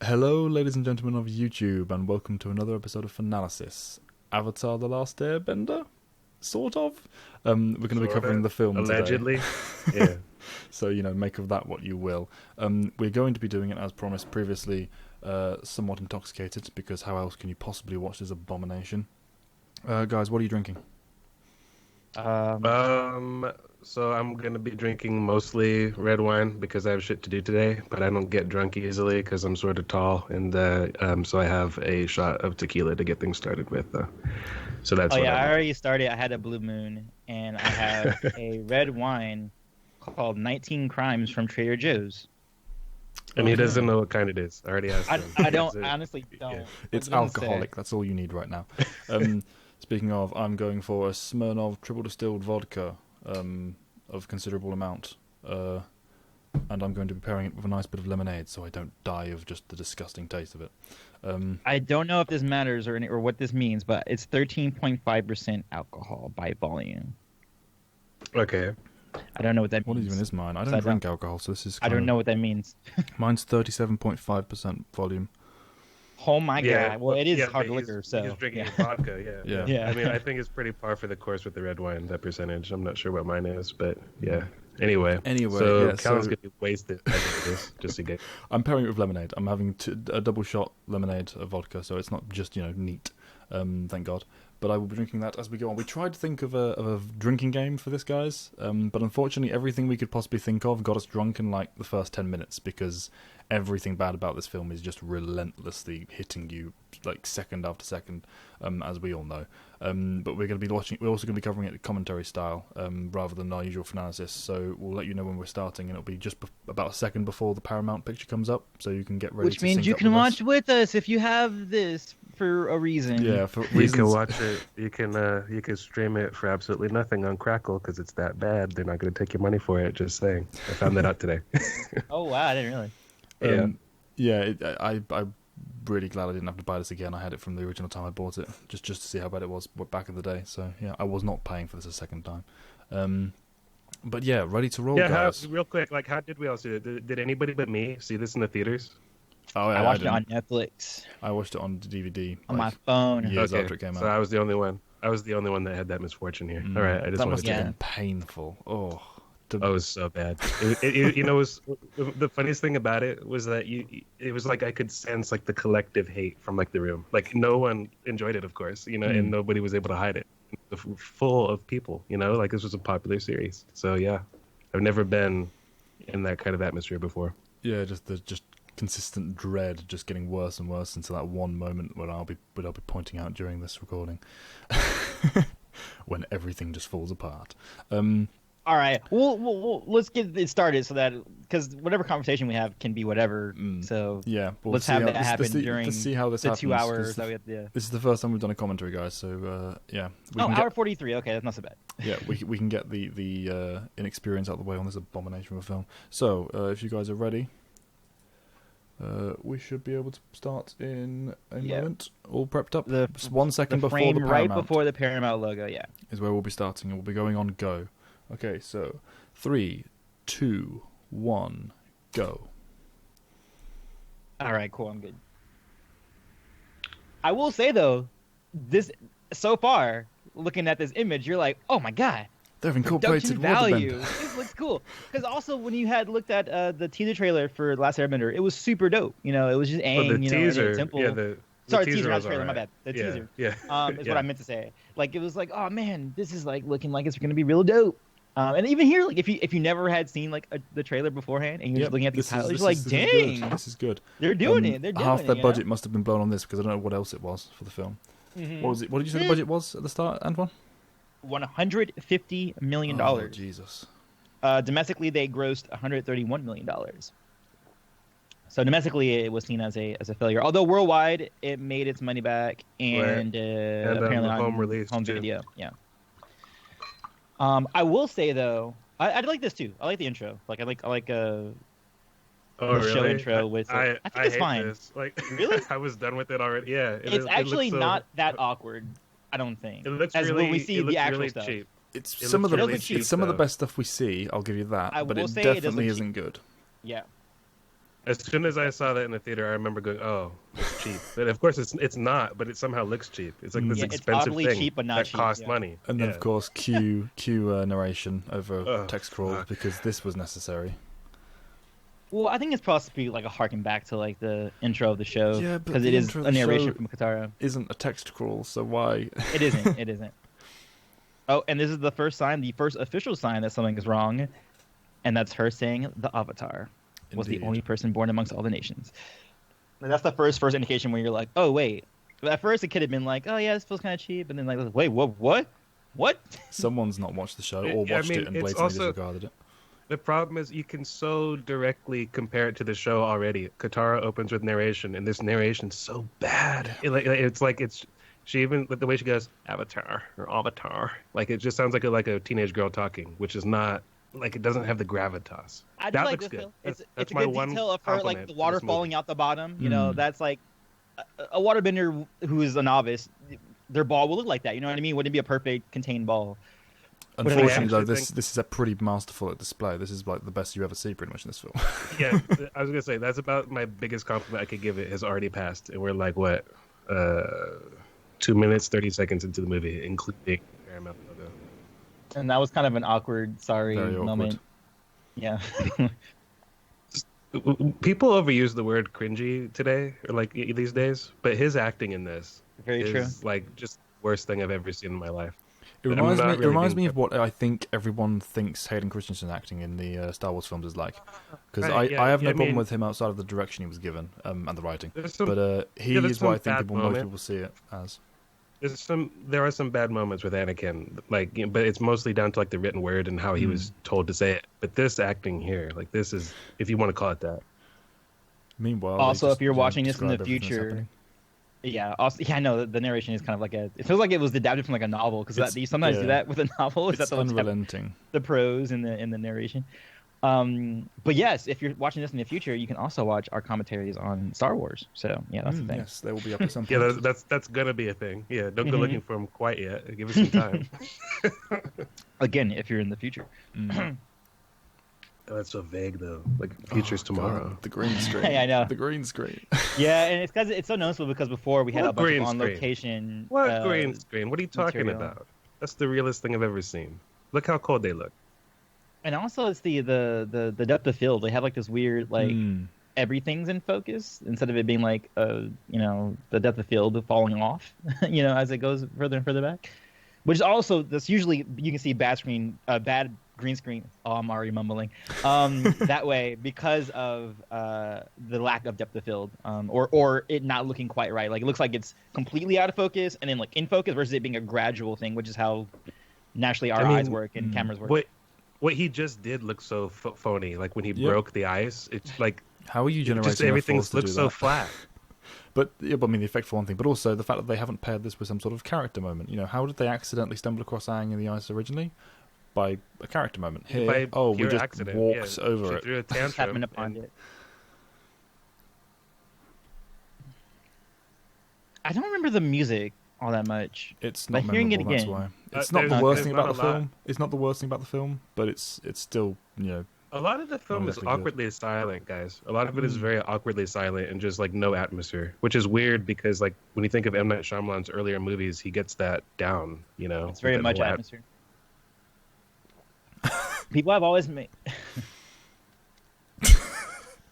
Hello, ladies and gentlemen of YouTube, and welcome to another episode of Fanalysis. Avatar: The Last Airbender? Sort of. We're going to be covering the film allegedly. Today. Yeah. So, make of that what you will. We're going to be doing it, as promised previously, somewhat intoxicated, because how else can you possibly watch this abomination? Guys, what are you drinking? So I'm going to be drinking mostly red wine because I have shit to do today, but I don't get drunk easily because I'm sort of tall, and so I have a shot of tequila to get things started with. So that's what I already started. I had a Blue Moon, and I have a red wine called 19 Crimes from Trader Joe's. And he doesn't know what kind it is. I already asked him. I honestly don't. Yeah. It's alcoholic. That's all you need right now. Speaking of, I'm going for a Smirnoff triple distilled vodka of considerable amount. And I'm going to be pairing it with a nice bit of lemonade so I don't die of just the disgusting taste of it. I don't know if this matters or what this means, but it's 13.5% alcohol by volume. Okay. I don't know what that means. What even is mine? I don't drink alcohol, so this is I don't know what that means. Mine's 37.5% volume. Oh my god! Well, it is hard liquor, so he's drinking vodka. Yeah. I mean, I think it's pretty par for the course with the red wine. That percentage, I'm not sure what mine is, but yeah. Anyway, so Callan's gonna be wasted. I think it is just to get. I'm pairing it with lemonade. I'm having a double shot lemonade of vodka, so it's not just neat. Thank God. But I will be drinking that as we go on. We tried to think of a drinking game for this, guys, but unfortunately everything we could possibly think of got us drunk in like the first 10 minutes because everything bad about this film is just relentlessly hitting you like second after second, as we all know. But we're going to be watching. We're also going to be covering it commentary style rather than our usual Fanalysis. So we'll let you know when we're starting, and it'll be just about a second before the Paramount picture comes up, so you can get ready. Which means you can watch with us if you have this for a reason. Yeah, for reasons. You can watch it. You can stream it for absolutely nothing on Crackle because it's that bad. They're not going to take your money for it. Just saying. I found that out today. Oh wow! I didn't really. I'm really glad I didn't have to buy this again. I had it from the original time I bought it, just to see how bad it was back in the day. So yeah, I was not paying for this a second time. But yeah, ready to roll, guys. Real quick, how did we all see it? Did anybody but me see this in the theaters? Oh, yeah, I watched it on Netflix. I watched it on DVD on my phone years after it came out. So I was the only one. I was the only one that had that misfortune here. All right, I just wanted to. That must have been painful. Oh, it was so bad. It was the funniest thing about it was that it was like I could sense like the collective hate from like the room. Like no one enjoyed it, of course, and nobody was able to hide it. Full of people, like this was a popular series. So yeah, I've never been in that kind of atmosphere before. Yeah, just consistent dread, just getting worse and worse until that one moment when I'll be pointing out during this recording, when everything just falls apart. All right, well, let's get it started so that because whatever conversation we have can be whatever. So yeah, let's have that happen during to see how this the happens, 2 hours that we have to. This is the first time we've done a commentary, guys. So yeah. Hour 43. Okay, that's not so bad. Yeah, we can get the inexperience out of the way on this abomination of a film. So if you guys are ready. We should be able to start in a moment. All prepped up. Just 1 second before the Paramount. Right before the Paramount logo, yeah. Is where we'll be starting, and we'll be going on go. Okay, so 3, 2, 1, go. All right, cool. I'm good. I will say though, this so far, looking at this image, you're like, oh my god. They've incorporated value. This looks cool. Because also, when you had looked at the teaser trailer for Last Airbender, it was super dope. It was just Aang, the teaser, temple. Yeah, the teaser, not trailer. Right. My bad. The yeah, teaser. Yeah. Is what I meant to say. Like it was like, oh man, this is like looking like it's gonna be real dope. And even here, like if you never had seen like the trailer beforehand and you're just looking at these titles, you're like, dang, this is good. They're doing it. They're doing half it. Their budget must have been blown on this because I don't know what else it was for the film. Mm-hmm. What was it? What did you say the budget was at the start, Antoine? $150 million. Oh, Jesus. Domestically, they grossed $131 million. So domestically, it was seen as a failure. Although worldwide, it made its money back and apparently on home video. Yeah. I will say though, I like this too. I like the intro. Like I like the show intro with. I think it's fine. This. Like really, I was done with it already. Yeah, it's actually not that awkward. I don't think. It looks as really. when we see the actual really stuff. Cheap. It's some of the best stuff we see. I'll give you that, but it definitely isn't good. Yeah. As soon as I saw that in the theater, I remember going, "Oh, it's cheap." But of course, it's not. But it somehow looks cheap. It's like this expensive thing cheap, but not that cheap, costs money. And then, of course, cue narration over text crawl fuck. because this was necessary. Well, I think it's possibly like a harken back to like the intro of the show. Yeah, but because the it is intro of a the narration show from Katara. Isn't a text crawl, so why? It isn't. It isn't. Oh, and this is the first official sign that something is wrong, and that's her saying the Avatar was the only person born amongst all the nations. And that's the first indication where you're like, oh wait. But at first it could have been like, oh yeah, this feels kind of cheap, and then like, wait, what? Someone's not watched the show or watched it and blatantly disregarded it. The problem is you can so directly compare it to the show already. Katara opens with narration, and this narration's so bad. She even the way she goes Avatar or Avatar, like it just sounds like a teenage girl talking, which is not like it doesn't have the gravitas. That looks like good. It's my a good one detail of her like the water falling out the bottom. You know, that's like a waterbender who is a novice. Their ball will look like that. You know what I mean? Wouldn't it be a perfect contained ball? Unfortunately, though, this is a pretty masterful display. This is like the best you ever see, pretty much in this film. Yeah, I was gonna say that's about my biggest compliment I could give it has already passed, and we're like what, 2 minutes 30 seconds into the movie, including Paramount logo. And that was kind of an awkward, moment. Yeah. People overuse the word cringy today, or like these days, but his acting in this is like just the worst thing I've ever seen in my life. It reminds me of what I think everyone thinks Hayden Christensen acting in the Star Wars films is like. Because I have no problem with him outside of the direction he was given and the writing. But he is what I think most people see it as. There are some bad moments with Anakin, but it's mostly down to like the written word and how he was told to say it. But this acting here, like this is, if you want to call it that. Meanwhile, also if you're watching this in the future, no, the narration is kind of like it feels like it was adapted from like a novel because you sometimes do that with a novel. It's unrelenting. The prose in the narration. But yes, if you're watching this in the future, you can also watch our commentaries on Star Wars. So yeah, that's the thing. Yes, they will be up at some point. Yeah, that's gonna be a thing. Yeah, don't go looking for them quite yet. Give us some time. Again, if you're in the future. Oh, that's so vague though. Like future's tomorrow. God, the green screen. Hey, I know. The green screen. Yeah, and it's because it's so noticeable because before we had a bunch of on location. What green screen? What are you talking material. about? That's the realest thing I've ever seen. Look how cold they look. And also, it's the depth of field. They have like this weird everything's in focus instead of it being like the depth of field falling off, as it goes further and further back. Which is also that's usually you can see bad green screen. Oh, I'm already mumbling. That way because of the lack of depth of field, or it not looking quite right. Like it looks like it's completely out of focus and then like in focus versus it being a gradual thing, which is how naturally our eyes work and cameras work. What he just did look so phony. Like when he broke the ice, it's like how are you generating? Just everything looks so flat. But the effect for one thing, but also the fact that they haven't paired this with some sort of character moment. How did they accidentally stumble across Aang in the ice originally? By a character moment. Here, we just walked over it. Threw a tantrum happened upon it. I don't remember the music all that much. It's not hearing it memorable, that's again. why. It's not the worst thing about the film. It's not the worst thing about the film, but it's still, A lot of the film is awkwardly silent, guys. A lot of it is very awkwardly silent and just like no atmosphere, which is weird because like when you think of M. Night Shyamalan's earlier movies, he gets that down, It's very much atmosphere. People have always made...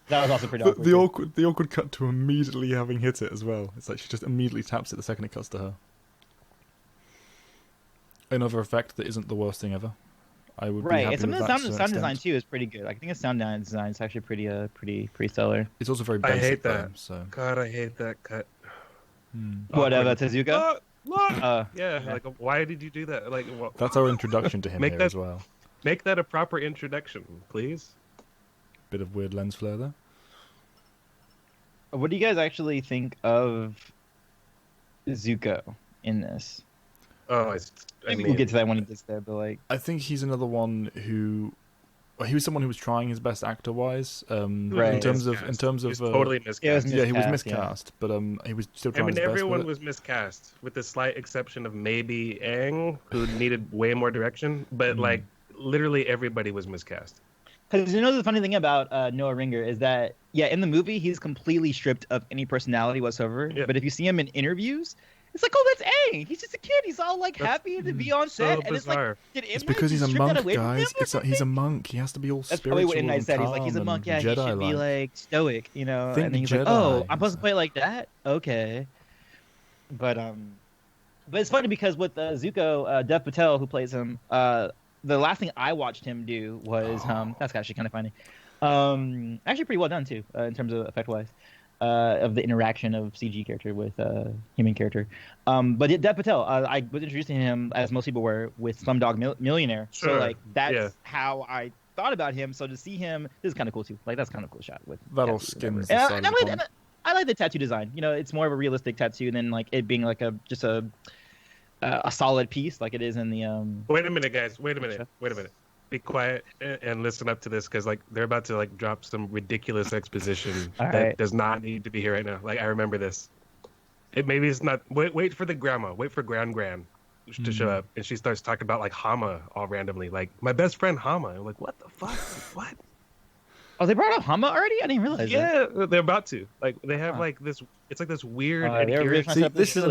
That was also pretty awkward. The awkward cut to immediately having hit it as well. It's like she just immediately taps it the second it cuts to her. Another effect that isn't the worst thing ever. I would be happy It's with that. Sound design too is pretty good. I think the sound design is actually pretty stellar. It's also very basic. I hate that. Though, so. God, I hate that cut. Whatever, Tezuka. Like why did you do that? Like that's our introduction to him here as well. Make that a proper introduction, please. Bit of weird lens flare there. What do you guys actually think of Zuko in this? Oh, Maybe we'll get to that when he gets there, but like... I think he's another one who... He was someone who was trying his best actor-wise. In terms of, totally miscast. He was miscast, but he was still trying his best. Everyone was miscast, with the slight exception of maybe Aang, who needed way more direction. But like, literally everybody was miscast. Because the funny thing about Noah Ringer is that in the movie he's completely stripped of any personality whatsoever. Yeah. But if you see him in interviews, it's like, oh, that's Aang. He's just a kid. He's all like happy to be on set, and it's like, did M. It's Night because he's just a strip that monk, away from him guys. or He's a something? monk. He has to be all That's probably spiritual what M. Night and said. He's like, calm he's a monk. Yeah, he Jedi should be like stoic, Think and then he's like, Jedi. oh, I'm supposed to play like that. Okay, but it's funny because with Zuko, Dev Patel, who plays him, the last thing I watched him do was that's actually kind of funny. Actually pretty well done too, in terms of effect wise, of the interaction of CG character with human character. But Dev Patel, I was introduced to him, as most people were, with Slumdog Millionaire. Sure. So like that's how I thought about him. So to see him, this is kind of cool too. Like that's kind of cool shot with that all tattoos skins and the side of the pond. I like the tattoo design. It's more of a realistic tattoo than like it being like a solid piece like it is in the Wait a minute, guys. Wait a minute. Be quiet and listen up to this, because like they're about to like drop some ridiculous exposition that does not need to be here right now. Like I remember this. Maybe it's not. Wait for the grandma. Wait for Gran to show up, and she starts talking about like Hama all randomly. Like my best friend Hama. I'm like, what the fuck? What? Oh, they brought up Hama already? I didn't realize. Yeah, they're about to. Like they have like this. It's like this weird. See, this is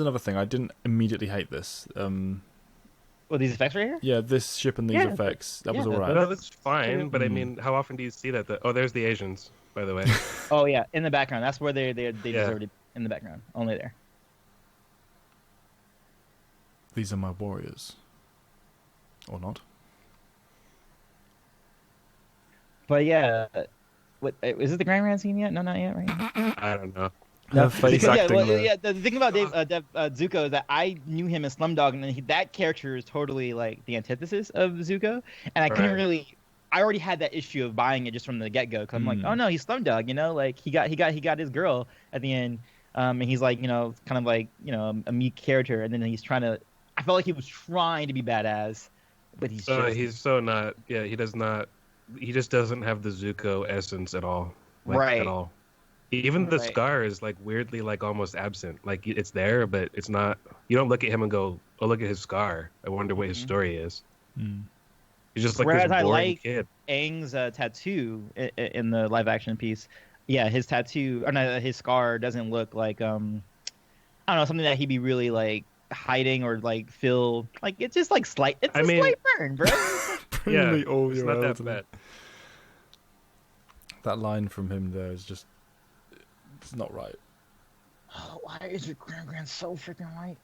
another thing. I didn't immediately hate this. Well, these effects right here? Yeah, this ship and these effects. That was all right. No, that's fine. But I mean, how often do you see that? Oh, there's the Asians, by the way. Oh yeah, in the background. That's where they deserved it. In the background, only there. These are my warriors, or not? But yeah, what is it the Grand scene yet? No, not yet, right? I don't know. No, face acting. The thing about Zuko is that I knew him as Slumdog, and that character is totally like the antithesis of Zuko, and I couldn't really. I already had that issue of buying it just from the get go, because I'm like, oh no, he's Slumdog, like he got his girl at the end, and he's like, kind of like a meek character, and then he's trying to. I felt like he was trying to be badass, but he's so not. Yeah, he does not. He just doesn't have the Zuko essence at all. At all. Even the scar is like weirdly like almost absent. Like it's there, but it's not. You don't look at him and go, "Oh, look at his scar. I wonder what his story is." He's just like this boring kid. Aang's tattoo in the live action piece. Yeah, his tattoo or no, his scar doesn't look like I don't know, something that he'd be really like hiding or like feel like it's just like slight. It's a slight burn, bro. Yeah, it's not that bad. That line from him there is just. It's not right. Oh, why is your grand so freaking white?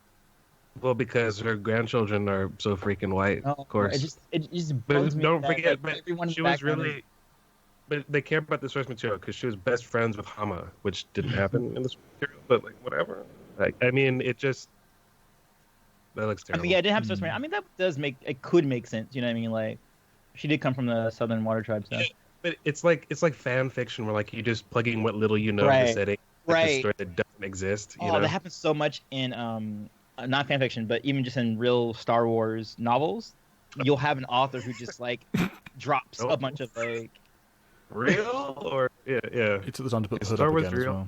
Well, because her grandchildren are so freaking white, of course. It just bugs me. Don't forget, but she was really. But they care about the source material because she was best friends with Hama, which didn't happen in this material. But like, whatever. Like, I mean, it just. That looks terrible. I mean, yeah, it didn't have source material. I mean, that does make it could make sense. You know what I mean? Like, she did come from the Southern Water Tribe, so. But it's like fan fiction where like you just plug in what little you know of the setting, like the story that doesn't exist. You know? That happens so much in not fan fiction, but even just in real Star Wars novels. You'll have an author who just like drops a bunch of like real or yeah. He took the time to put the hood Star up Wars again real as well.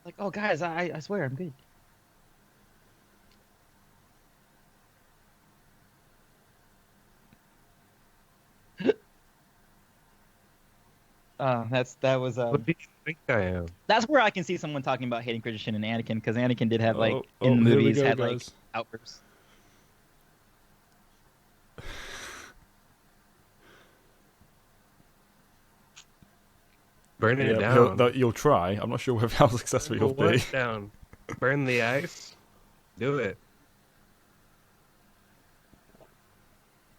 Like, oh guys, I swear I'm good. That was. What do you think I am? That's where I can see someone talking about hating Christian and Anakin, because Anakin did have like in the movies had like outbursts. Burn it down. You'll try. I'm not sure how successful you'll be. Down. Burn the ice. Do it.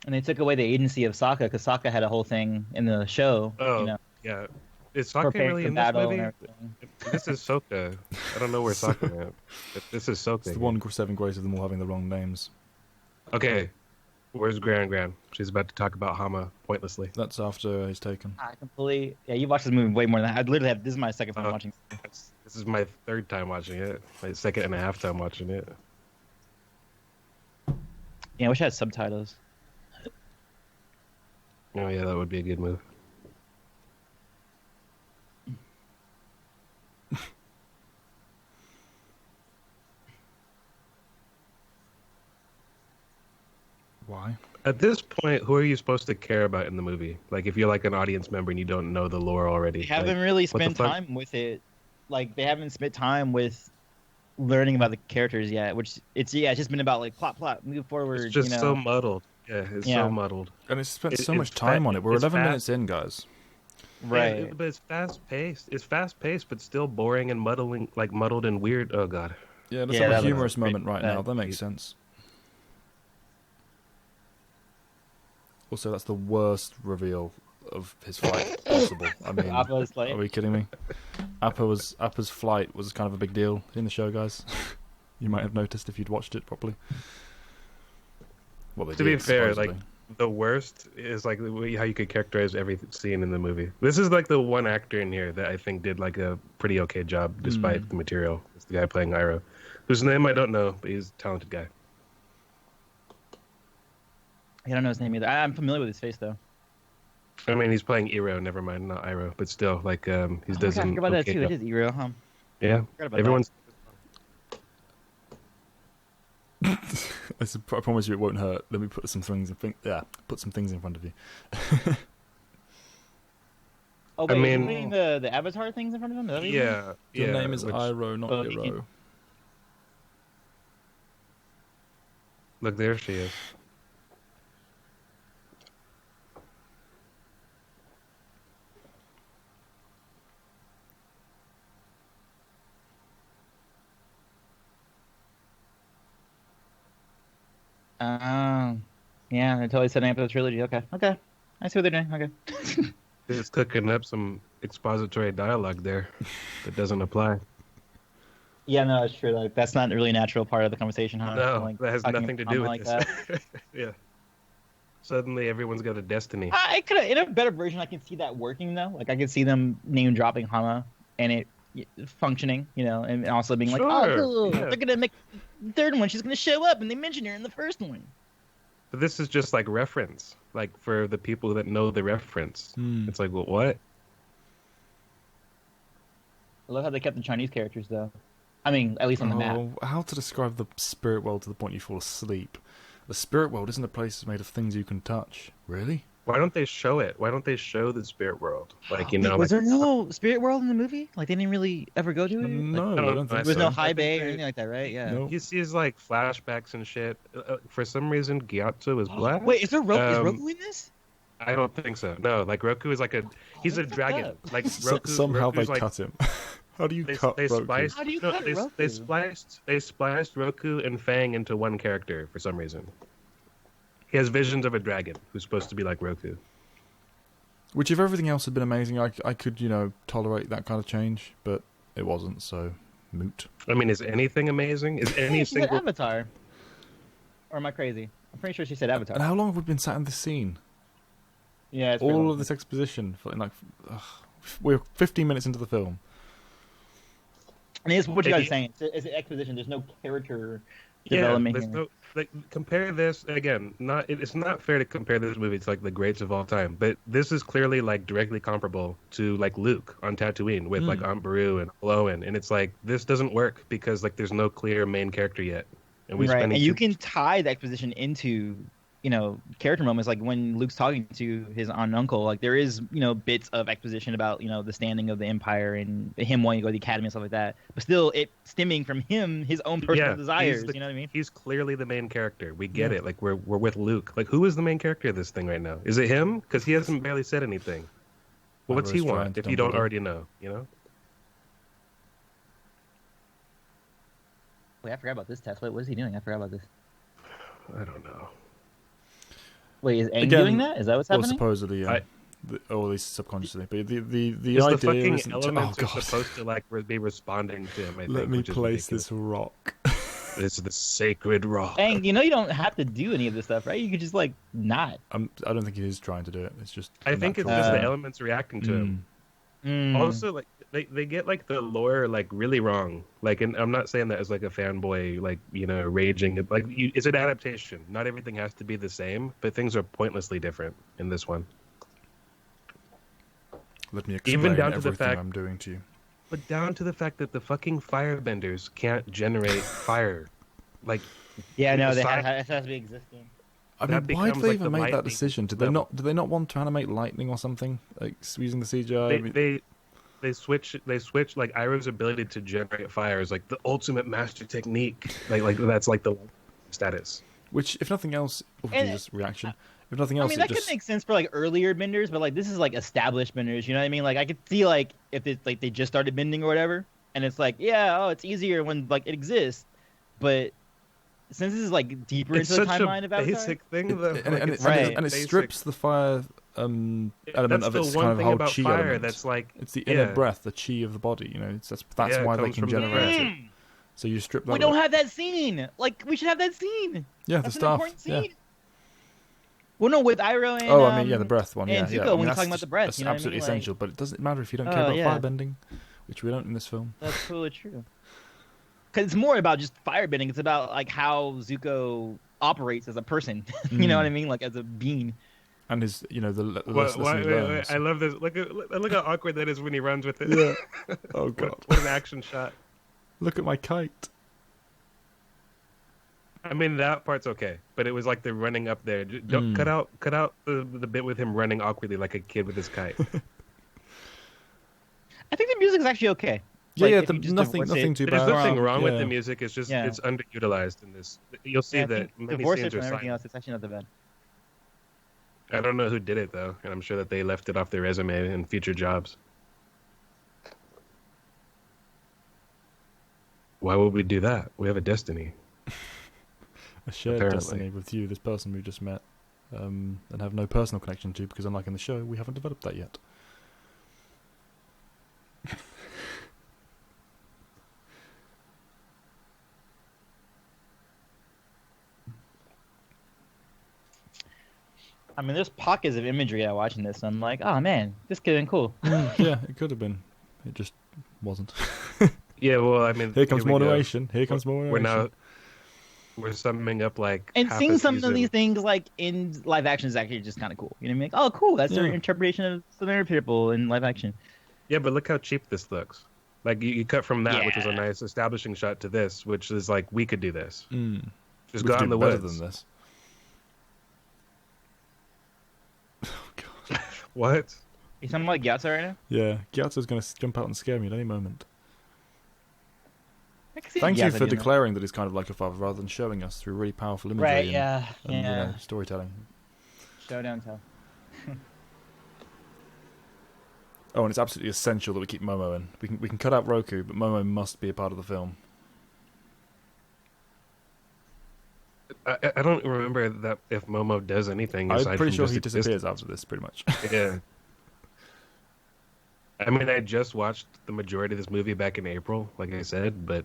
And they took away the agency of Sokka, because Sokka had a whole thing in the show. Oh, yeah. Is Sokka really in this movie? This is Sokka. I don't know where Sokka went. This is Sokka. It's the one 7 grays of them all having the wrong names. Okay. Where's Gran? She's about to talk about Hama pointlessly. That's after he's taken. I completely. Yeah, you watched this movie way more than that. I literally have. This is my second time watching. This is my third time watching it. My second and a half time watching it. Yeah, I wish I had subtitles. Oh yeah, that would be a good move. Why? At this point, who are you supposed to care about in the movie? Like, if you're like an audience member and you don't know the lore already, They haven't like, really what the spent fuck? time with it. Like, they haven't spent time with learning about the characters yet. Which it's just been about like plot, move forward. It's just you know. so muddled. Yeah, it's so muddled. And it's spent so It's much time on it. We're it's 11 fast. minutes in, guys. Right. Yeah, but it's fast paced. It's fast paced, but still boring and muddled and weird. Oh god. Yeah, let's Yeah, have that a was humorous great. moment right now. That makes sense. Also, that's the worst reveal of his flight possible. I mean, Appa's flight? are we kidding me? Appa's flight was kind of a big deal in the show, guys. You might have noticed if you'd watched it properly. Well, they To did, be fair, supposedly. like the worst is like how you could characterize every scene in the movie. This is like the one actor in here that I think did like a pretty okay job despite the material. It's the guy playing Iroh, whose name I don't know, but he's a talented guy. I don't know his name either. I'm familiar with his face though. I mean, he's playing Iroh. Never mind, not Iroh, but still, like he does I an forgot about that okay too. job. It is Iro, huh? Yeah, Forgot about everyone's. I promise you it won't hurt. Let me put some things put some things in front of you. Oh, I wait, mean- is he putting the avatar things in front of him? Is that what you mean? Yeah, Your yeah. name is which- Iroh, not Oh, Hero. Look, there she is. Yeah, they're totally setting up the trilogy. Okay. I see what they're doing. Okay. It's cooking up some expository dialogue there that doesn't apply. Yeah, no, it's true. Like that's not really a natural part of the conversation, huh? No, Like, that has talking nothing to about do with like this. that. Yeah. Suddenly, everyone's got a destiny. I could, in a better version, I can see that working though. Like I could see them name dropping Hama and it functioning, and also being like, Sure, oh, yeah. they're gonna make the third one. She's gonna show up, and they mention her in the first one. But this is just like reference, like for the people that know the reference. It's like, well, what? I love how they kept the Chinese characters though. I mean, at least on the map. How to describe the spirit world to the point you fall asleep? The spirit world isn't a place made of things you can touch. Really? Why don't they show it? Why don't they show the spirit world? Like, Wait, was there no spirit world in the movie? Like they didn't really ever go to it? No, Like, I don't there think there was so. no I high think bay or they- anything like that, right? Yeah. No. He sees like flashbacks and shit. For some reason, Gyatso is black. Wait, is there Roku? Is Um, Roku in this? I don't think so. No, like Roku is like he's a That's fucked dragon. up. Like So, Roku, somehow Roku's they like, cut him. How do you They, cut they Roku? spliced. How do you no, cut they, Roku? they spliced Roku and Fang into one character for some reason. He has visions of a dragon who's supposed to be like Roku. Which, if everything else had been amazing, I could, tolerate that kind of change, but it wasn't, so moot. I mean, is anything amazing? Is any She said single? Avatar. Or am I crazy? I'm pretty sure she said Avatar. And how long have we been sat in this scene? Yeah, it's All of this exposition, for we're 15 minutes into the film. And it's what you guys Maybe- are saying. It's an exposition. There's no character Yeah, development there's here. no like compare this again. It's not fair to compare this movie to like the greats of all time, but this is clearly like directly comparable to like Luke on Tatooine with like Aunt Beru and Owen, and it's like this doesn't work because like there's no clear main character yet, and we Right, spending and you too- can tie the exposition into, character moments, like when Luke's talking to his aunt and uncle. Like there is, bits of exposition about, the standing of the Empire and him wanting to go to the academy and stuff like that. But still, it stemming from him, his own personal Yeah, desires. he's the- You know what I mean? He's clearly the main character. We get it. Like we're with Luke. Like who is the main character of this thing right now? Is it him? Because he hasn't barely said anything. Well, what's he Whoever's want trying if you don't Dumbledore. already know? You know? Wait, I forgot about this test. Wait, what is he doing? I forgot about this. I don't know. Wait, is Aang Again, doing that? Is that what's Well, happening? supposedly, yeah. I- Or at least subconsciously. But the Because idea the fucking isn't... elements oh, are God. supposed to like be responding to him. I think, Let me which is place ridiculous. this rock. It's the sacred rock. Aang, you don't have to do any of this stuff, right? You could just not. I don't think he is trying to do it. It's just... I think it's natural. just the elements reacting to him. Mm. Also, like they get like the lore like really wrong. Like, and I'm not saying that as like a fanboy, like raging. Like, it's an adaptation. Not everything has to be the same, but things are pointlessly different in this one. Let me explain Even down to the everything fact- I'm doing to you. But down to the fact that the fucking firebenders can't generate fire. Like, Yeah, no, aside- it has to be existing. I mean, why did they even make that decision? Did they not want to animate lightning or something, like using the CGI? They switch like Iroh's ability to generate fire is like the ultimate master technique. Like that's like the status. Which, if nothing else, just reaction. If nothing else, I mean, that could make sense for like earlier benders, but like this is like established benders. You know what I mean? Like I could see like if it's like they just started bending or whatever, and it's like it's easier when like it exists, but since this is like deeper into the timeline of Avatar, basic thing though, and it strips the fire element of its kind of whole chi element. That's like it's the inner breath, the chi of the body. You know, that's why they can generate it. So you strip that. We don't have that scene. Like we should have that scene. Yeah, that's the staff. Yeah. Well, no, with Iroh and I mean, the breath one. And Zuko, when you're talking about the breath, that's you know absolutely what I mean? essential. But it doesn't matter if you don't care about firebending, which we don't in this film. That's totally true. Because it's more about just firebending. It's about like how Zuko operates as a person. You know what I mean? Like as a being. And his, the wait, I love this. Look how awkward that is when he runs with it. Yeah. Oh god. What an action shot. Look at my kite. I mean, that part's okay, but it was like the running up there. Don't cut out the bit with him running awkwardly like a kid with his kite. I think the music is actually okay. Yeah, nothing too bad. There's nothing wrong with the music. It's just it's underutilized in this. You'll see that many scenes are and everything else. It's actually not that bad. I don't know who did it though, and I'm sure that they left it off their resume in future jobs. Why would we do that? We have a destiny. A shared destiny with you, this person we just met, and have no personal connection to, because unlike in the show, we haven't developed that yet. I mean, there's pockets of imagery I'm watching this, and I'm like, oh man, this could have been cool. Yeah, it could have been. It just wasn't. Yeah, well, I mean, here comes more narration. Here comes more narration. We're summing up like, and seeing some of these things like in live action is actually just kind of cool. You know what I mean? Like, oh, cool, that's their interpretation of Southern people in live action. Yeah, but look how cheap this looks. Like you cut from that, which is a nice establishing shot, to this, which is like we could do this. Just go out in the woods. Better than this. Oh god. What? You talking about Gyatso right now? Yeah, Gyatso's going to jump out and scare me at any moment. Thank you for declaring that he's kind of like a father, rather than showing us through really powerful imagery and storytelling. Show, don't tell. Oh, and it's absolutely essential that we keep Momo in. We can cut out Roku, but Momo must be a part of the film. I don't remember that if Momo does anything. I'm pretty sure he disappears after this, pretty much. Yeah. I mean, I just watched the majority of this movie back in April, like I said, but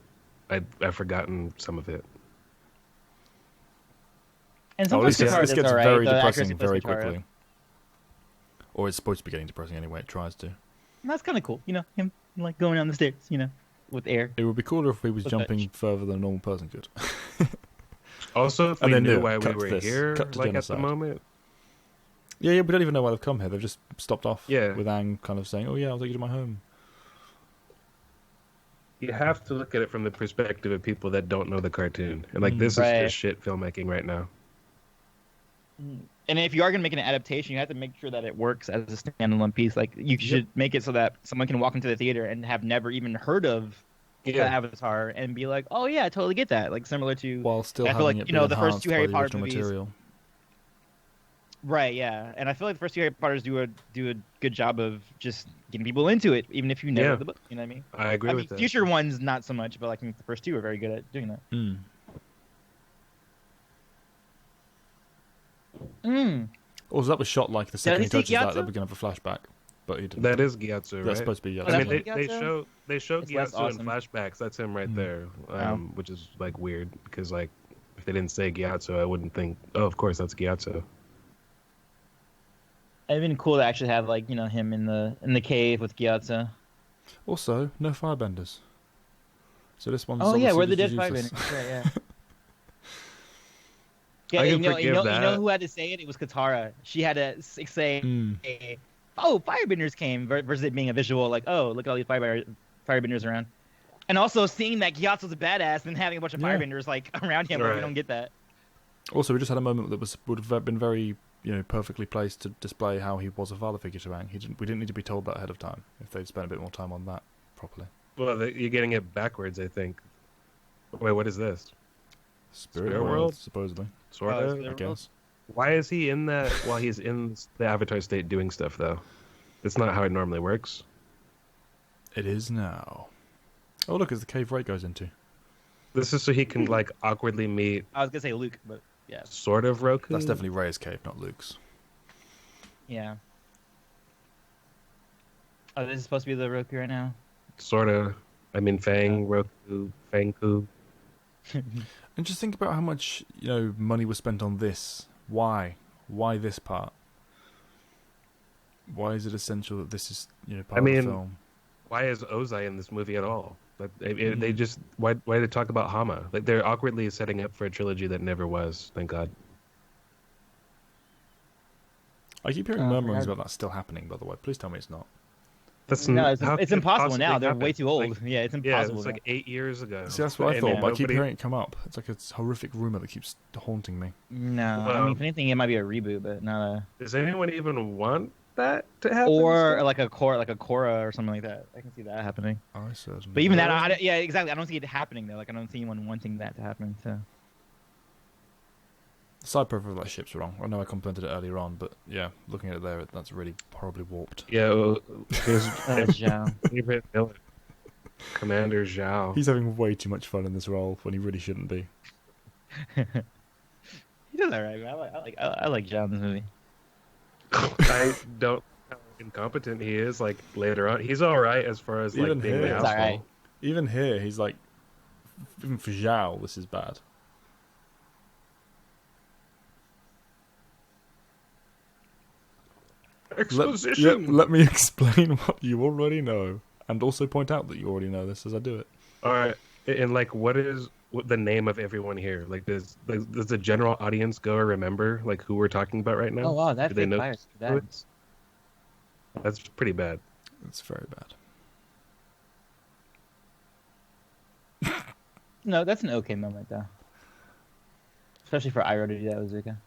I've forgotten some of it. And sometimes this gets right. very depressing very quickly. Or it's supposed to be getting depressing anyway. It tries to. And that's kind of cool, him like going down the stairs, with air. It would be cooler if he was jumping further than a normal person could. Also, if we knew why we were here, like at the moment. Yeah, we don't even know why they've come here. They've just stopped off with Aang kind of saying, oh yeah, I'll take you to my home. You have to look at it from the perspective of people that don't know the cartoon. And like, this is just shit filmmaking right now. And if you are going to make an adaptation, you have to make sure that it works as a standalone piece. Like, you should make it so that someone can walk into the theater and have never even heard of Avatar and be like, oh yeah, I totally get that. Like, similar to... While still I feel having like, the first two Harry Potter movies. Material. Right, yeah. And I feel like the first two Harry Potters do a good job of just getting people into it, even if you never read the book. You know what I mean? I agree with that. Future ones, not so much, but like the first two are very good at doing that. Also, that was shot like the second he touches that, we're going to have a flashback. But he didn't. That is Gyatso, right? That's supposed to be Gyatso. I mean, they show Gyatso in flashbacks. That's him right there, which is like weird because like if they didn't say Gyatso, I wouldn't think, oh, of course that's Gyatso. It'd been cool to actually have like him in the cave with Gyatso. Also, no firebenders. So this one's where the dead firebenders? Right, yeah. You know who had to say it? It was Katara. She had to say, "Oh, firebenders came," versus it being a visual, like, "Oh, look at all these firebenders around." And also seeing that Gyatso's a badass and having a bunch of firebenders like around him, like, we don't get that. Also, we just had a moment that would have been very, perfectly placed to display how he was a father figure to Aang. We didn't need to be told that ahead of time. If they'd spent a bit more time on that properly. Well, you're getting it backwards, I think. Wait, what is this? Spirit World, supposedly. Sort of, I guess. Why is he in that while he's in the Avatar state doing stuff, though? That's not how it normally works. It is now. Oh, look, it's the cave Ray goes into. This is so he can, like, awkwardly meet... I was going to say Luke, but yeah. Sort of Roku? That's definitely Ray's cave, not Luke's. Yeah. Oh, this is supposed to be the Roku right now? Sort of. I mean, Fang, Roku, Fangku. And just think about how much, money was spent on this. Why? Why this part? Why is it essential that this is, part of the film? Why is Ozai in this movie at all? They just why do they talk about Hama? Like they're awkwardly setting up for a trilogy that never was. Thank God. I keep hearing murmurings about that still happening. By the way, please tell me it's not. It's impossible now. They're way too old. Like, yeah, it's impossible. Yeah, it's like 8 years ago. See, that's what I thought. But I keep hearing it come up. It's like a horrific rumor that keeps haunting me. No, I mean, if anything, it might be a reboot, but not a. Does anyone even want that to happen? Or like a Korra or something like that. I can see that happening. I certainly. But even that, yeah, exactly. I don't see it happening though. Like I don't see anyone wanting that to happen. So. The side profile of that ship's wrong. I know I complimented it earlier on, but yeah, looking at it there, that's really horribly warped. Yeah, well, here's Zhao. favorite villain, Commander Zhao. He's having way too much fun in this role when he really shouldn't be. He does all right, man. I like Zhao in this movie. I don't know how incompetent he is. Like later on, he's all right as far as like Even being here. an It's asshole. all right. Even here, he's like, even for Zhao, this is bad. Exposition. Let me explain what you already know, and also point out that you already know this as I do it. All right, and like, what the name of everyone here? Like, does the general audience go or remember like who we're talking about right now? Oh wow, that's Do they know fire. That's pretty bad. It's very bad. No, that's an okay moment though. Especially for Iroh to do that with Zuko.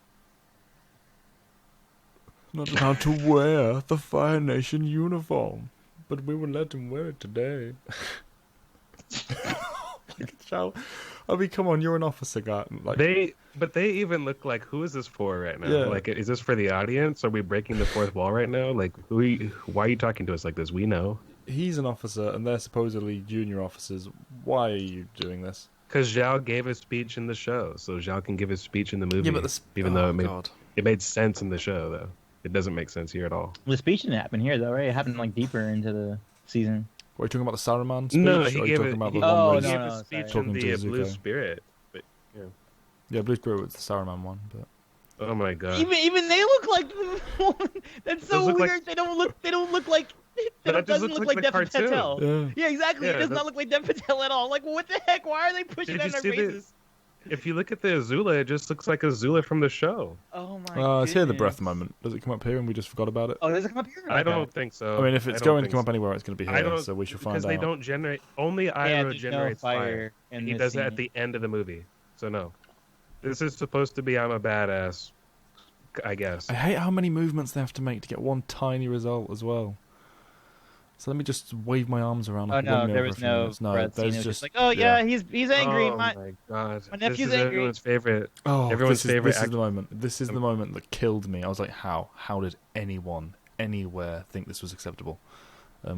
Not allowed to wear the Fire Nation uniform, but we will let him wear it today. I mean, come on, you're an officer guy. Like, They even look like, who is this for right now? Yeah. Like, is this for the audience? Are we breaking the fourth wall right now? Like, why are you talking to us like this? We know. he's an officer, and they're supposedly junior officers. Why are you doing this? Because Zhao gave a speech in the show, so Zhao can give his speech in the movie. Yeah, but even though God. it made sense in the show, though. It doesn't make sense here at all. The speech didn't happen here though, right? It happened like deeper into the season. Are you talking about the Saruman speech? No, or he are you gave talking it. about He, the one where he he's gave a speech sorry. in Talking the to Blue Zuko. Spirit. But, Yeah, Blue Spirit was the Saruman one, but oh my god. Even they look like that's so Those look weird. like- they don't look like That it just doesn't looks look like like the Dev cartoon. Patel. yeah. Yeah, exactly. Yeah, It does not look like Dev Patel at all. Like what the heck? Why are they pushing Did that in you our see the- faces? If you look at the Azula, it just looks like Azula from the show. Oh my It's here the goodness. breath moment. Does it come up here and we just forgot about it? Oh, does it come up here? I don't think so. I mean, if it's I don't going to think come up so. anywhere, it's going to be I here, don't, so we should find because out. they don't generate. Only Yeah, Iroh there's generates no fire. in He this does it at scene. the end of the movie. So no, this is supposed to be I'm a badass. I guess. I hate how many movements they have to make to get one tiny result as well. So let me just wave my arms around. Oh Like a no, windmill there for a was few no minutes. No, breath scene. It there's was just like, oh yeah, he's angry. Oh my god! my nephew's this is angry. everyone's favorite. Oh, Everyone's favorite This is act- the moment. This is the moment that killed me. I was like, how? How did anyone anywhere think this was acceptable? Ugh.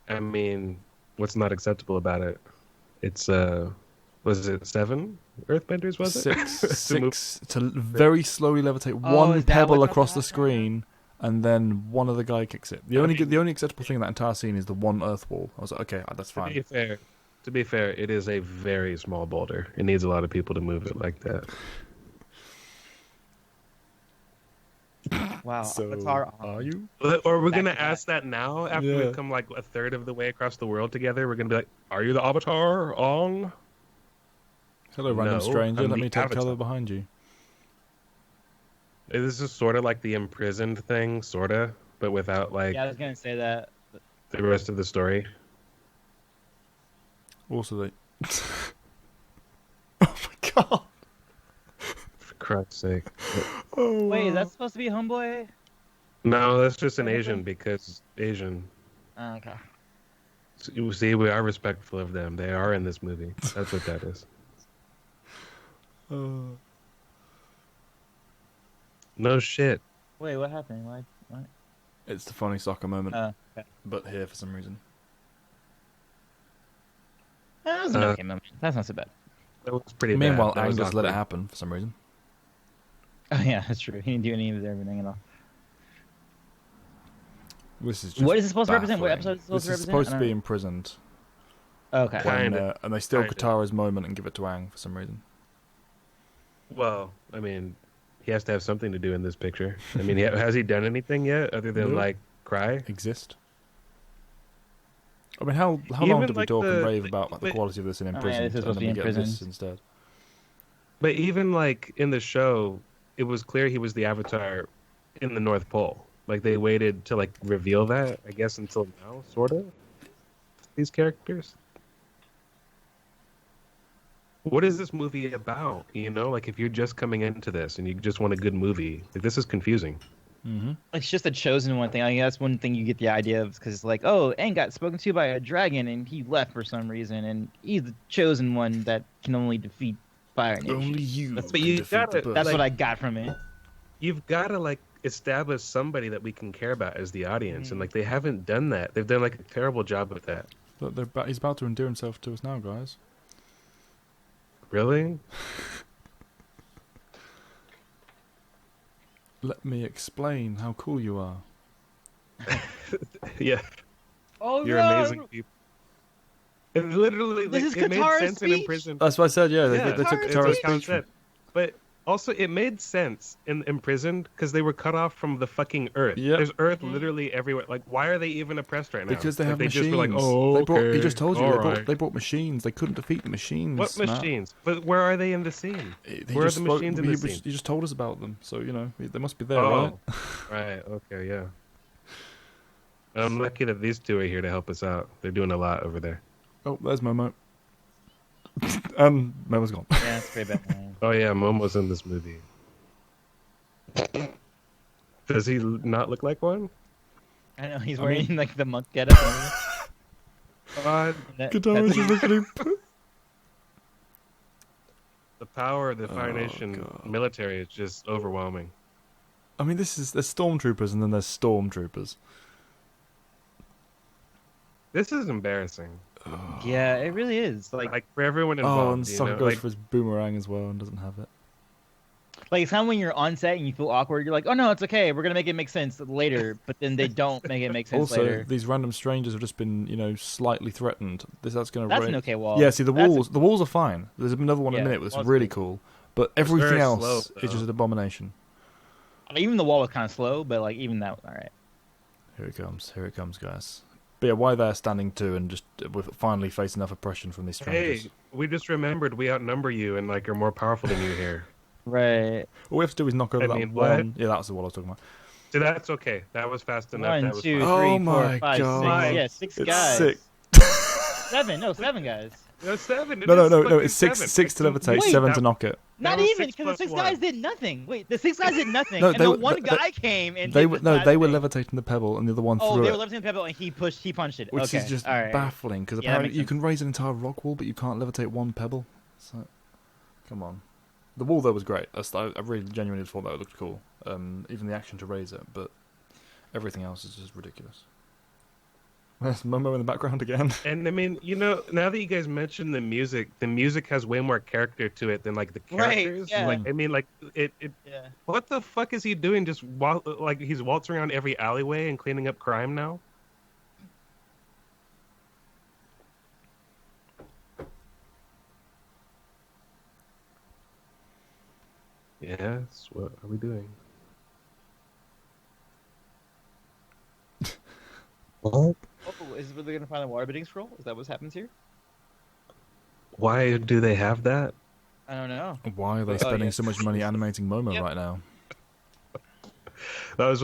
I mean, what's not acceptable about it? It's was it 7 Earthbenders? Was it Six to very slowly levitate Oh, one is that pebble what's across the happening? screen, and then one other guy kicks it. The only acceptable thing in that entire scene is the one Earth wall. I was like, okay, that's To be fine. fair, it is a very small boulder. It needs a lot of people to move it like that. Wow, So, Avatar. are you? Or we're Back gonna to back. ask that now after Yeah. we've come like a third of the way across the world together. We're gonna be like, "Are you the Avatar, Ong?" Hello, random No, stranger. I'm Let the me take Avatar. cover behind you. This is sort of like the imprisoned thing, sorta, but without like Yeah, I was gonna say that. the rest of the story. Also, they. God. For Christ's sake. Oh, Wait, is wow. that supposed to be Homeboy? No, that's just an Asian because Asian. Oh, okay. So, you see, we are respectful of them. They are in this movie. That's what that is. No shit. Wait, what happened? What? It's the funny soccer moment, Okay. but here for some reason. That was an okay moment. That's not so bad. That was pretty bad. Meanwhile, That was Angus let it awkward. happen for some reason. Oh yeah, that's true. He didn't do any of everything at all. This is just What is it supposed to represent? What baffling. episode is it supposed to This is represent? supposed to be imprisoned. Okay. Kinda. And they steal Kinda. Katara's moment and give it to Aang for some reason. Well, I mean, he has to have something to do in this picture. I mean, has he done anything yet other than No. like cry? Exist. I mean, how long Even, did we like, talk and the- rave about like, the but- quality of this in yeah, imprisoned, this is and supposed then to we be get this imprisoned. instead? But even like in the show, it was clear he was the Avatar in the North Pole. Like they waited to like reveal that, I guess, until now, sort of. These characters. What is this movie about? You know, like if you're just coming into this and you just want a good movie, like this is confusing. Mm-hmm. It's just a chosen one thing. I think that's one thing you get the idea of, because it's like, oh, Aang got spoken to by a dragon and he left for some reason, and he's the chosen one that can only defeat Fire Nation. Only you. But can you defeat gotta- the That's bird. what I got from it. You've got to like establish somebody that we can care about as the audience, and like they haven't done that. They've done like a terrible job with that. Look, he's about to endear himself to us now, guys. Really? Let me explain how cool you are. Yeah. Oh You're amazing people. It literally, This like, is it made Katara's sense in speech? Imprisoned. That's what I said. Yeah, Yeah, they took Katara's Katara's speech. speech. But also, it made sense in Imprisoned because they were cut off from the fucking Earth. Yep. There's Earth literally everywhere. Like, why are they even oppressed right now? Because they Like, have they machines. just were like, oh, They brought, he okay, just told you all they right. brought machines. They couldn't defeat the machines. What Matt. machines? But where are they in the scene? He Where are just the spoke- machines in he the was- scene? He just told us about them, so you know they must be there, Oh, right? right. Okay, yeah. I'm lucky that these two are here to help us out. They're doing a lot over there. Oh, there's Momo. And Momo's gone. Yeah, it's pretty bad. Man. Oh yeah, Momo's in this movie. Does he not look like one? I know he's I wearing mean- like the monk getup. God, Katara's just looking at him. the power of the Fire Oh, Nation God. military is just overwhelming. I mean, there's stormtroopers and then there's stormtroopers. This is embarrassing. Yeah, it really is. Like for everyone Oh, involved. and you Sokka know? goes Like, for his boomerang as well and doesn't have it. Like it's kind of when you're on set and you feel awkward. You're like, oh no, it's okay. We're gonna make it make sense later, but then they don't make it make sense Also, later. these random strangers have just been, slightly threatened. That's going to That's raise. an okay wall. Yeah, see the That's walls. The walls are fine. There's another one in a Yeah, minute that's walls really good. cool, but everything very else slow, is though. just an abomination. Even the wall was kind of slow, but like even that was all right. Here it comes, guys. But yeah, why they're standing too and just with finally face enough oppression from these strangers. hey, we just remembered we outnumber you and like are more powerful than you here. Right. All we have to do is knock over I that mean, what? one. Yeah, that's the wall I was talking about. So that's okay. That was fast enough. That One, was two, fine. Oh three, my four, five, God. six. Yeah, six It's guys. sick. Seven. No, seven guys. No, seven. It No, is no. fucking It's six. seven. Six to levitate, Wait, 7 that- to knock it. Not was even, six because the plus six one. guys did nothing. Wait, the six guys did nothing, No, and they the were- one they- guy came and They did were the they were thing. levitating the pebble, and the other one Oh, threw they it. were levitating the pebble, and he punched it. Which Okay, is just all right. baffling because Yeah, that apparently makes you sense. can raise an entire rock wall, but you can't levitate one pebble. So, come on. The wall though was great. I really genuinely thought that looked cool. Even the action to raise it, but everything else is just ridiculous. There's Momo in the background again. And I mean, now that you guys mentioned the music has way more character to it than like the Right, characters. yeah. Like I mean, like it. Yeah. What the fuck is he doing? Just like he's waltzing around every alleyway and cleaning up crime now. Yes. What are we doing? What? Oh, is where they're gonna find the water bending scroll? Is that what happens here? Why do they have that? I don't know. Why are they Oh, spending yeah. so much money animating Momo Yep. right now? That's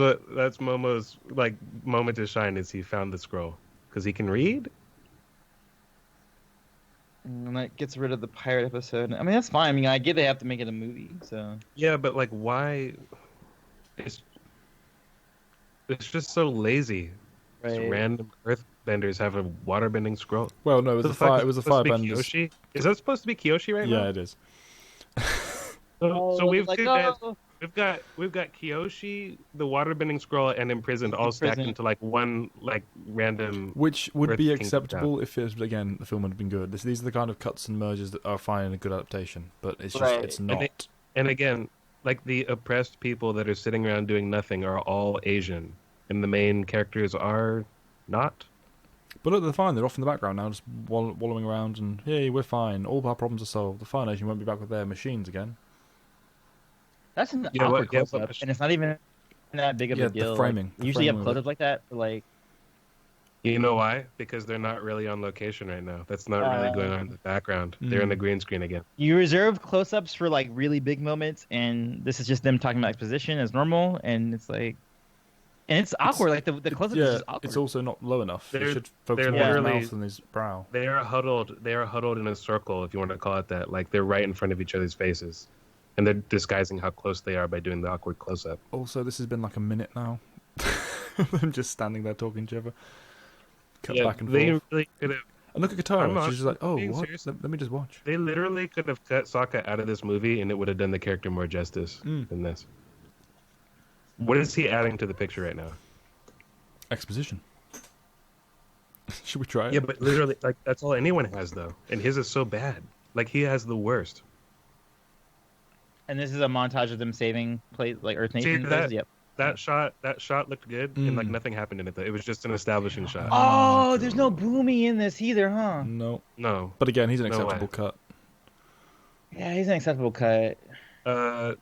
Momo's like moment to shine is he found the scroll because he can read. And that gets rid of the pirate episode. I mean, that's fine. I mean, I get they have to make it a movie, so. Yeah, but like, why? It's just so lazy. Just Right. random earthbenders have a waterbending scroll. Well, no, it was it was a firebender. Kyoshi? Is that supposed to be Kyoshi right now? Yeah, it is. So we've like, got Kyoshi, the waterbending scroll, and imprisoned all stacked into like one like random. Which would Earth be Kingdom acceptable if it was, again, the film had been good. These are the kind of cuts and mergers that are fine in a good adaptation, but it's just Right. it's not. And again, like the oppressed people that are sitting around doing nothing are all Asian, and the main characters are not. But look, they're fine. They're off in the background now, just wallowing around, and hey, we're fine. All of our problems are solved. The Fire Nation won't be back with their machines again. That's an Yeah, awkward yeah, close-up, and it's not even that big of Yeah, a deal. the framing. Like, The usually you have framing of close-ups like that for like. You know why? Because they're not really on location right now. That's not really going on in the background. They're in the green screen again. You reserve close-ups for like really big moments, and this is just them talking about exposition as normal, and it's like, and it's awkward. Like the close-up is just awkward. it's also not low enough. They should focus they're more on his literally- mouth than his brow. They are huddled. They are huddled in a circle, if you want to call it that. Like they're right in front of each other's faces, and they're disguising how close they are by doing the awkward close-up. Also, this has been like a minute now. Them just standing there talking to each other. Cut back and they forth. really could have. And look at Katara. She's just like, oh, being what? serious. Let me just watch. They literally could have cut Sokka out of this movie, and it would have done the character more justice than this. What is he adding to the picture right now? Exposition. Should we try it? Yeah, but literally, like that's all anyone has though, and his is so bad. Like he has the worst. And this is a montage of them saving like Earth Nation. Yep. That shot looked good, and like nothing happened in it though. It was just an establishing shot. Oh, there's no Boomy in this either, huh? No. No. But again, he's an No acceptable way. cut. Yeah, he's an acceptable cut. Does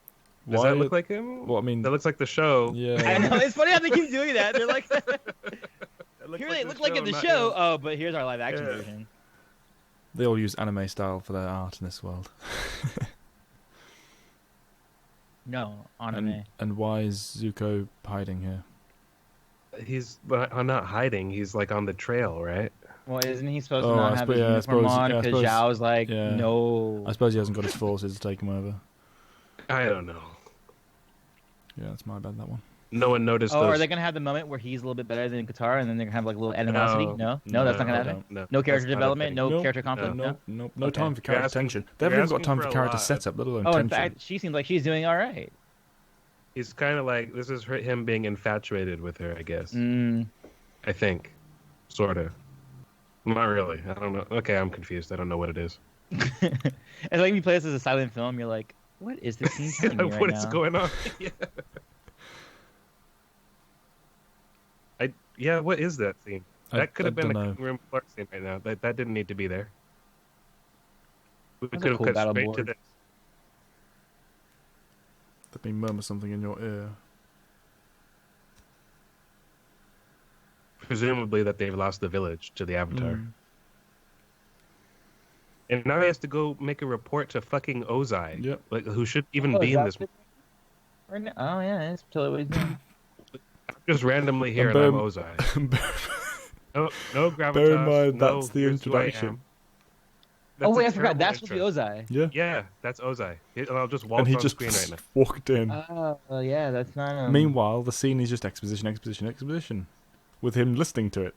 Why- that look like him? Well, I mean, That looks like the show. I yeah. know, it's funny how they keep doing that. They're like, That looks here they the look like in the not show. him. Oh, but here's our live action Yeah. version. They all use anime style for their art in this world. No, anime. And why is Zuko hiding here? He's not hiding. He's like on the trail, right? Well, isn't he supposed Oh, to I not have suppose- his yeah, I uniform suppose- on? yeah, I Because suppose- Zhao's like, yeah. no. I suppose he hasn't got his forces to take him over. I don't know. Yeah, that's my bad, that one. No one noticed. Oh, those... are they gonna have the moment where he's a little bit better than Katara, and then they're gonna have like a little animosity? No, that's not gonna happen. No, No character that's not development, happening. no character conflict. No Okay. time for character You're asking- tension. They haven't you're even got time asking for for a character lot. setup, let alone Oh, in tension. fact, she seems like she's doing all right. He's kind of like this is him being infatuated with her, I guess. Mm. I think, sort of. Not really. I don't know. Okay, I'm confused. I don't know what it is. It's like if you play this as a silent film, you're like, what is this scene telling me right What now? is going on? Yeah. What is that scene? That could have been a dunno. King Room Clark scene right now. That didn't need to be there. We That's a could have cool cut battle straight to board. this. Let me murmur something in your ear. Presumably that they've lost the village to the Avatar. Mm. And now he has to go make a report to fucking Ozai. Yep. Like, who should even Oh, be is in that this. the- Right now? Oh yeah, that's totally what he's doing. Just randomly here, and bear- I'm Ozai. No gravitas. Bear in mind, no, that's the here's who I introduction. am. Oh That's wait, a I forgot. terrible That's intro. what the Ozai. Yeah. Yeah, that's Ozai. And I'll just walk And he on just screen right now. walked in. Oh yeah, that's not. Meanwhile, the scene is just exposition, with him listening to it.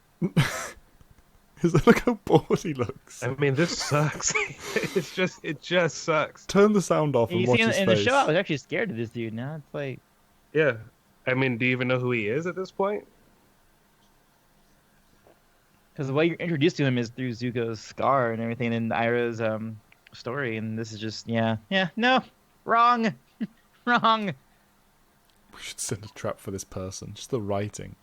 Look how bored he looks. I mean, this sucks. It just sucks. Turn the sound off and You watch see, in, his in face. the show, I was actually scared of this dude. Now it's like, Yeah. I mean, do you even know who he is at this point? because the way you're introduced to him is through Zuko's scar and everything, and Ira's story, and this is just no, wrong, wrong. We should set a trap for this person. Just the writing.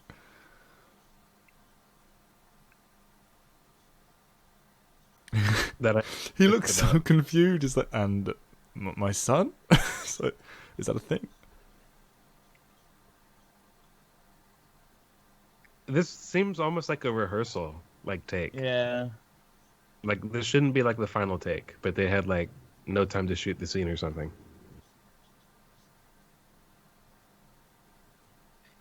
He looks so confused. He's like, and my son? So, is that a thing? This seems almost like a rehearsal, like take. Yeah. Like this shouldn't be like the final take, but they had like no time to shoot the scene or something.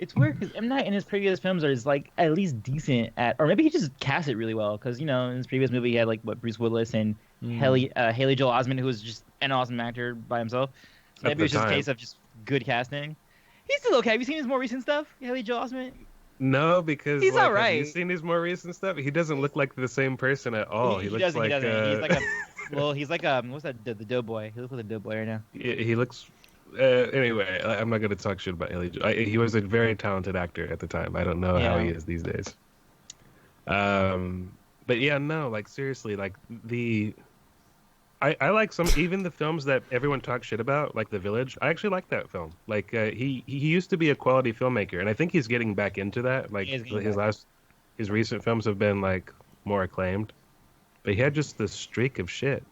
It's weird because M. Night in his previous films is like at least decent at, or maybe he just cast it really well. Because in his previous movie he had like Bruce Willis and Haley Joel Osment, who was just an awesome actor by himself. So maybe it's just a case of just good casting. He's still okay. Have you seen his more recent stuff, Haley Joel Osment? No, because he's all right. Have you seen his more recent stuff? He doesn't look like the same person at all. He looks like he doesn't. He's like a he's like what's that? The Doughboy. He looks like a Doughboy right now. He looks. Anyway, I'm not going to talk shit about Haley. He was a very talented actor at the time. I don't know how he is these days. But yeah, no, like seriously, like I like even the films that everyone talks shit about, like The Village. I actually like that film. Like he used to be a quality filmmaker, and I think he's getting back into that. Like his recent films have been like more acclaimed, but he had just this streak of shit.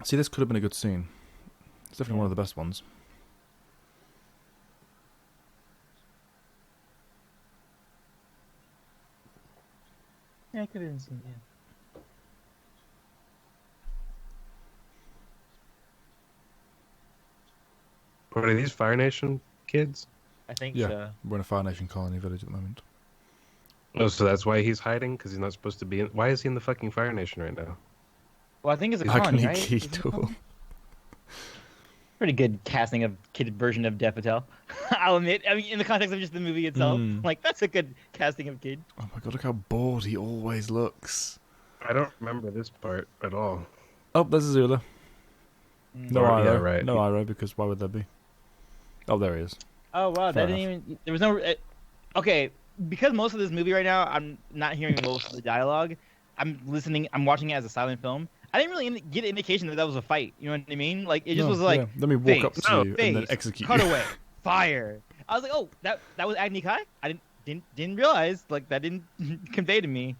See, this could have been a good scene. It's definitely one of the best ones. Yeah, I could have been seen. Yeah. What are these Fire Nation kids? I think so. So. We're in a Fire Nation colony village at the moment. Oh, so that's why he's hiding? Because he's not supposed to be in... Why is he in the fucking Fire Nation right now? Well, I think it's a How colony, can right? key tool? Pretty good casting of kid version of Death Patel. I'll admit. I mean, in the context of just the movie itself, like that's a good casting of kid. Oh my god, look how bored he always looks. I don't remember this part at all. Oh, there's Azula. No Iroh. Yeah, right. No Iroh, because why would there be? Oh, there he is. Oh wow, Fair that didn't even. There was no. Okay, because most of this movie right now, I'm not hearing most of the dialogue. I'm listening. I'm watching it as a silent film. I didn't really get an indication that was a fight. You know what I mean? Like it just was like, let me walk up to you face, and then execute cut you. away, fire. I was like, oh, that was Agni Kai. I didn't realize, like that didn't convey to me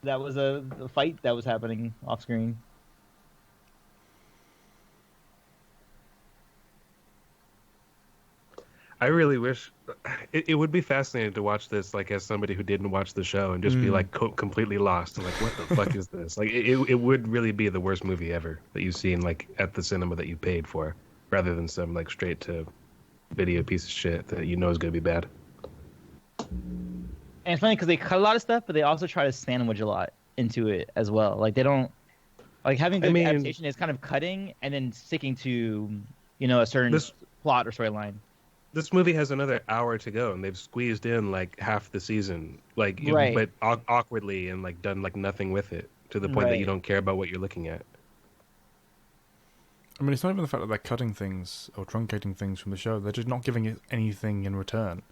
that was a fight that was happening off screen. I really wish it would be fascinating to watch this, like as somebody who didn't watch the show and just be like completely lost and like, what the fuck is this? Like, it would really be the worst movie ever that you've seen like at the cinema that you paid for, rather than some like straight to video piece of shit that you know is gonna be bad. And it's funny because they cut a lot of stuff, but they also try to sandwich a lot into it as well. Like they don't like having good adaptation is kind of cutting and then sticking to a certain plot or storyline. This movie has another hour to go, and they've squeezed in like half the season, like but awkwardly, and like done like nothing with it to the point that you don't care about what you're looking at. I mean, it's not even the fact that they're cutting things or truncating things from the show; they're just not giving it anything in return.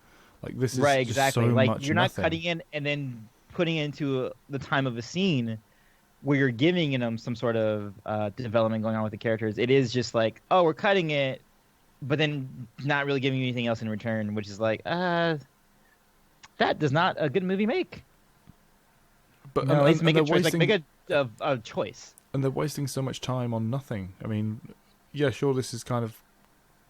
Like this is exactly. So like much you're not nothing. cutting in and then putting it into the time of a scene where you're giving them some sort of development going on with the characters. It is just like, oh, we're cutting it, but then not really giving you anything else in return, which is like, that does not a good movie make. But at least make a choice. Like, make a choice. And they're wasting so much time on nothing. I mean, yeah, sure, this is kind of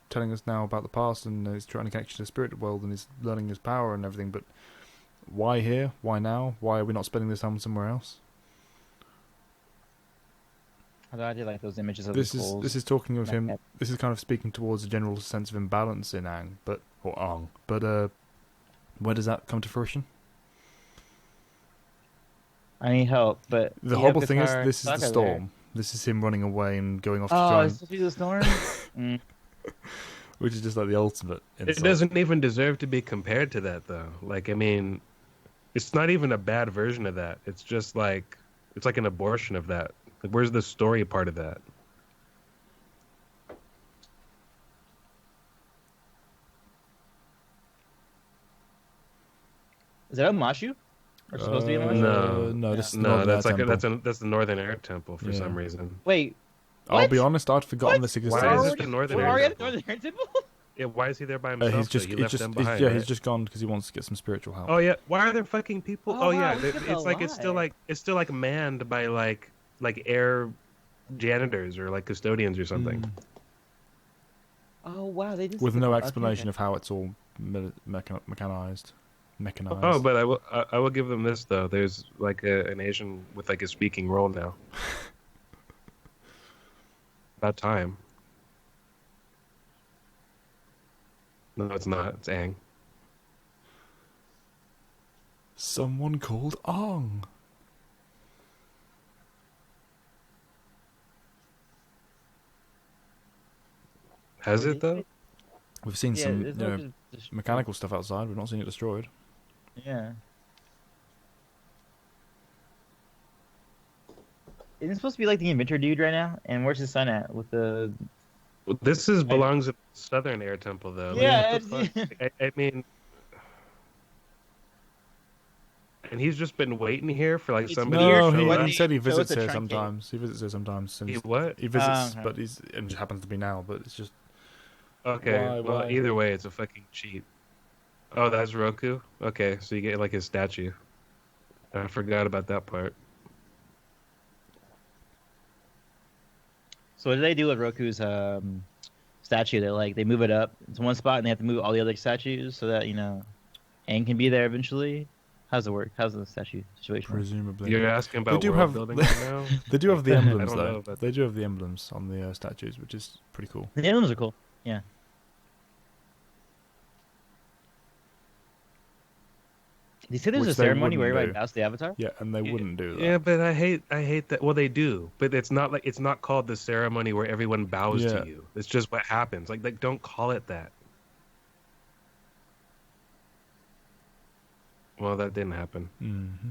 telling us now about the past, and he's trying to connect to the spirit world, and he's learning his power and everything. But why here? Why now? Why are we not spending this time somewhere else? Although I did like those images of this is talking of him. This is kind of speaking towards a general sense of imbalance in Aang, but where does that come to fruition? I need help, but the horrible thing is, this is the storm. There. This is him running away and going off to try. Oh, it's the storm. Which is just like the ultimate insult. It doesn't even deserve to be compared to that, though. Like, I mean, it's not even a bad version of that. It's just like it's like an abortion of that. Like, where's the story part of that? Is that a Mashu? Or supposed to be a Mashu? No, that's the Northern Air Temple for some reason. Wait, I'll be honest, I'd forgotten this existed. Why is it the Northern Air Temple? Northern Air Temple? Yeah, why is he there by himself? He left them behind. He's just gone because he wants to get some spiritual help. Oh yeah, why are there fucking people? Oh, yeah, wow, it's still like manned by like air janitors or like custodians or something. Oh wow, they just with no explanation of how it's all mechanized. Oh, but I will give them this though. There's like an Asian with like a speaking role now. About time. No, it's not. It's Aang. Someone called Ong. Has it though? We've seen some it's mechanical stuff outside. We've not seen it destroyed. Yeah. Isn't it supposed to be like the inventor dude right now? And where's his son at with the? This belongs in the Southern Air Temple though. Yeah, Like, what the fuck? I mean, and he's just been waiting here for like It's somebody. weird No, for what he said he they show us visits a here truncate. sometimes. He visits here sometimes. He what? He visits, okay. but it just happens to be now. But it's just Okay. Why? Either way, it's a fucking cheat. Oh, that's Roku. Okay, so you get like his statue. I forgot about that part. So what do they do with Roku's statue? They move it up to one spot and they have to move all the other statues so that Aang can be there eventually. How's it work? How's the statue situation work? presumably You're asking about do world have- building right now? they do have the I emblems don't know though. about They do have the emblems on the statues, which is pretty cool. The emblems are cool. Yeah. They say there's Which a they ceremony where wouldn't everybody do. bows to the Avatar. Yeah, and they wouldn't do that. Yeah, but I hate that. Well, they do, but it's not called the ceremony where everyone bows Yeah. to you. It's just what happens. Like don't call it that. Well, that didn't happen. Mm-hmm.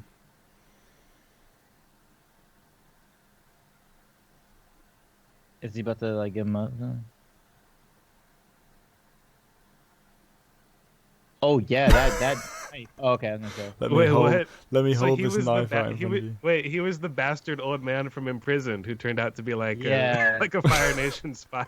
Is he about to give him up? Oh yeah, that. Oh, okay, I was gonna say. Let me Wait, hold. what? Let me So hold he this was the knife out in front of you. wait, he was the bastard old man from Imprisoned who turned out to be like Yeah. like a Fire Nation spy.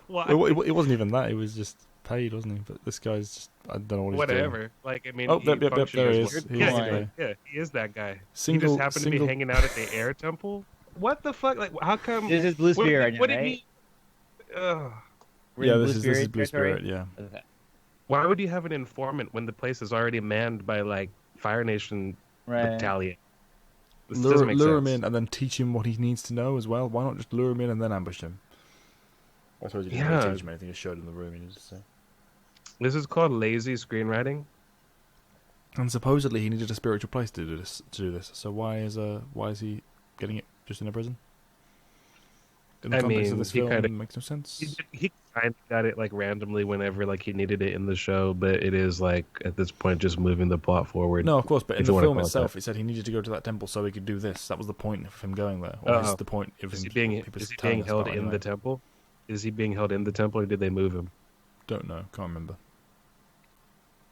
Why? It wasn't even that. He was just paid, wasn't he? But this guy's just, I don't know what he's doing. Whatever. Like, I mean, Oh, he yep, there functioned he as is. one- He's the guy. yeah, he is that guy. He Single- just happened to single- be hanging out at the Air Temple. What the fuck? Like, how come? This is Blue Spirit right now, what did right? he? Ugh. We're Yeah, in this is Blue territory? Spirit. Yeah. Okay. Why would you have an informant when the place is already manned by like Fire Nation Right. battalion? This doesn't make Lure him sense. in and then teach him what he needs to know as well. Why not just lure him in and then ambush him? I suppose you didn't really Yeah. teach him anything. You showed him the room. You just say. This is called lazy screenwriting. And supposedly he needed a spiritual place to do this. So why is he getting it just in a prison? In the I context mean, of this he film, kinda- it makes no sense. He kind of got it like randomly whenever like he needed it in the show, but it is like at this point just moving the plot forward. No, of course, but in if the you wanna film call it itself, that. it said he needed to go to that temple so he could do this. That was the point of him going there. Or is the point of Is him he being people is he telling being us held about in anyway. the temple? Is he being held in the temple, or did they move him? Don't know. Can't remember.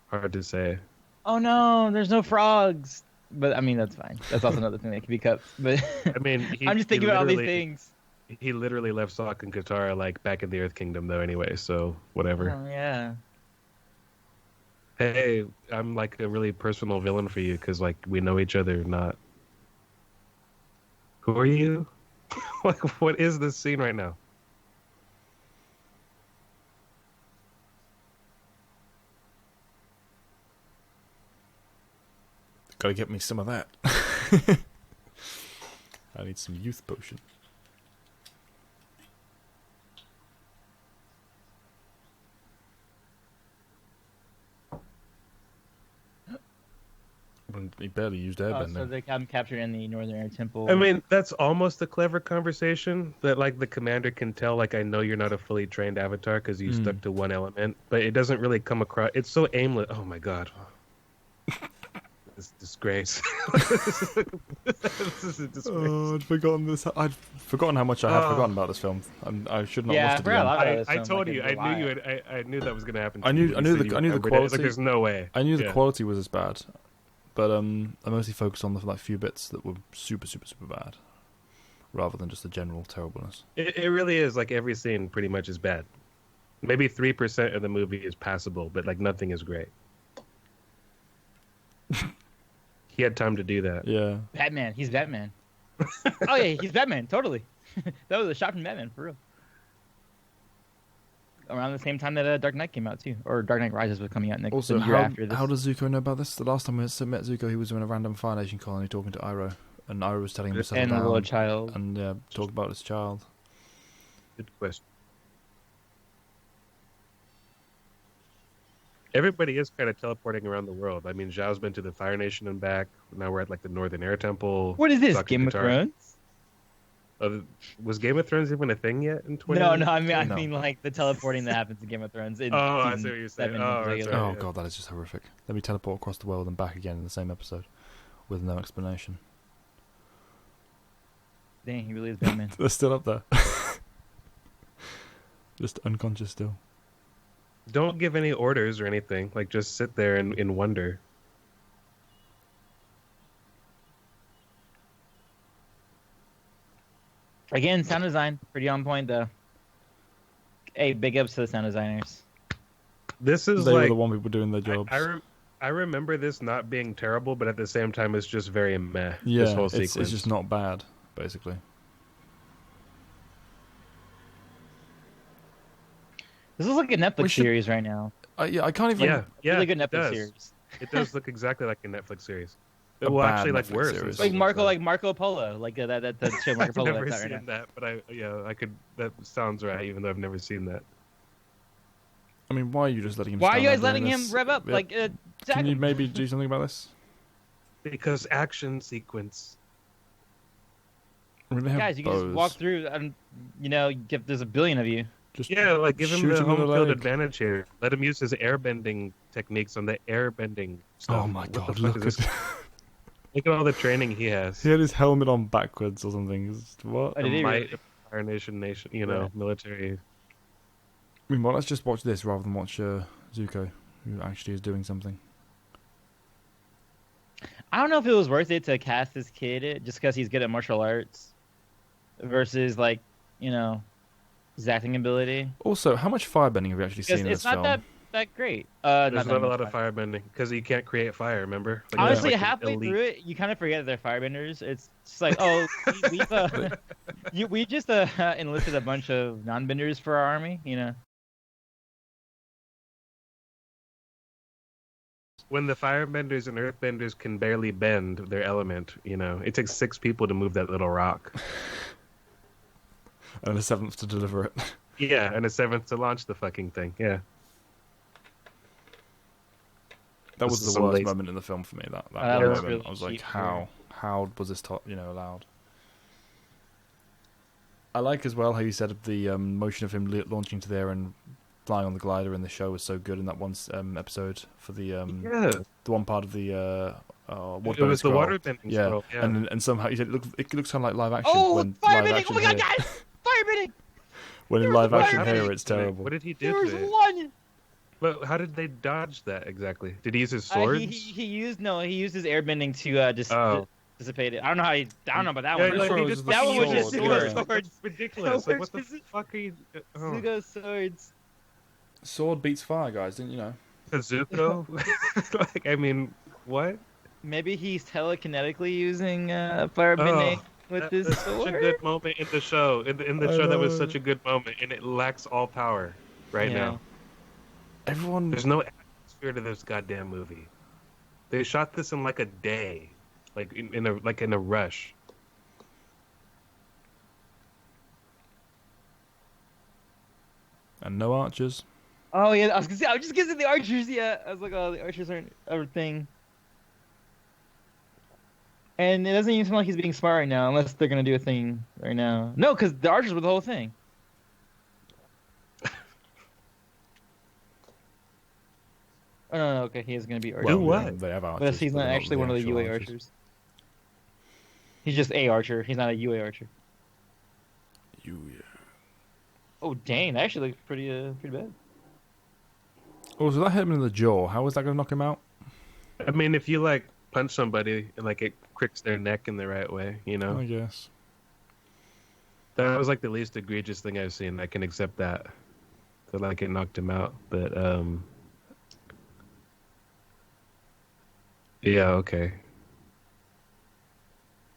Hard to say. Oh no, there's no frogs. But I mean, that's fine. That's also another thing that can be cut. But I mean, I'm just thinking about all these literally- things. He literally left Sokka and Katara like back in the Earth Kingdom though anyway, so whatever. Oh yeah. Hey, I'm like a really personal villain for you because like we know each other, not. Who are you? Like, what is this scene right now? Gotta get me some of that. I need some youth potion. He barely used Oh, airbending. so they come captured in the Northern Air Temple. I mean, that's almost a clever conversation that like the commander can tell, like, I know you're not a fully trained avatar because you stuck to one element, but it doesn't really come across. It's so aimless. Oh my god. This disgrace. This is a disgrace. Oh, I'd forgotten this. I'd forgotten how much I had forgotten about this film, and I should not Yeah, watch I it forgot a again. lot. I Sounds told like you, it's I knew you. alive. I knew that was gonna happen. To I knew- you. I knew You the- said you I knew the remembered it. Like, quality- there's no way. I knew the Yeah. quality was as bad, but I mostly focused on the like few bits that were super bad, rather than just the general terribleness. It really is like every scene pretty much is bad. Maybe 3% of the movie is passable, but like nothing is great. He had time to do that. Yeah. Batman. He's Batman. Oh yeah, he's Batman. Totally. That was a shot from Batman for real. Around the same time that Dark Knight came out too, or Dark Knight Rises was coming out next Also, the year after this. how does Zuko know about this? The last time we met Zuko, he was in a random Fire Nation colony talking to Iroh, and Iroh was telling him to settle and the down little child. and talk about his child. Good question. Everybody is kind of teleporting around the world. I mean, Zhao's been to the Fire Nation and back. Now we're at like the Northern Air Temple. What is this? Dr. Game of Katara. Thrones? Was Game of Thrones even a thing yet in 20? No, I mean, No. like the teleporting that happens in Game of Thrones. In I season see what you're saying. 7 Oh, in that's particular. right. Oh yeah. god, that is just horrific. Let me teleport across the world and back again in the same episode, with no explanation. Dang, he really is Batman. They're still up there. Just unconscious still. Don't give any orders or anything. Like, just sit there in wonder. Again, sound design pretty on point though. Hey, big ups to the sound designers. This is They were like the one people doing their jobs. I remember this not being terrible, but at the same time, it's just very meh. Yeah, this whole it's sequence. just not bad, basically. This is like a Netflix series right now. Yeah, I can't even. Yeah, Really good it Netflix does. series. It does look exactly like a Netflix series. A Well, bad actually, like Netflix worse. series. Like Marco Polo, like that show Marco I've Polo. never that's out right seen now. that, but I could. That sounds right, even though I've never seen that. I mean, why are you just letting him? Why are stand you there guys letting doing him this? rev up? Yeah. Like, Can you maybe do something about this? Because action sequence. I mean, they have guys, you can just bows. walk through, and there's a billion of you. Just Yeah, like give him shoot the him in home the field leg. advantage here. Let him use his airbending techniques on the airbending stuff. Oh my What the god! fuck Look is at this? Look at all the training he has. he had his helmet on backwards or something. What? Oh, The did he might really? of Fire Nation, Yeah. military. I mean, well, let's just watch this rather than watch Zuko, who actually is doing something. I don't know if it was worth it to cast this kid just because he's good at martial arts, versus like his acting ability. Also, how much firebending have you actually Because seen in it's this not film? that great. There's Not not a much lot of fire. firebending because he can't create fire. Remember? Like, Honestly, that's like an halfway elite- through it, you kind of forget that they're firebenders. It's just like, oh, we just enlisted a bunch of non-benders for our army. When the firebenders and earthbenders can barely bend their element, it takes 6 people to move that little rock. And a seventh to deliver it. Yeah, and a 7th to launch the fucking thing. Yeah. That This was is the some worst lazy- moment in the film for me. That That one was moment, really I was like, cheap, how was this allowed? I like as well how you said the motion of him launching into the air and flying on the glider in the show was so good in that one episode for the the one part of the It was the waterbending yeah. scroll. Yeah. And somehow he said it looks kind of like live action. Oh, when live firebending! action Oh my god, here, guys! Firebending! when in There was live action firebending! here it's terrible. What did he do There's to it? one! But how did they dodge that exactly? Did he use his swords? He used his airbending to dissipate it. I don't know about that Yeah, one. like, sure he it just was that one was sword, just yeah. Zuko's Like, swords. that's ridiculous. Like, what the Swords. fuck are you? Oh. Zuko's swords. Sword beats fire, guys. Didn't you know? Zuko? Like, I mean, what? Maybe he's telekinetically using firebending with his That's sword. such a good moment in the show. In the I show, that was know. such a good moment, and it lacks all power right Yeah. now. Everyone. There's no atmosphere to this goddamn movie. They shot this in like a day, like in a rush. And no archers. Oh yeah, I was just gonna say the archers. Yeah, I was like, oh, the archers aren't a thing. And it doesn't even seem like he's being smart right now, unless they're gonna do a thing right now. No, because the archers were the whole thing. Oh no, okay, he is gonna be archer. Do what? They have But archers. he's but not they're actually one of the actual UA archers. He's just a archer. He's not a UA archer. Yeah. Oh dang, that actually looks pretty bad. Oh, so that hit him in the jaw. How was that going to knock him out? I mean, if you like punch somebody and like it cricks their neck in the right way, I guess. that was like the least egregious thing I've seen. I can accept that. That like it knocked him out, but yeah, okay.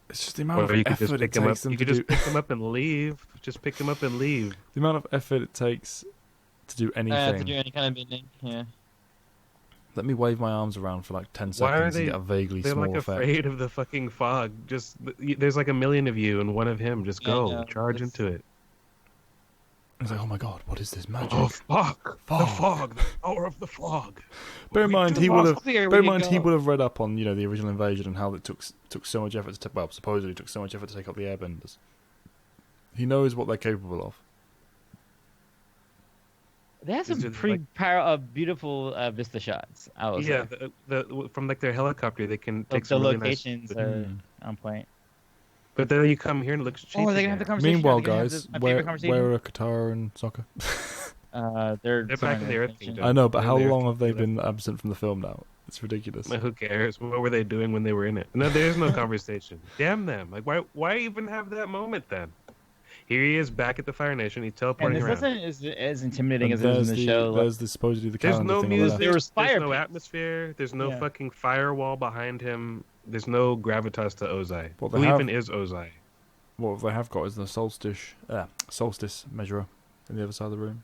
It's just the amount Or of you could just effort it pick him up. takes them You to could do. just pick him up and leave. Just pick him up and leave. The amount of effort it takes to do To anything. do any kind of bending, yeah. Let me wave my arms around for like 10 Why are seconds they- and get a vaguely They're small like effect. afraid of the fucking fog. Just there's like a million of you and one of him. Just Yeah, I go, know. charge It's- into it. He's like, oh my god, what is this magic? Oh, fog. The fog. The power of the fog. Bear in mind, he would have read up on, the original invasion and how it took so much effort to supposedly took so much effort to take out the Airbenders. He knows what they're capable of. They have some pretty beautiful vista shots. Yeah, from like their helicopter, they can take some really locations are on point. But then you come here and it looks cheap. Oh, are they gonna have the conversation? Meanwhile, guys, where are Qatar and soccer? They're back in the Earth Kingdom. I know, but how long have they been absent from the film now? It's ridiculous. Who cares? What were they doing when they were in it? No, there's no conversation. Damn them! Like, why even have that moment then? Here he is back at the Fire Nation. He's teleporting around. And this isn't as intimidating as it is in the show. There's supposedly the calendar. There's no music. There's no atmosphere. There's no fucking firewall behind him. There's no gravitas to Ozai. Who even is Ozai? What they have got is the solstice measurer in the other side of the room.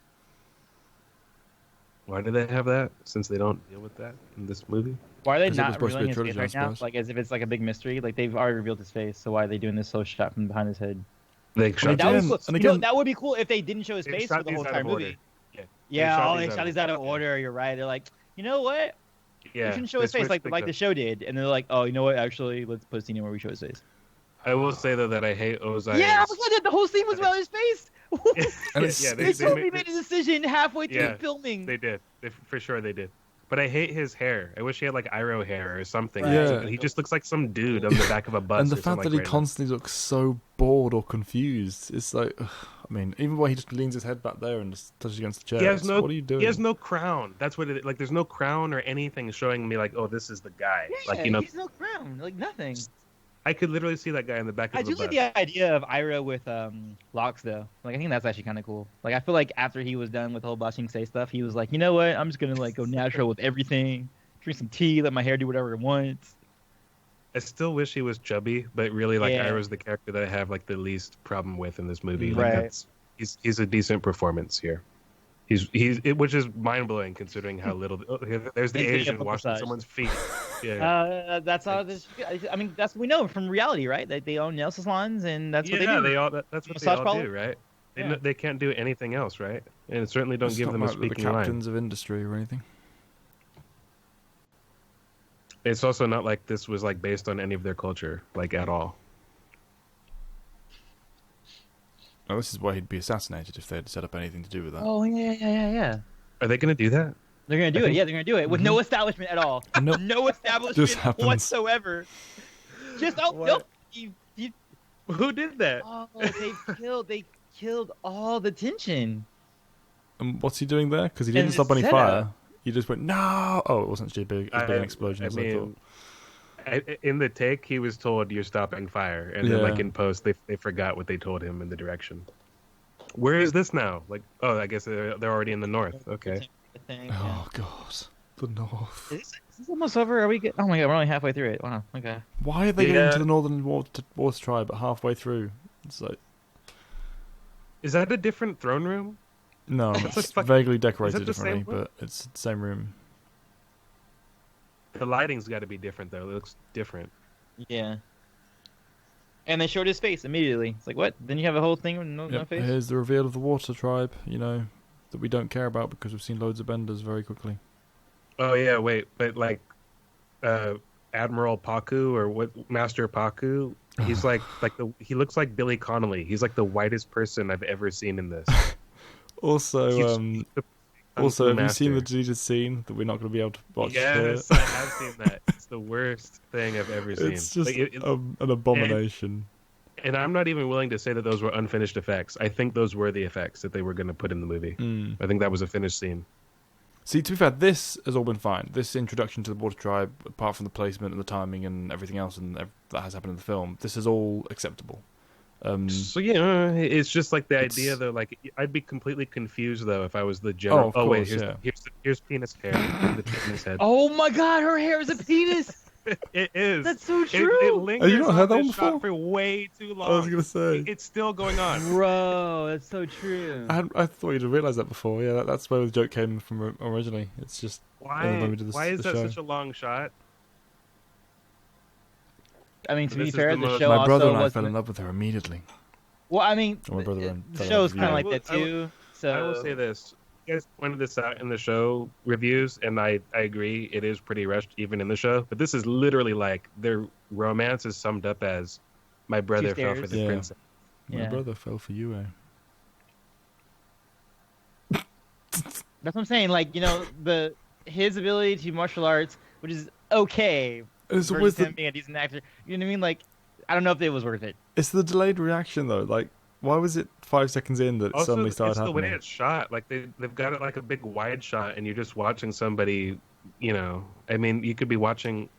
Why do they have that? Since they don't deal with that in this movie. Why are they not revealing his face right now? Like as if it's like a big mystery. Like they've already revealed his face, so why are they doing this slow shot from behind his head? That would be cool if they didn't show his face for the whole entire movie. They shot these out of order. You're right. They're like, you know what? Yeah, you shouldn't show his face like the show did. And they're like, oh, you know what? Actually, let's put a scene in where we show his face. I will say though that I hate Ozai. Yeah, the whole scene was about his face. They totally made a decision halfway through filming. They did. For sure they did. But I hate his hair. I wish he had like Iroh hair or something. Right. Yeah. He just looks like some dude on the back of a bus. And the fact that he constantly looks so bored or confused, it's like, I mean, even when he just leans his head back there and just touches against the chair. What are you doing? He has no crown. That's what it is. Like, there's no crown or anything showing me like, oh, this is the guy. Yeah, like, he's no crown. Like nothing. I could literally see that guy in the back of the bus. I do like the idea of Iroh with locks, though. Like, I think that's actually kind of cool. Like, I feel like after he was done with the whole Ba Sing Se stuff, he was like, you know what? I'm just going to, like, go natural with everything. Drink some tea, let my hair do whatever it wants. I still wish he was chubby, but really, like, Iroh's the character that I have, like, the least problem with in this movie. Right. Like, he's a decent performance here. Which is mind-blowing considering how little... there's the Asian washing someone's feet. Yeah. That's how this... I mean, that's what we know from reality, right? They own nail salons, and that's what they do. That's what they all do, right? They can't do anything else, right? And certainly don't give them a speaking line. The captains of industry or anything. It's also not like this was like based on any of their culture, like at all. Well, this is why he'd be assassinated if they had set up anything to do with that. Oh, yeah. Are they going to do that? They're going to do it. Yeah, they're going to do it with no establishment at all. No establishment whatsoever. Just nope. Who did that? Oh, they killed all the tension. And what's he doing there? Because he didn't stop any fire. He just went, no! Oh, it wasn't as big an explosion as I thought. In the take, he was told, you're stopping fire. And then, like, in post, they forgot what they told him in the direction. Where is this now? Like, oh, I guess they're already in the north. Okay. Oh, God. The north. Is this almost over? Are we oh, my God, we're only halfway through it. Wow, okay. Why are they getting to the northern water tribe at halfway through? It's like... Is that a different throne room? No, it's vaguely decorated differently, but it's the same room. The lighting's got to be different, though. It looks different. Yeah. And they showed his face immediately. It's like, what? Then you have a whole thing with no face? Here's the reveal of the water tribe, that we don't care about because we've seen loads of benders very quickly. Oh, yeah, wait. But, like, Admiral Paku or what? Master Paku, he's he looks like Billy Connolly. He's like the whitest person I've ever seen in this. Also, have you seen the deleted scene that we're not going to be able to watch? Yes, I have seen that. It's the worst thing I've ever seen. It's just an abomination. And I'm not even willing to say that those were unfinished effects. I think those were the effects that they were going to put in the movie. I think that was a finished scene. See, to be fair, this has all been fine. This introduction to the Water Tribe, apart from the placement and the timing and everything else that has happened in the film, this is all acceptable. So it's just like the idea though. Like I'd be completely confused though if I was the general. Oh, wait, here's penis hair. The penis head. Oh my God, her hair is a penis. It is. That's so true. It lingers you not heard that on one this shot before? for way too long. I was gonna say it's still going on. Bro, that's so true. I thought you'd have realised that before. Yeah, that's where the joke came from originally. It's just why is that such a long shot? I mean, to be fair, the show my brother also and I fell in love with her immediately. Well, I mean, the show's kind of like that too. So I will say this. You guys pointed this out in the show reviews, and I agree. It is pretty rushed, even in the show. But this is literally like their romance is summed up as my brother fell for the princess. My brother fell for you, eh? That's what I'm saying. Like, his ability to martial arts, which is okay, versus him being a decent actor. You know what I mean? Like, I don't know if it was worth it. It's the delayed reaction, though. Like, why was it 5 seconds in that Also, suddenly started happening? Also, the way it's shot, like they've got it like a big wide shot, and you're just watching somebody. I mean, you could be watching.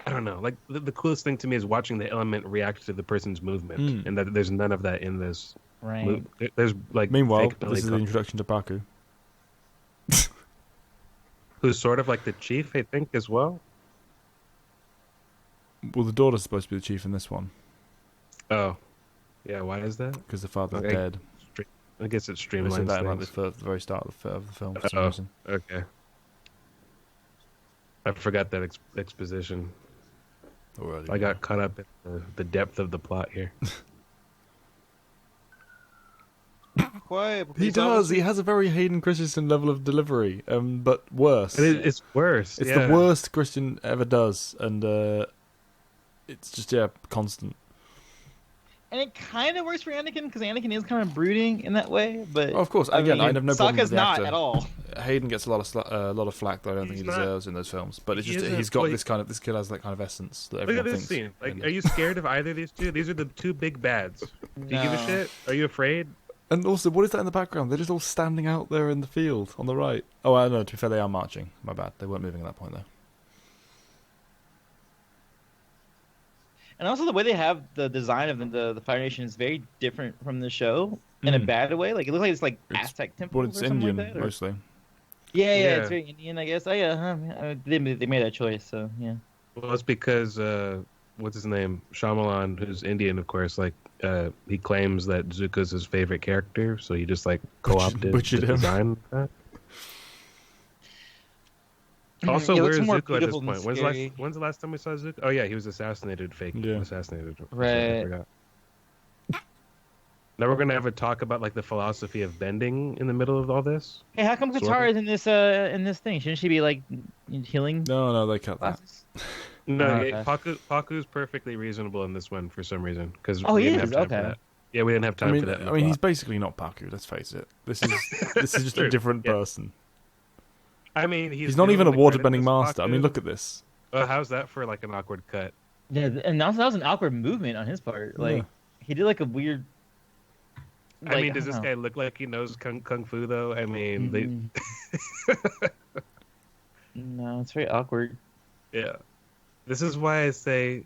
I don't know. Like the coolest thing to me is watching the element react to the person's movement, and that there's none of that in this. Right. There's like. Meanwhile, this is the introduction to Baku, who's sort of like the chief, I think, as well. Well, the daughter's supposed to be the chief in this one. Oh. Yeah, why is that? Because the father's dead. I guess it's streamlines. They said that at the very start of the film for some reason. Okay. I forgot that exposition. I got caught up in the depth of the plot here. Quiet. He does. He has a very Hayden Christensen level of delivery, but worse. It's worse. It's the worst Christian ever does, and it's just constant. And it kind of works for Anakin because Anakin is kind of brooding in that way. But of course, again, I have no problem with the actor. Sokka's not at all. Hayden gets a lot of flack that I don't think he deserves in those films. But it's just he's got this kid has that kind of essence that everyone thinks. Look at this scene. Like, are you scared of either of these two? These are the two big bads. Do you give a shit? Are you afraid? And also, what is that in the background? They're just all standing out there in the field on the right. Oh, I don't know. To be fair, they are marching. My bad. They weren't moving at that point though. And also the way they have the design of the Fire Nation is very different from the show in a bad way. Like it looks like it's Aztec temples. Well, it's or something Indian like that, mostly. Yeah, it's very Indian, I guess. They made that choice, so yeah. Well, it's because what's his name, Shyamalan, who's Indian, of course. Like he claims that Zuko's his favorite character, so he just like co-opted the design. Also, where is Zuko at this point? When's the last time we saw Zuko? Oh yeah, he was assassinated. Assassinated. Right. I forgot. Now we're gonna have a talk about like the philosophy of bending in the middle of all this. Hey, how come Katara is in this thing? Shouldn't she be like healing? No, they cut that. No, Paku's perfectly reasonable in this one for some reason because we didn't have time for that. Yeah, we didn't have time for that. I mean, he's basically not Paku. Let's face it. This is just a different person. I mean, he's not even a waterbending master. I mean, look at this. How's that for like an awkward cut? Yeah, and that was an awkward movement on his part. Like he did like a weird. Like, I mean, does this guy look like he knows kung fu though? I mean, no, it's very awkward. Yeah, this is why I say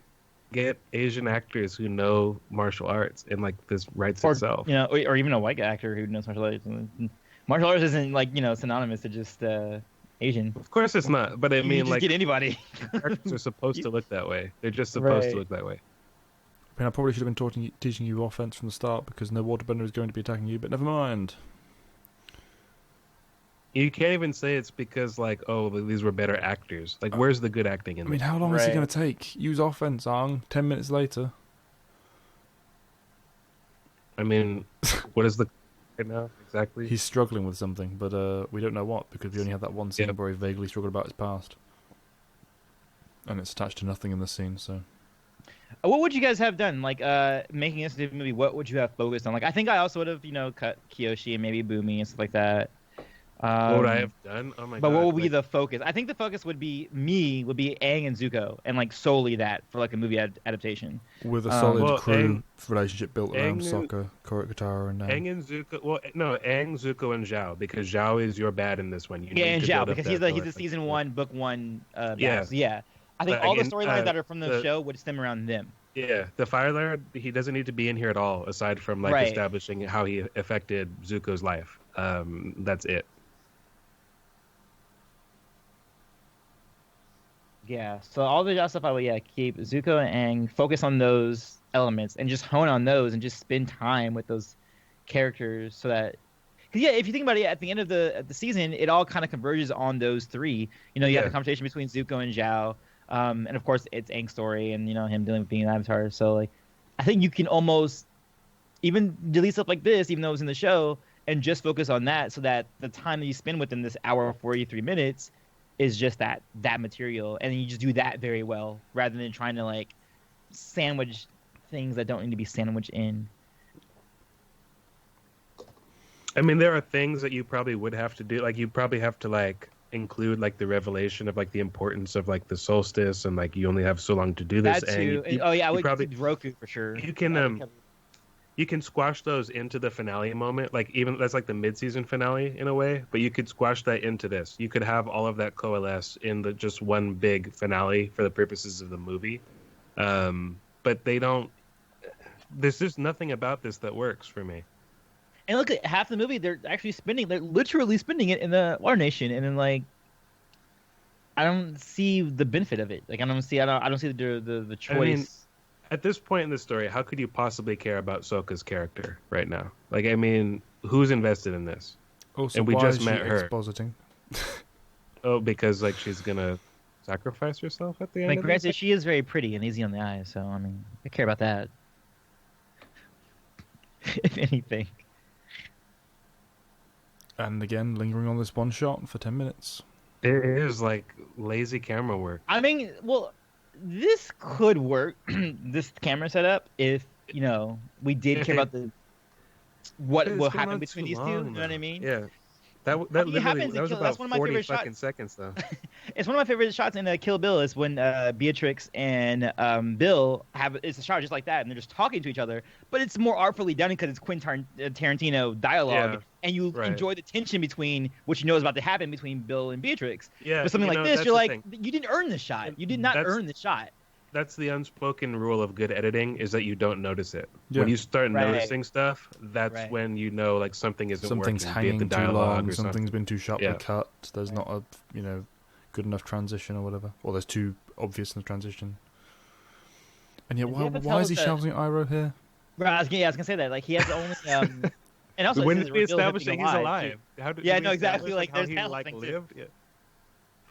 get Asian actors who know martial arts, and like this writes itself. Or even a white actor who knows martial arts. Martial arts isn't like synonymous to just Asian. Of course it's not, but I mean, just like, get anybody. Characters are supposed to look that way. They're just supposed to look that way. I mean, I probably should have been teaching you offense from the start because no waterbender is going to be attacking you, but never mind. You can't even say it's because, like, these were better actors. Like, where's the good acting in this? I mean, how long is he going to take? Use offense, Ang. 10 minutes later. I mean, what is the... right now exactly? He's struggling with something, but we don't know what because we only had that one scene where he vaguely struggled about his past, and it's attached to nothing in this scene. So, what would you guys have done? Like, making this movie, what would you have focused on? Like, I think I also would have, cut Kyoshi and maybe Boomy and stuff like that. What would I have done? Oh my god! But what would be the focus? I think the focus would be Aang and Zuko, and like solely that for like a movie adaptation with a solid crew relationship built around Sokka, Katara, and Aang and Zuko. Well, no, Aang, Zuko, and Zhao, because Zhao is your bad in this one. And Zhao because he's the season 1, book 1. Yeah. I think all the storylines that are from the show would stem around them. Yeah, the Fire Lord, he doesn't need to be in here at all, aside from like establishing how he affected Zuko's life. That's it. Yeah, so all the Zhao stuff I would keep Zuko and Aang, focus on those elements and just hone on those and just spend time with those characters so that because if you think about it, at the end of the season, it all kind of converges on those three. You have the conversation between Zuko and Zhao, and of course it's Aang's story and him dealing with being an Avatar. So like, I think you can almost even delete stuff like this, even though it was in the show, and just focus on that, so that the time that you spend within this hour 43 minutes is just that material, and you just do that very well rather than trying to like sandwich things that don't need to be sandwiched in. I mean, there are things that you probably would have to do. Like, you probably have to like include like the revelation of like the importance of like the solstice, and like you only have so long to do this. That too. And I would probably Roku for sure. You can squash those into the finale moment, like even that's like the mid-season finale in a way. But you could squash that into this. You could have all of that coalesce in the just one big finale for the purposes of the movie. But they don't. There's just nothing about this that works for me. And look at half the movie, they're literally spending it in the Water Nation, and then like, I don't see the benefit of it. Like, I don't see the choice. I mean, at this point in the story, how could you possibly care about Sokka's character right now? Like, I mean, who's invested in this? Also, and we why just is met she her. Expositing? Oh, because like she's gonna sacrifice herself at the end. Like, granted, she is very pretty and easy on the eyes, so I mean, I care about that. If anything. And again, lingering on this one shot for 10 minutes. It is like lazy camera work. I mean, well, this could work, this camera setup, if, you know, we did care about what will happen between these two. You know what I mean? Yeah. That was about 40 fucking seconds, though. It's one of my favorite shots in Kill Bill is when Beatrix and Bill it's a shot just like that, and they're just talking to each other, but it's more artfully done because it's Quentin Tarantino dialogue, and you enjoy the tension between what you know is about to happen between Bill and Beatrix. Yeah, but something like this, you're like, you didn't earn the shot. You did not earn the shot. That's the unspoken rule of good editing, is that you don't notice it. Yeah. When you start noticing stuff, that's when you know like something's working. Hanging the dialogue too long, something's been too sharply cut. There's not a good enough transition or whatever, or there's too obvious in the transition. And yet, why is he shouting at Iroh here? Right, I was gonna say that. Like, he has only and also when did we establish that he's alive? Exactly. Like, how there's he like lived. Yeah.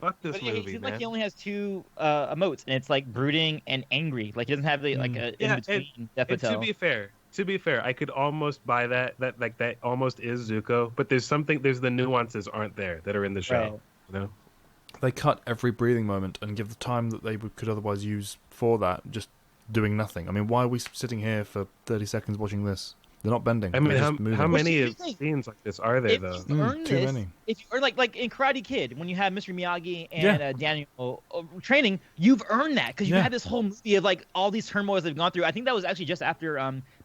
Fuck this movie, it seems man. like he only has two emotes, and it's like brooding and angry. Like, he doesn't have the like a in between. To be fair, I could almost buy that almost is Zuko, but there's the nuances aren't there that are in the show. Right. You know, they cut every breathing moment and give the time that they could otherwise use for that just doing nothing. I mean, why are we sitting here for 30 seconds watching this? They're not bending. I mean, how many scenes like this are there, though? Too many. If you, or like in Karate Kid, when you have Mr. Miyagi and Daniel training, you've earned that because you had this whole movie of like all these turmoils they've gone through. I think that was actually just after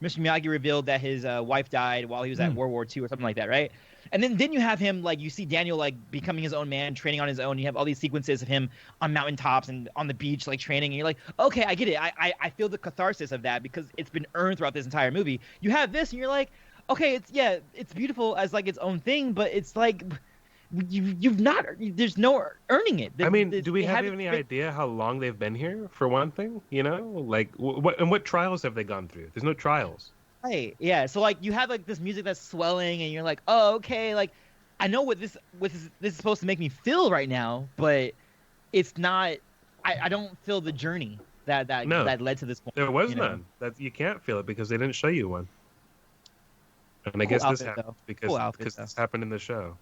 Mr. Miyagi revealed that his wife died while he was at World War II or something like that, right? And then you have him, like, you see Daniel, like, becoming his own man, training on his own. You have all these sequences of him on mountaintops and on the beach, like, training. And you're like, okay, I get it. I feel the catharsis of that because it's been earned throughout this entire movie. You have this, and you're like, okay, it's beautiful as, like, its own thing, but it's like, you've not, there's no earning it. I mean, do we have any idea how long they've been here, for one thing? You know? Like, what trials have they gone through? There's no trials. Right. Yeah. So like you have like this music that's swelling, and you're like, oh, okay. Like, I know what this is supposed to make me feel right now, but it's not. I don't feel the journey that led to this point. There was none. That you can't feel it because they didn't show you one. And I guess this happened because this happened in the show.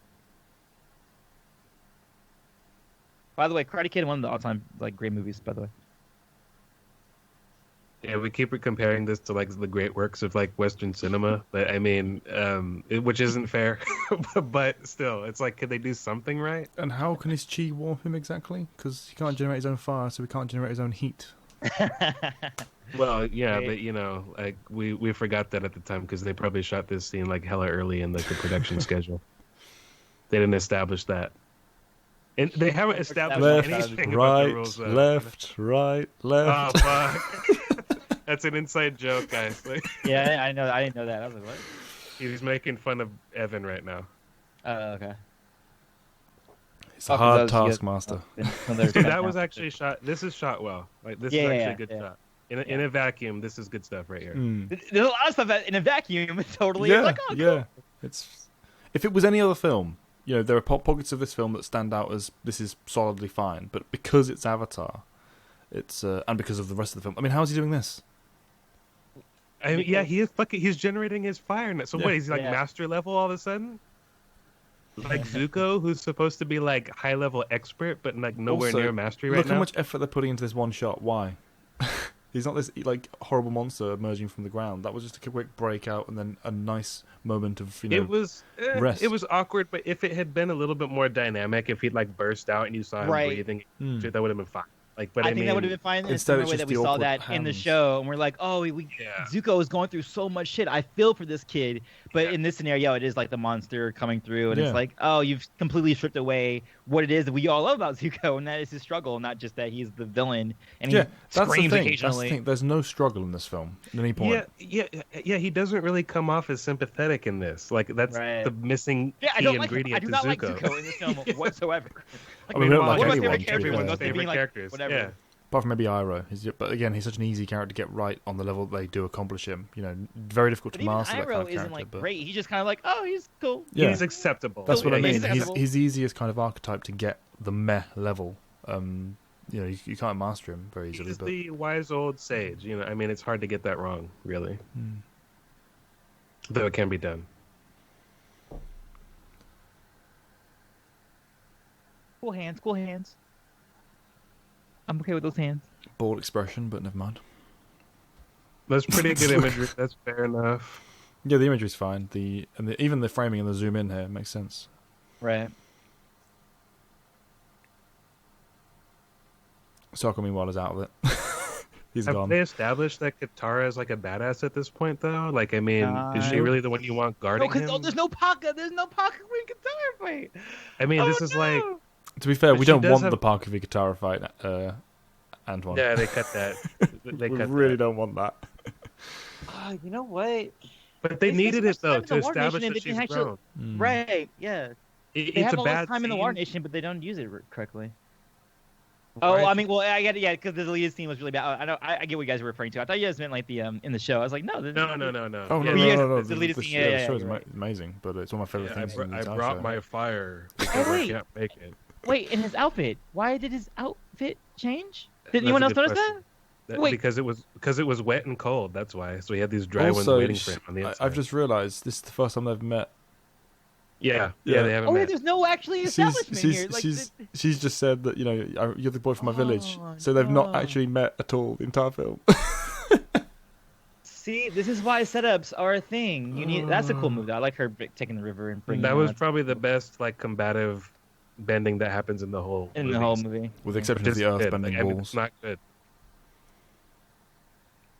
By the way, Karate Kid, one of the all-time like great movies. By the way. Yeah, we keep comparing this to like the great works of like Western cinema, but I mean, which isn't fair, but still, it's like, could they do something right? And how can his chi warm him exactly? Because he can't generate his own fire, so he can't generate his own heat. Well, yeah, but you know, like we forgot that at the time because they probably shot this scene like hella early in like the production schedule. They didn't establish that. And they haven't established anything about the rules. Left, right, left. Oh, fuck. That's an inside joke, guys. Yeah, I know. I didn't know that. I was like, what? He's making fun of Evan right now. Oh, okay. It's a hard taskmaster. Dude, that was actually shot. This is shot well. Like, this is actually a good shot. In a vacuum, this is good stuff right here. There's a lot of stuff that in a vacuum. Totally. Yeah, like, oh, cool. It's if it was any other film, you know, there are pockets of this film that stand out as this is solidly fine. But because it's Avatar, it's and because of the rest of the film. I mean, how is he doing this? I mean, yeah, he is fucking. He's generating his fire. So what? He's like master level all of a sudden. Like Zuko, who's supposed to be like high level expert, but like nowhere near mastery right now. Look how much effort they're putting into this one shot. Why? He's not this like horrible monster emerging from the ground. That was just a quick breakout and then a nice moment of rest. It was awkward, but if it had been a little bit more dynamic, if he'd like burst out and you saw him breathing, that would have been fine. Like, but I think that would have been fine. Instead, the way that we saw that in the show, and we're like, oh, Zuko is going through so much shit. I feel for this kid, but in this scenario, it is like the monster coming through, and it's like, oh, you've completely stripped away what it is that we all love about Zuko, and that is his struggle, not just that he's the villain and he screams occasionally. That's the thing. There's no struggle in this film at any point. Yeah. He doesn't really come off as sympathetic in this. Like that's the missing key ingredient to Zuko. I do not like Zuko in this film whatsoever. Like, I mean, we don't like anyone. Everyone's favorite characters. Whatever. Yeah. Apart from maybe Iroh, but again, he's such an easy character to get right on the level they do accomplish him. You know, very difficult to master that kind of character. Iroh isn't like great. He's just kind of like, oh, he's cool. Yeah. He's acceptable. That's what I mean. He's the easiest kind of archetype to get the meh level. You know, you can't master him very easily. He's the wise old sage. You know, I mean, it's hard to get that wrong, really. Though it can be done. Cool hands. I'm okay with those hands. Bold expression, but never mind. That's pretty good imagery. That's fair enough. Yeah, the imagery's fine. Even the framing and the zoom in here makes sense. Right. Sokka, meanwhile, is out of it. He's gone. Have they established that Katara is like a badass at this point, though? Like, I mean, is she really the one you want guarding him? There's no pocket. There's no pocket when Katara fight. I mean, this is like... To be fair, we don't want the Parker v Katara fight, Antoine. Yeah, they cut that. We really don't want that. You know what? But they needed it, though, to establish that she's grown. Right, yeah. They have all this time in the War Nation, but they don't use it correctly. I mean, well, I get it, because the lead scene was really bad. I get what you guys were referring to. I thought you guys meant like the in the show. I was like, no. No. Oh, no. The lead scene, the show is amazing, but it's one of my favorite things. I brought my fire because I can't make it. Wait, in his outfit. Why did his outfit change? Did anyone else notice that? Wait. Because it was wet and cold. That's why. So he had these dry ones waiting for him on the inside. I've just realized this is the first time they've met. Yeah, they haven't met. There's no actually establishment here. Like, she's just said that, you know, you're the boy from my village. So they've not actually met at all the entire film. See, this is why setups are a thing. That's a cool move. I like her taking the river and bringing. That was probably the best like combative bending that happens in the whole movie. With the exception of the earth bending walls. I mean, it's not good.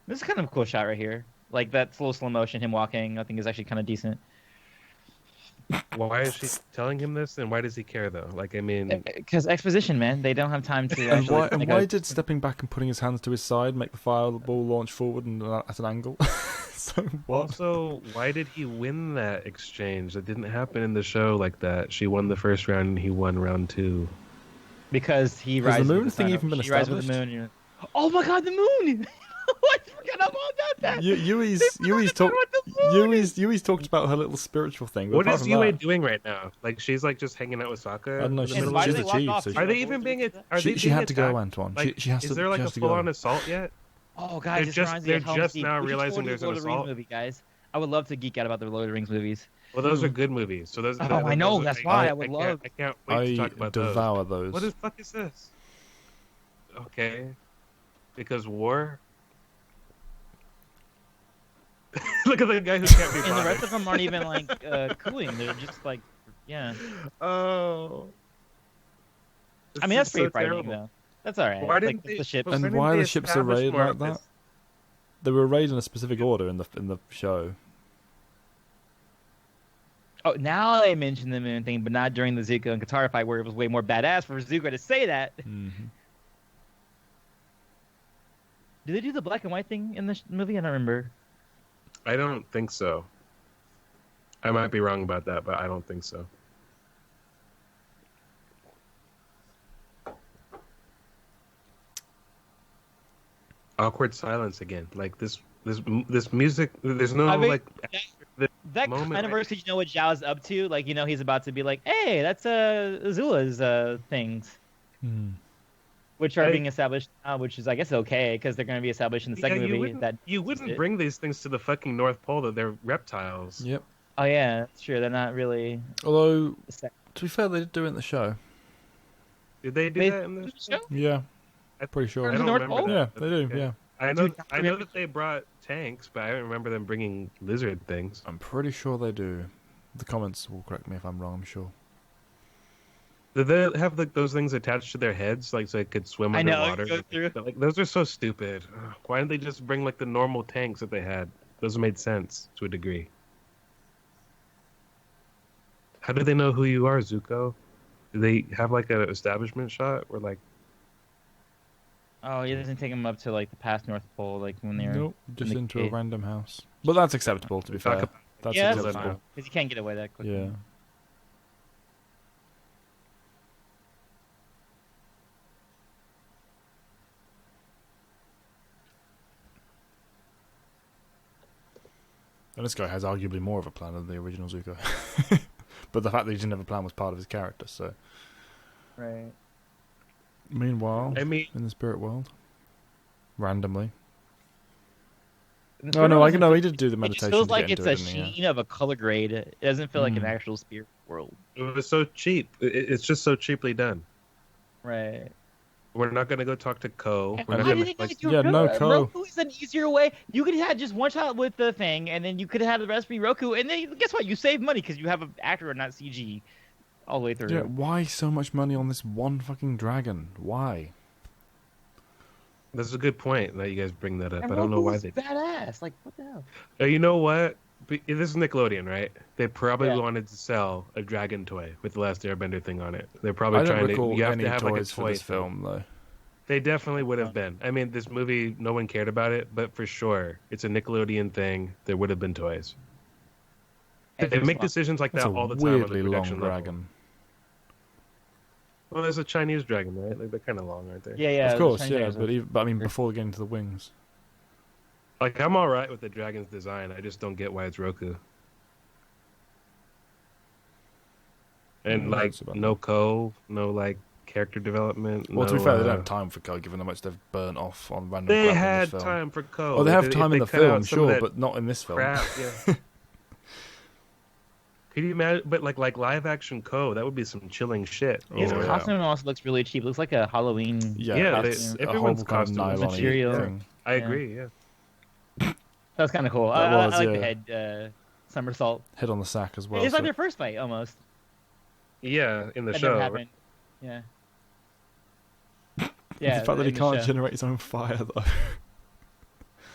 This is kind of a cool shot right here. Like that slow motion, him walking, I think is actually kind of decent. Why is she telling him this, and why does he care though? Like, I mean, because exposition, man. They don't have time to. And why did stepping back and putting his hands to his side make the fireball launch forward and at an angle? So what? Also, why did he win that exchange? That didn't happen in the show like that. She won the first round, and he won round 2. Because he rises. Has the moon with the thing sun even been she rises established? With the moon. Oh my God, the moon! I forgot all about that. Yui's talked about her little spiritual thing. What is Yui doing right now? Like she's like just hanging out with Sokka. I don't know. She's a chief. So are they even being? She had to go, Antoine. Like, she has to. Is there like a full-on assault yet? Oh, guys, they're just now realizing there's an assault. Movie, guys. I would love to geek out about the Lord of the Rings movies. Well, those are good movies. So those. I know. That's why I would love. I can't wait to talk about those. I devour those. What the fuck is this? Okay, because war. Look at the guy who can't be bothered. And the rest of them aren't even like cooling. They're just like, yeah. Oh. I mean, that's pretty frightening, though. That's all right. Why didn't the ships? And why are the ships arrayed like that? They were arrayed in a specific order in the show. Oh, now they mention the moon thing, but not during the Zuko and Katara fight, where it was way more badass for Zuko to say that. Mm-hmm. Did they do the black and white thing in the movie? I don't remember. I don't think so. I might be wrong about that, but I don't think so. Awkward silence again. Like this music. There's no that moment, kind of verse, because you know what Zhao's up to. Like, you know, he's about to be like, "Hey, that's Azula's things." which are being established now, which is, I guess, okay, because they're going to be established in the second movie. You wouldn't bring these things to the fucking North Pole, that they're reptiles. Yep. Oh, yeah, that's true. They're not really... Although, to be fair, they did do it in the show. Did they do that in the show? Yeah. I'm pretty sure. I don't remember that. Yeah, they do, yeah. I know that they brought tanks, but I don't remember them bringing lizard things. I'm pretty sure they do. The comments will correct me if I'm wrong, I'm sure. Did they have those things attached to their heads, like so they could swim underwater? Like, those are so stupid. Ugh, why didn't they just bring like the normal tanks that they had? Those made sense to a degree. How do they know who you are, Zuko? Do they have like an establishment shot where like? Oh, he doesn't take them up to like the past North Pole, like when they're. Nope, just into a random house. But that's acceptable, to be fair. That's acceptable because you can't get away that quickly. Yeah. And this guy has arguably more of a plan than the original Zuko. But the fact that he didn't have a plan was part of his character, so... Right. Meanwhile, in the spirit world, randomly... Oh, no, he did do the meditation. It feels like it's a sheen of a color grade. It doesn't feel like an actual spirit world. It was so cheap. It's just so cheaply done. Right. We're not going to go talk to Ko. We're not going to no Ko. Roku is an easier way. You could have just one shot with the thing, and then you could have the rest be Roku, and then guess what? You save money because you have an actor and not CG all the way through. Yeah, why so much money on this one fucking dragon? Why? That's a good point that you guys bring that up. I don't know why they badass. Like, what the hell? You know what? This is Nickelodeon, right? They probably wanted to sell a dragon toy with the Last Airbender thing on it. They're probably trying to. You have to have like a toy for this film, though. They definitely would have been. I mean, this movie, no one cared about it, but for sure, it's a Nickelodeon thing. There would have been toys. They make decisions like that all the time. Weirdly long dragon. Well, there's a Chinese dragon, right? Like, they're kind of long, aren't they? Yeah. Of course, yeah. But I mean, before getting to the wings. Like, I'm all right with the dragon's design. I just don't get why it's Roku. And like, no Ko, no like character development. Well, to be fair, they don't have time for Ko, given how much they've burnt off on random. They had time for Ko. Oh, they have time in the film, sure, but not in this film. Crap, yeah. Could you imagine? But like live action Ko, that would be some chilling shit. His costume also looks really cheap. It looks like a Halloween. Yeah, everyone's costume material. I agree. Yeah, that was kind of cool. I like the head somersault. Head on the sack as well. It's like their first fight almost. Yeah, in the show. Right? Yeah. Yeah. The fact that he can't generate his own fire, though.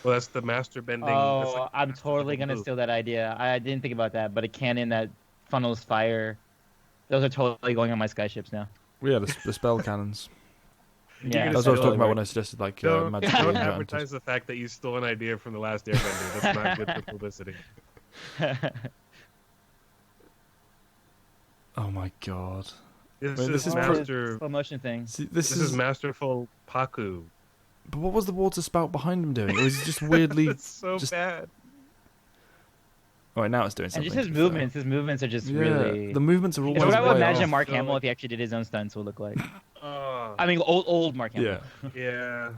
Well, that's the master bending. Oh, I'm totally going to steal that idea. I didn't think about that, but a cannon that funnels fire, those are totally going on my skyships now. Yeah, the spell cannons. Yeah, that's what I was talking about when I suggested like don't advertise the fact that you stole an idea from the Last Airbender. That's not good for publicity. Oh my god! This is master slow motion thing. See, this is masterful Paku. But what was the water spout behind him doing? It was just weirdly. It's so bad. All right, now it's doing something. And just his movements. His movements are just really. The movements are always. It's what I would imagine Mark Hamill, if he actually did his own stunts, would look like. I mean, old Mark Hamill. Yeah.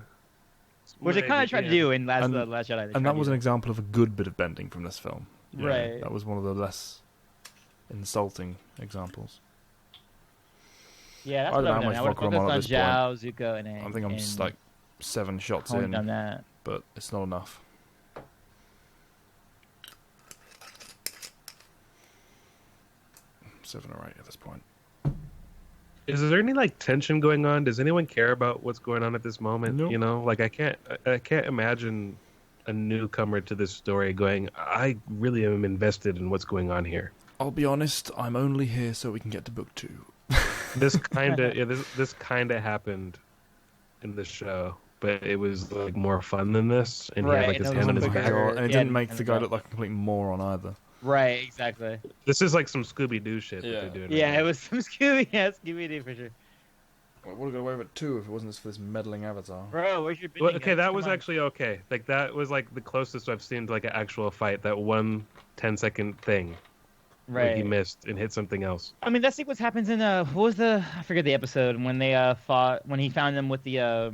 Which they kind of tried to do in Last Jedi. And that was an example of a good bit of bending from this film. Yeah, right. That was one of the less insulting examples. Yeah, that's what I would focus on Zhao, Zuko, and I think I'm just like 7 shots in, done that. But it's not enough. Seven or 8 at this point. Is there any like tension going on? Does anyone care about what's going on at this moment? Nope. You know, like I can't imagine a newcomer to this story going, I really am invested in what's going on here. I'll be honest, I'm only here so we can get to book 2. This kind of happened in the show, but it was like more fun than this, and he had like his hand on his back, and it didn't make the guy look like a complete moron either. Right, exactly. This is like some Scooby-Doo shit that they're doing. Yeah, it was some Scooby-Doo for sure. I would have got away with it too if it wasn't for this meddling avatar. Bro, where's your okay, that was actually okay. Like that was like the closest I've seen to like an actual fight. That one 10-second thing. where he missed and hit something else. I mean, that sequence happens in what was I forget the episode when they fought when he found them with the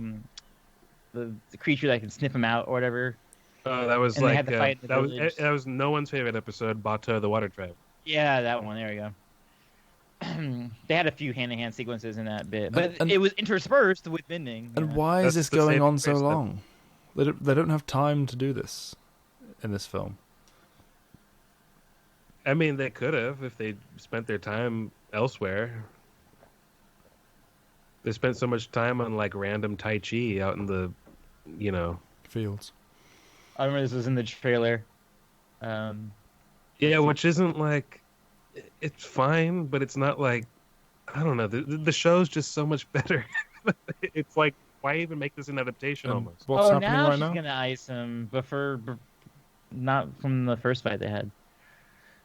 creature that can sniff him out or whatever. That was and like they had to fight in the village. that was no one's favorite episode, Bata the Water Tribe. Yeah, that one. There we go. They had a few hand-to-hand sequences in that bit, but it was interspersed with bending. And why is this going on so long? They don't have time to do this in this film. I mean, they could have if they spent their time elsewhere. They spent so much time on like random Tai Chi out in the, fields. I remember this was in the trailer. Yeah, which isn't like, it's fine, but it's not like, I don't know. The show's just so much better. It's like, why even make this an adaptation almost? What's happening now right she's now? gonna ice him, but not from the first fight they had.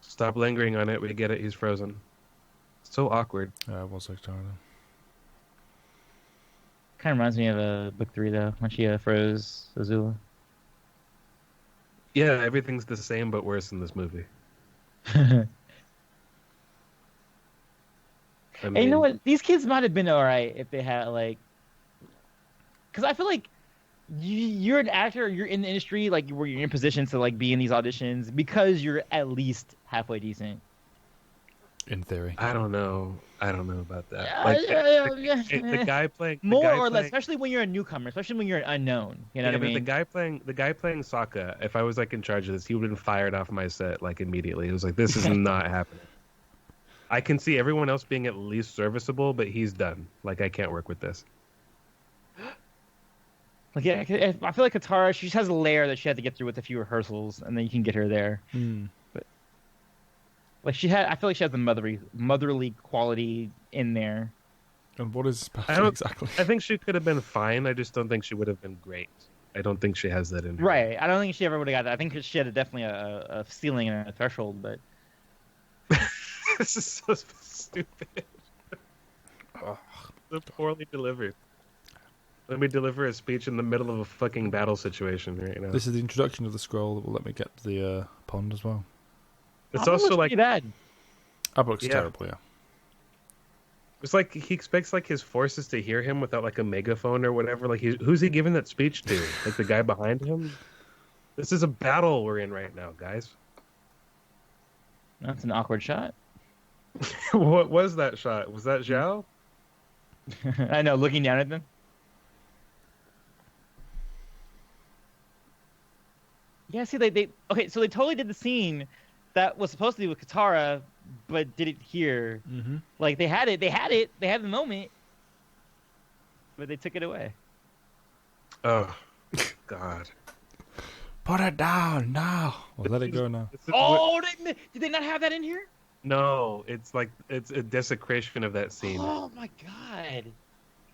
Stop lingering on it. We get it. He's frozen. So awkward. Yeah, it was like Tyler. Kind of reminds me of book 3 though, when she froze Azula. Yeah, everything's the same but worse in this movie. I mean, Hey, you know what? These kids might have been all right if they had because I feel like you're an actor, you're in the industry, like where you're in position to like be in these auditions because you're at least halfway decent. In theory, I don't know about that. The guy playing more or less, especially when you're a newcomer, especially when you're an unknown. You know what I mean? The guy playing Sokka, if I was like in charge of this, he would have been fired off my set like immediately. It was like, this is not happening. I can see everyone else being at least serviceable, but he's done. Like, I can't work with this. Like, yeah, I feel like Katara, she just has a layer that she had to get through with a few rehearsals, and then you can get her there. But like I feel like she has the motherly quality in there. And what is special exactly? I think she could have been fine. I just don't think she would have been great. I don't think she has that in her. Right. I don't think she ever would have got that. I think she had definitely a ceiling and a threshold, but. This is so stupid. So poorly delivered. Let me deliver a speech in the middle of a fucking battle situation right now. This is the introduction of the scroll that will let me get to the pond as well. It's also like bad. That looks terrible, yeah. It's like he expects like his forces to hear him without like a megaphone or whatever. Like who's he giving that speech to? Like the guy behind him? This is a battle we're in right now, guys. That's an awkward shot. What was that shot? Was that Zhao? I know, looking down at them. Yeah, see, okay, so they totally did the scene that was supposed to be with Katara, but did it here. Mm-hmm. Like they had the moment, but they took it away. Oh, God! Put it down now. Well, let it go now. Oh, did they not have that in here? No, it's a desecration of that scene. Oh my God!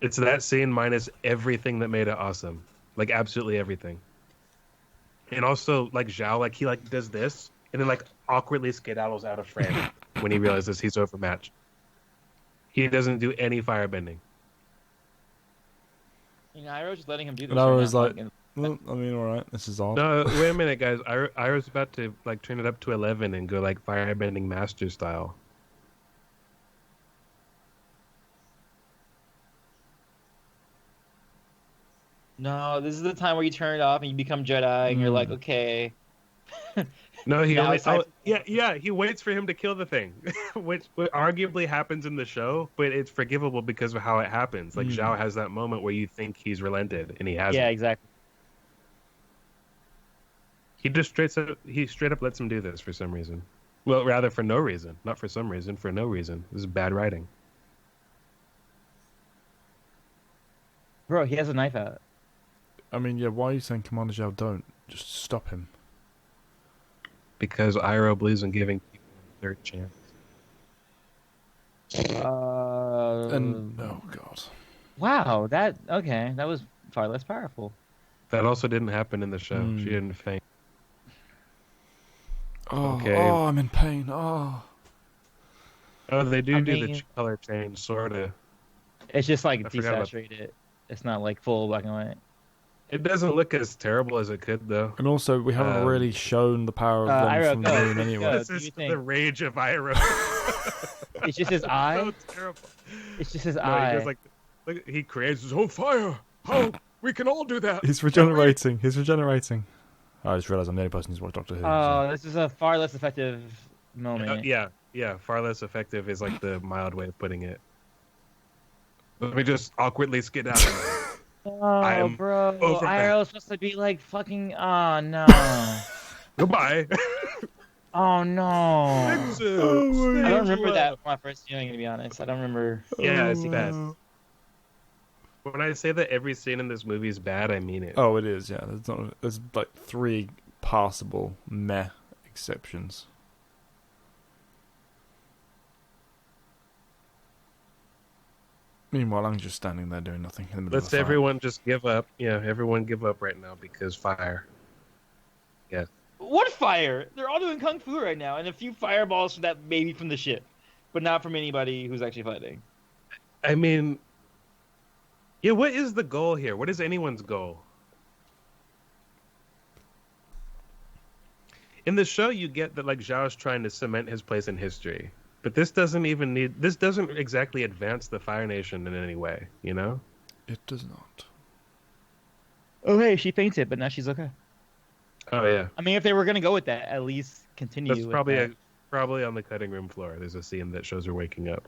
It's that scene minus everything that made it awesome, like absolutely everything. And also, like Zhao, like he like does this and then like awkwardly skedaddles out of frame when he realizes he's overmatched. He doesn't do any firebending. You know, I was just letting him do this. And I was like, well, I mean, all right, this is all. No, wait a minute, guys. I was about to like turn it up to 11 and go like firebending master style. No, this is the time where you turn it off and you become Jedi, and you're like, okay. No, he only. He waits for him to kill the thing, which arguably happens in the show, but it's forgivable because of how it happens. Like Zhao has that moment where you think he's relented, and he hasn't. Yeah, exactly. He just straight up lets him do this for some reason. Well, rather for no reason, not for some reason, for no reason. This is bad writing. Bro, he has a knife out. I mean, yeah, why are you saying Commander Zhao don't? Just stop him. Because Iroh believes in giving people a third chance. And oh god. Wow, that was far less powerful. That also didn't happen in the show. She didn't faint. Oh, okay. Oh, I'm in pain. Oh, they do the color change, sorta. It's just like desaturated. It's not like full black and white. It doesn't look as terrible as it could, though. And also, we haven't really shown the power of them Iro, from the moon anyway. This is the rage of Iro. It's just his eye. So terrible. It's just his No, eye. he goes like, look, he creates his own fire. How we can all do that? He's regenerating. He's regenerating. I just realised I'm the only person who's watched Doctor Who. Oh, this is a far less effective moment. Yeah. Far less effective is like the mild way of putting it. Let me just awkwardly skid out. Oh, bro. Iro's supposed to be like fucking. Oh, no. Goodbye. Oh, no. I don't remember left. that from my first viewing, to be honest. I don't remember. Yeah, it's bad. When I say that every scene in this movie is bad, I mean it. Oh, it is, yeah. There's like 3 passable meh exceptions. Meanwhile, I'm just standing there doing nothing in the middle of the fight. Everyone just give up. Yeah, everyone give up right now because fire. Yeah. What fire? They're all doing kung fu right now, and a few fireballs from that maybe from the ship, but not from anybody who's actually fighting. I mean, yeah. What is the goal here? What is anyone's goal? In the show, you get that like Zhao's trying to cement his place in history, but this doesn't exactly advance the Fire Nation in any way. You know? It does not. Oh, hey, she fainted, but now she's okay. Oh yeah. I mean, if they were gonna go with that, at least continue. That's probably on the cutting room floor. There's a scene that shows her waking up.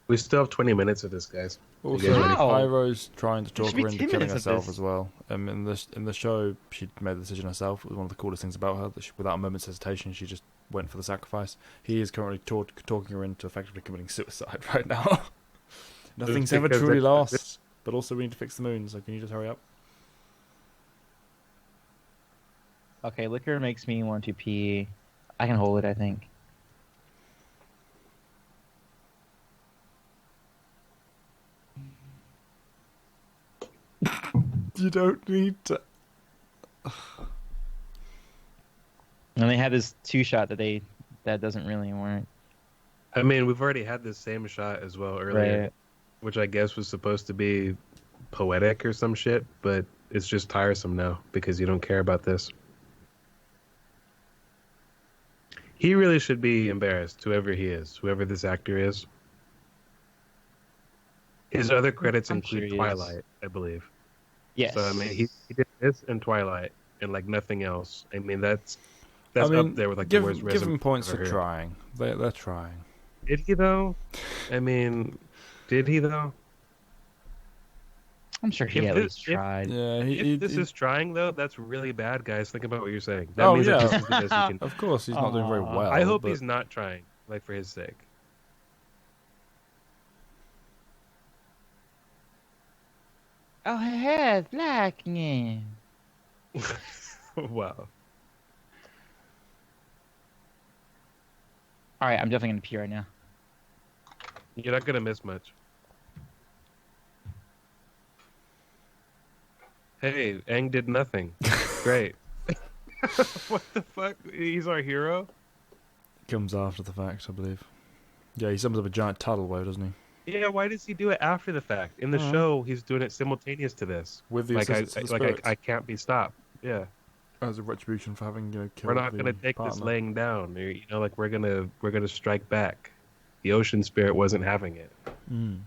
We still have 20 minutes of this, guys. Also, Iroh's trying to talk her into killing herself as well. In the show, she made the decision herself. It was one of the coolest things about her that without a moment's hesitation, she just went for the sacrifice. He is currently talking her into effectively committing suicide right now. Nothing's ever truly lost, but also we need to fix the moon. So can you just hurry up? Okay, liquor makes me want to pee. I can hold it, I think. You don't need to. And they had this 2-shot that doesn't really work. I mean, we've already had this same shot as well earlier, Right. which I guess was supposed to be poetic or some shit, but it's just tiresome now because you don't care about this. He really should be embarrassed, whoever he is, whoever this actor is. His other credits include Twilight, I believe. Yes. So I mean, he did this and Twilight and like nothing else. I mean, that's up there with like the worst resume. Give him points for trying. They're trying. Did he though? I mean, did he though? I'm sure he at least tried. Yeah, if this is trying though, that's really bad, guys. Think about what you're saying. That means that this is the best he can. Of course, he's not doing very well. I hope he's not trying, like for his sake. Oh, her hair is black. Yeah. Wow. All right, I'm definitely gonna pee right now. You're not gonna miss much. Hey, Aang did nothing. Great. What the fuck? He's our hero? Comes after the fact, I believe. Yeah, he summons up a giant tidal wave, doesn't he? Yeah, why does he do it after the fact? In the show, he's doing it simultaneous to this. With the assistance of the spirits. I can't be stopped. Yeah. As a retribution for having killed We're not gonna take partner. this laying down. Like we're gonna strike back. The ocean spirit wasn't having it. Mm.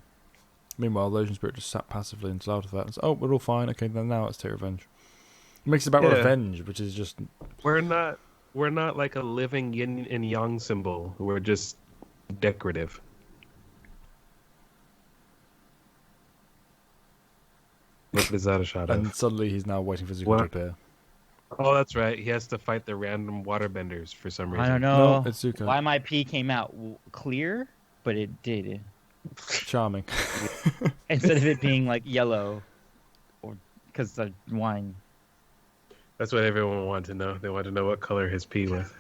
Meanwhile, the ocean spirit just sat passively until after that. And said, oh, we're all fine. Okay, then now let's take revenge. It makes it about revenge, which is just. We're not like a living yin and yang symbol. We're just decorative. What is that a shot of? And suddenly he's now waiting for Zuko to appear. Oh, that's right. He has to fight the random waterbenders for some reason. I don't know no, it's Zuko. Why my pee came out clear, but it did. Charming. Instead of it being like yellow, or because of wine. That's what everyone wanted to know. They wanted to know what color his pee was.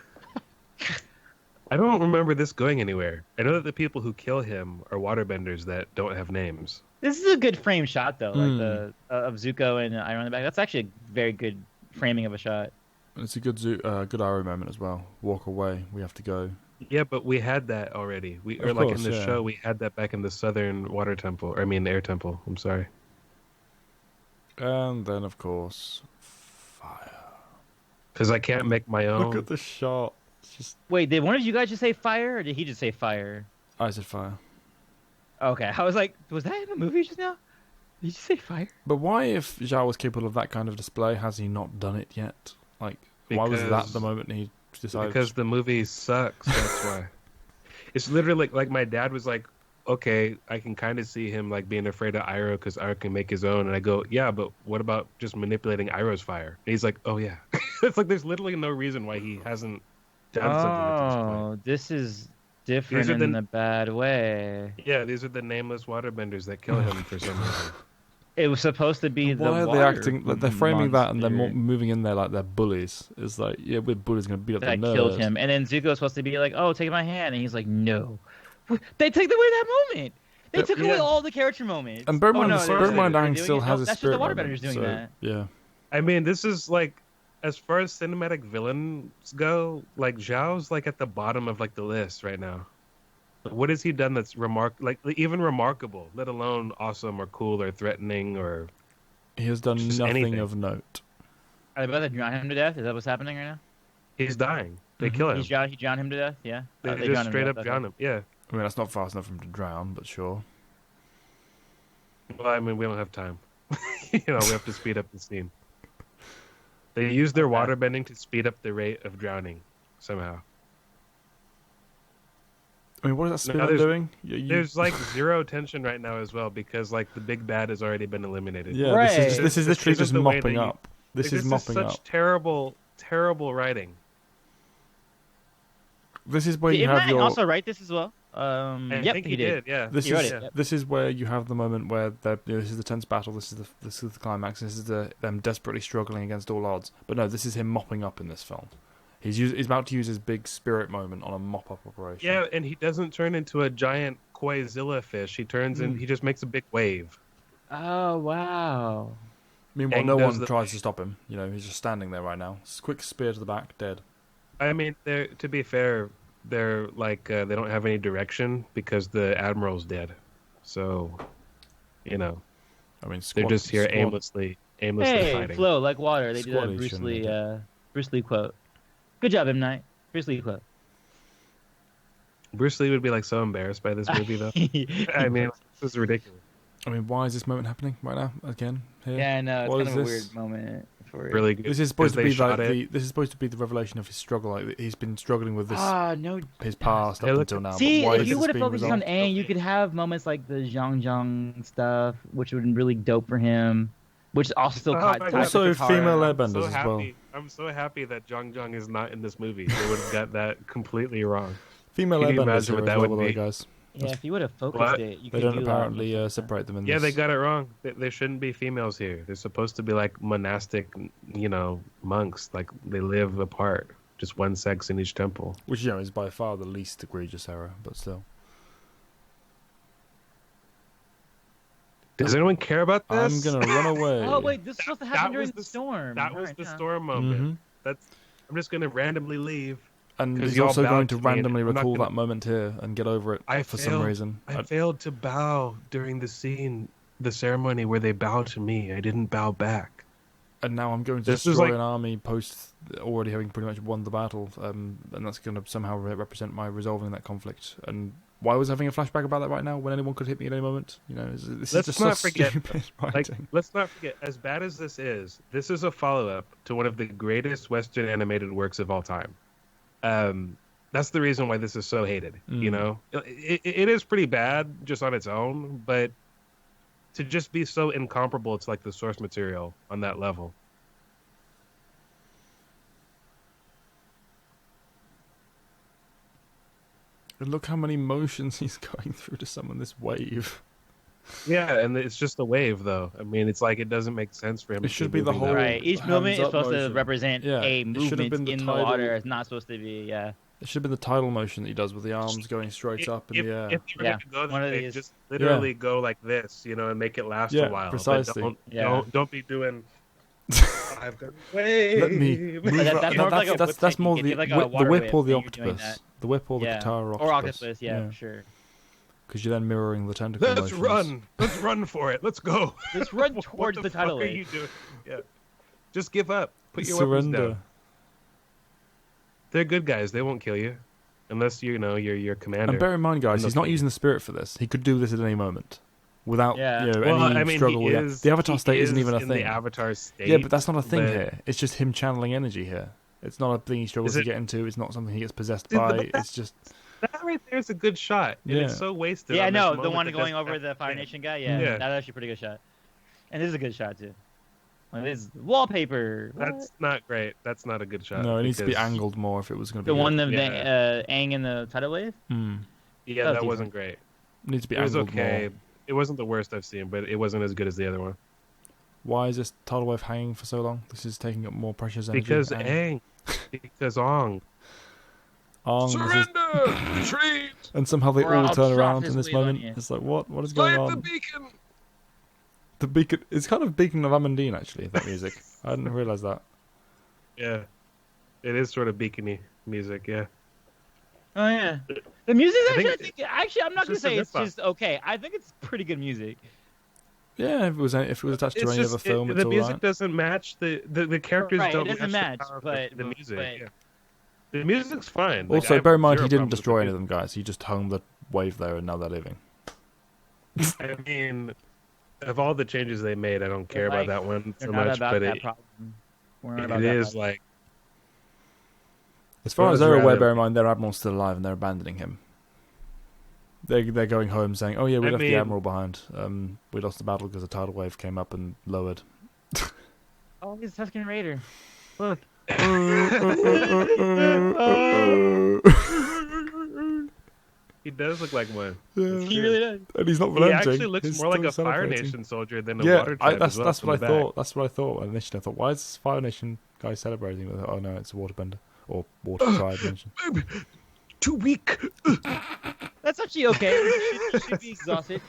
I don't remember this going anywhere. I know that the people who kill him are waterbenders that don't have names. This is a good frame shot, though, like the of Zuko and Iroh in the back. That's actually a very good framing of a shot. It's a good Iroh moment as well. Walk away. We have to go. Yeah, but we had that already. Or Of like course, in the yeah. show, we had that back in the Southern Water Temple. I mean, Air Temple. I'm sorry. And then, of course, fire. Because I can't make my Look own. at the shot. It's just... Wait, did one of you guys just say fire, or did he just say fire? I said fire. Okay, I was like, was that in the movie just now? Did you say fire? But why, if Zhao was capable of that kind of display, has he not done it yet? Like, why was that Because- the moment he decided? Because the movie sucks. That's why. It's literally like my dad was like, okay, I can kind of see him like being afraid of Iroh because Iroh can make his own. And I go, yeah, but what about just manipulating Iroh's fire? And he's like, oh yeah. It's like there's literally no reason why he hasn't done something at this point. Oh, this is different These are in the- a bad way. Yeah, these are the nameless waterbenders that kill him for some reason. It was supposed to be the why are they water acting? Like, they're framing that and they're monster moving in there like they're bullies. It's like, yeah, we're bullies gonna beat up the that nerd. killed him. And then Zuko's supposed to be like, "Oh, take my hand," and he's like, "No." They take away that moment. They took away all the character moments. And bear in mind, no, bear in mind, they're Aang doing still it. has No, a that's spirit just the moment, waterbenders doing so, that. Yeah. I mean, this is like, as far as cinematic villains go, like Zhao's like at the bottom of like the list right now. Like, what has he done that's even remarkable, let alone awesome or cool or threatening or He has done Just nothing anything. of note. Are they about to drown him to death? Is that what's happening right now? he's dying? They kill him. He drowned him to death. Yeah. They They just drowned him straight to up death, drown him. Yeah. I mean, that's not fast enough for him to drown, but sure. Well, I mean, we don't have time. We have to speed up the scene. They use their Okay. water bending to speed up the rate of drowning somehow. I mean, what is that spin No, up there's- doing? There's like zero tension right now as well because like the big bad has already been eliminated. Yeah, Right. this is This literally isn't just the way mopping that you- up. This Like, is mopping such up. terrible writing. This is where Did you have Matt your. also write this as well? I Yep, think he did. Yeah. This He wrote is it, yep. this is where you have the moment where this is the tense battle. This is the climax. This is them desperately struggling against all odds. But no, this is him mopping up in this film. He's about to use his big spirit moment on a mop up operation. Yeah, and he doesn't turn into a giant Koizilla fish. He turns in. He just makes a big wave. Oh wow. Meanwhile, Aang no does one the- tries to stop him. He's just standing there right now. Quick spear to the back, dead. I mean, to be fair, they're like they don't have any direction because the admiral's dead. So, I mean, they're squad, just here squad. aimlessly Hey, fighting. flow like water. They did a Squaddy Bruce shouldn't Lee, have Bruce Lee quote. Good job, M. Night. Bruce Lee quote. Bruce Lee would be like so embarrassed by this movie, though. I mean, this is ridiculous. I mean, why is this moment happening right now again? Here? Yeah, no, it's What kind is of a this? weird moment for it. Really good. This is supposed to Because be they like shot it. this is supposed to be the revelation of his struggle. Like he's been struggling with this No. his past Hey, up look- until now. See, but why if is you this would have being focused on resolved? Aang, you could have moments like the Zhang stuff, which would have been really dope for him. Which also still Oh caught my tied God. to Also, Katara. female I'm airbenders so as happy. well. I'm so happy that Zhang is not in this movie. They would have got that completely wrong. Female Can you airbenders imagine here what as that well, would by the way, be? guys. Yeah, if you would have focused What? it, you They could don't do a lot apparently more stuff. separate them in Yeah, this. they got it wrong. There shouldn't be females here. They're supposed to be like monastic, monks. Like they live apart, just one sex in each temple. Which is by far the least egregious error, but still. Does anyone care about I'm this? gonna run away. Oh wait, this is supposed to happen That during was the the- storm. That was Alright, the yeah. storm moment. Mhm. I'm just gonna randomly leave. And 'Cause he's y'all also bowed going to to me and randomly I'm not recall gonna- that moment here and get over it for some reason. I failed to bow during the ceremony where they bowed to me. I didn't bow back. And now I'm going to This is destroy like- an army post already having pretty much won the battle, and that's going to somehow represent my resolving that conflict. And why was I having a flashback about that right now when anyone could hit me at any moment? This is Let's just not so forget, stupid Like, writing. let's not forget, as bad as this is a follow-up to one of the greatest Western animated works of all time. That's the reason why this is so hated. It is pretty bad just on its own, but to just be so incomparable to like the source material on that level. And look how many motions he's going through to summon this wave. Yeah, and it's just a wave, though. I mean, it's like it doesn't make sense for him. It to should be the moving whole- that way. Right, each hands movement is up supposed to motion. represent Yeah, a it should have been movement the in the tidal- water. It's not supposed to be, yeah. It should have been the tidal motion that he does with the arms going straight up in the air. If you were Yeah, to go one that of way, these. just literally go like this, and make it last Yeah, a while. precisely. But Yeah. don't be doing. I've got Let me move That's up. more of like a whip That's technique. more If the you have like a water whip or the whip, then you're doing octopus. The whip or the guitar or octopus. Or octopus, yeah, for sure. Because you're then mirroring the tentacle Let's motions. run! Let's run for it! Let's go! Let's run towards the tidal wave. What are you doing? Yeah. Just give up. Put your Surrender. weapons down. They're good guys. They won't kill you. Unless, you know, you're your commander. And bear in mind, guys, he's not using the spirit for this. He could do this at any moment. Without any struggle with that. The avatar state isn't even a thing. The avatar state. Yeah, but that's not a thing here. It's just him channeling energy here. It's not a thing he struggles to get into. It's not something he gets possessed by. It's just... That right there is a good shot. And it's so wasted. Yeah, no, the one going over the Fire Nation guy? Yeah, that's actually a pretty good shot. And this is a good shot, too. Like, this is wallpaper. That's not great. That's not a good shot. No, it needs to be angled more if it was going to be... The one that Aang in the tidal wave? Yeah, that wasn't great. It needs to be angled more. It wasn't the worst I've seen, but it wasn't as good as the other one. Why is this tidal wave hanging for so long? This is taking up more precious energy. Because Aang. Because Ong. Surrender! Retreat! And somehow they all turn around in this moment. It's like, what is going on? The beacon! The beacon. It's kind of Beacon of Amandine, actually, that music. I didn't realise that. Yeah. It is sort of beacony music, yeah. Oh, yeah. The music actually, I'm not going to say it's just okay. I think it's pretty good music. Yeah, if it was attached to any other film, it's the all music right. doesn't match the characters. Right, don't it doesn't match, but the music. The music's fine. Also, bear in mind he didn't destroy any of them, guys. He just hung the wave there, and now they're living. I mean, of all the changes they made, I don't care about that one so much. But it is like. As far as they're aware, bear in mind their admiral's still alive and they're abandoning him. They're going home saying, "Oh yeah, we left the admiral behind. We lost the battle because a tidal wave came up and lowered." Oh, he's a Tusken Raider. Look. He does look like one. Yeah. He really does. And he's not relenting. He actually looks more like a Fire Nation soldier than a Water Tribe. Tribe. That's what I thought. That's what I thought initially. I thought, why is this Fire Nation guy celebrating? Oh no, it's a Waterbender or Water Tribe Nation. Too weak. That's actually okay. He should be exhausted.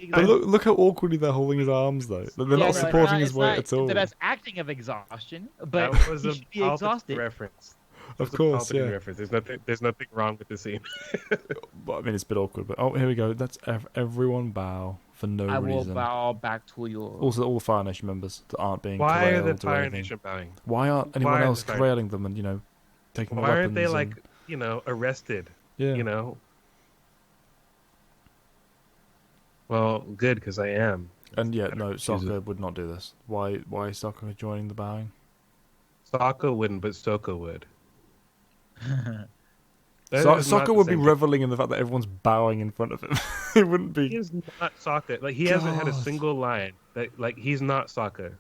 But look how awkwardly they're holding his arms, though. They're not supporting his weight at all. The best acting of exhaustion, but that was he should be exhausted. Reference. Of course, yeah. Reference. There's nothing wrong with the scene. Well, I mean, it's a bit awkward, but here we go. That's everyone bow for no reason. I will bow back to you. Also, all the Fire Nation members that aren't being Why corralled are the Fire or anything. Nation bowing? Why aren't anyone else corralling them and taking the weapons? Why aren't they arrested? Yeah. Well, good, because I am. And yet, no, Sokka would not do this. Why is Sokka joining the bowing? Sokka wouldn't, but Sokka would. Sokka would be reveling in the fact that everyone's bowing in front of him. It wouldn't be. He is not Sokka. Like, he hasn't had a single line that, like, he's not Sokka.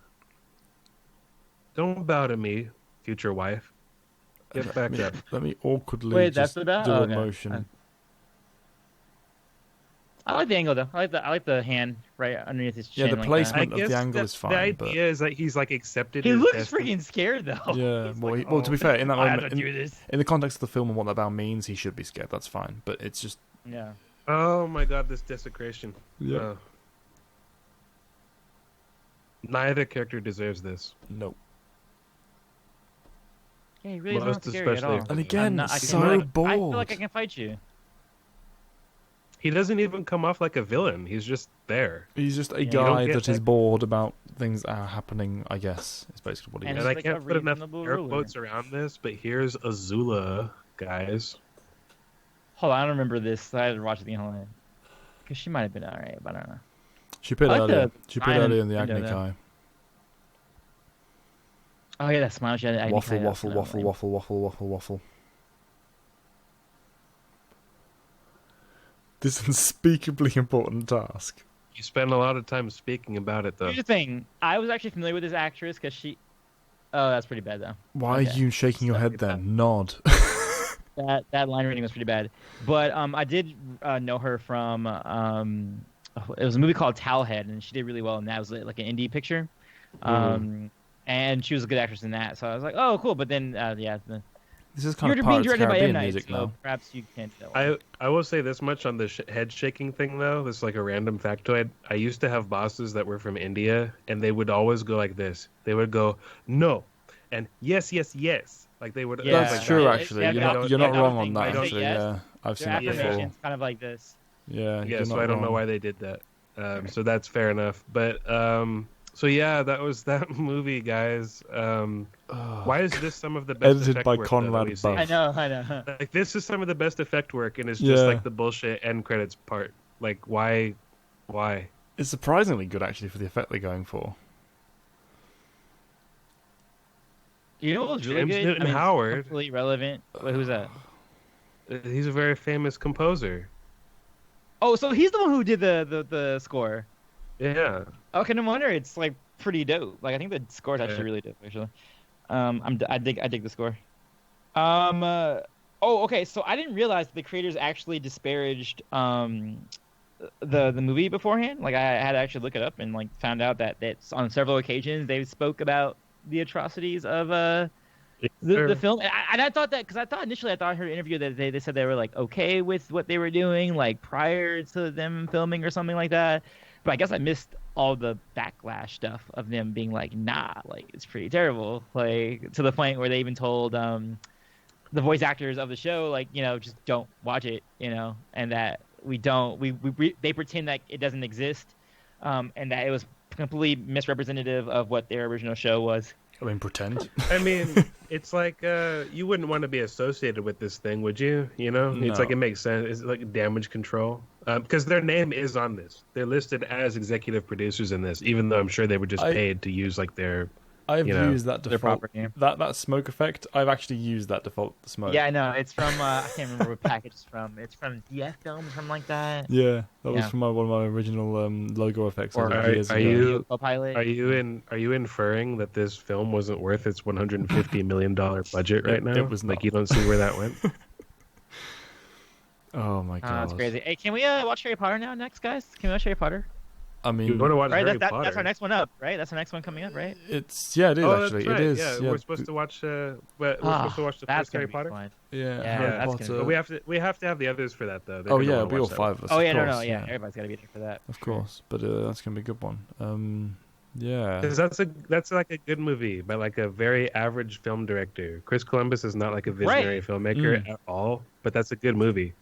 Don't bow to me, future wife. Get back up. Let me awkwardly do a motion. I like the angle though. I like the hand right underneath his chin. Yeah, the placement of the angle is fine. The idea is that he's like accepted. He looks freaking scared though. Yeah. Well, to be fair, in that moment, in the context of the film and what that bow means, he should be scared. That's fine. But it's just. Yeah. Oh my God! This desecration. Yeah. Neither character deserves this. Nope. Yeah, he really isn't scary at all. And again, so bored. I feel like I can fight you. He doesn't even come off like a villain. He's just there. He's just a guy that is bored about things that are happening, I guess. It's basically what he is. And I can't put enough air quotes around this, but here's Azula, guys. Hold on, I don't remember this. I had to watch it again. Hold on. Because she might have been alright, but I don't know. She appeared earlier. She appeared earlier in the Agni Kai. Oh yeah, that smile. She had Agni Waffle, Kai. waffle, waffle, waffle, waffle, waffle, waffle. This unspeakably important task. You spend a lot of time speaking about it, though. Here's the thing. I was actually familiar with this actress because she... Oh, that's pretty bad, though. Why are you shaking your head then? Nod. That line reading was pretty bad. But I did know her from... it was a movie called Towelhead, and she did really well in that. It was like an indie picture. And she was a good actress in that. So I was like, oh, cool. But then, this is kind of Pirates of the Caribbean music now. Perhaps you can't tell. I will say this much on the head shaking thing, though. This is like a random factoid. I used to have bosses that were from India, and they would always go like this. They would go, no, and yes, yes, yes. Like they would. Yeah. That's like true, that. actually. Yeah, You're not yeah, wrong on I that, say actually. yes. Yeah, I've seen Their that before. affirmation's kind of like this. Yeah, Yeah, you're so not I don't know wrong. why they did that. So that's fair enough. But so yeah, that was that movie, guys. Why is this some of the best Edited effect by work, Conrad though, that we've seen? I know. Like this is some of the best effect work, and it's just like the bullshit end credits part. Like why? It's surprisingly good, actually, for the effect they're going for. You know what was really James good? Newton Howard. Completely relevant. Wait, who's that? He's a very famous composer. Oh, so he's the one who did the score. Yeah. Okay, no wonder it's like pretty dope. Like I think the score is actually really dope. Actually, I dig the score. Oh, okay. So I didn't realize the creators actually disparaged the movie beforehand. Like I had to actually look it up and like found out that on several occasions they spoke about the atrocities of the film. And I thought that because I thought I heard an interview that they said they were like okay with what they were doing like prior to them filming or something like that. But I guess I missed all the backlash stuff of them being like, nah, like it's pretty terrible. Like to the point where they even told the voice actors of the show, like, you know, just don't watch it, you know, and that they pretend that it doesn't exist, and that it was completely misrepresentative of what their original show was. I mean, pretend. I mean, it's like you wouldn't want to be associated with this thing, would you? You know, it's like it makes sense. It's like damage control because their name is on this. They're listed as executive producers in this, even though I'm sure they were just paid to use like their. I've used that their default proper name. that smoke effect. I've actually used that default smoke. Yeah, I know. It's from I can't remember what package it's from. It's from DF Films, something like that. Yeah, that was from one of my original logo effects. Or years are ago. you Copilot? Are you inferring that this film wasn't worth its $150 million budget right now? It was like not. you don't see where that went. Oh my god, that's crazy. Hey, can we watch Harry Potter now next, guys? Can we watch Harry Potter? I mean, You want to watch Right, Harry that's Potter? our next one up, right? That's our next one coming up, right? it is actually. That's right. It is. Yeah, we're supposed to watch. We're supposed to watch the That's first Harry gonna be Potter. fun. Yeah, Yeah, Harry that's Potter. gonna But we have to have the others for that though. They're Oh gonna yeah, wanna it'll be all watch that 5 of us. Oh of yeah, course, yeah. Everybody's gotta be there for that. Of course, but that's gonna be a good one. Yeah. Because that's like a good movie by like a very average film director. Chris Columbus is not like a visionary filmmaker at all, but that's a good movie.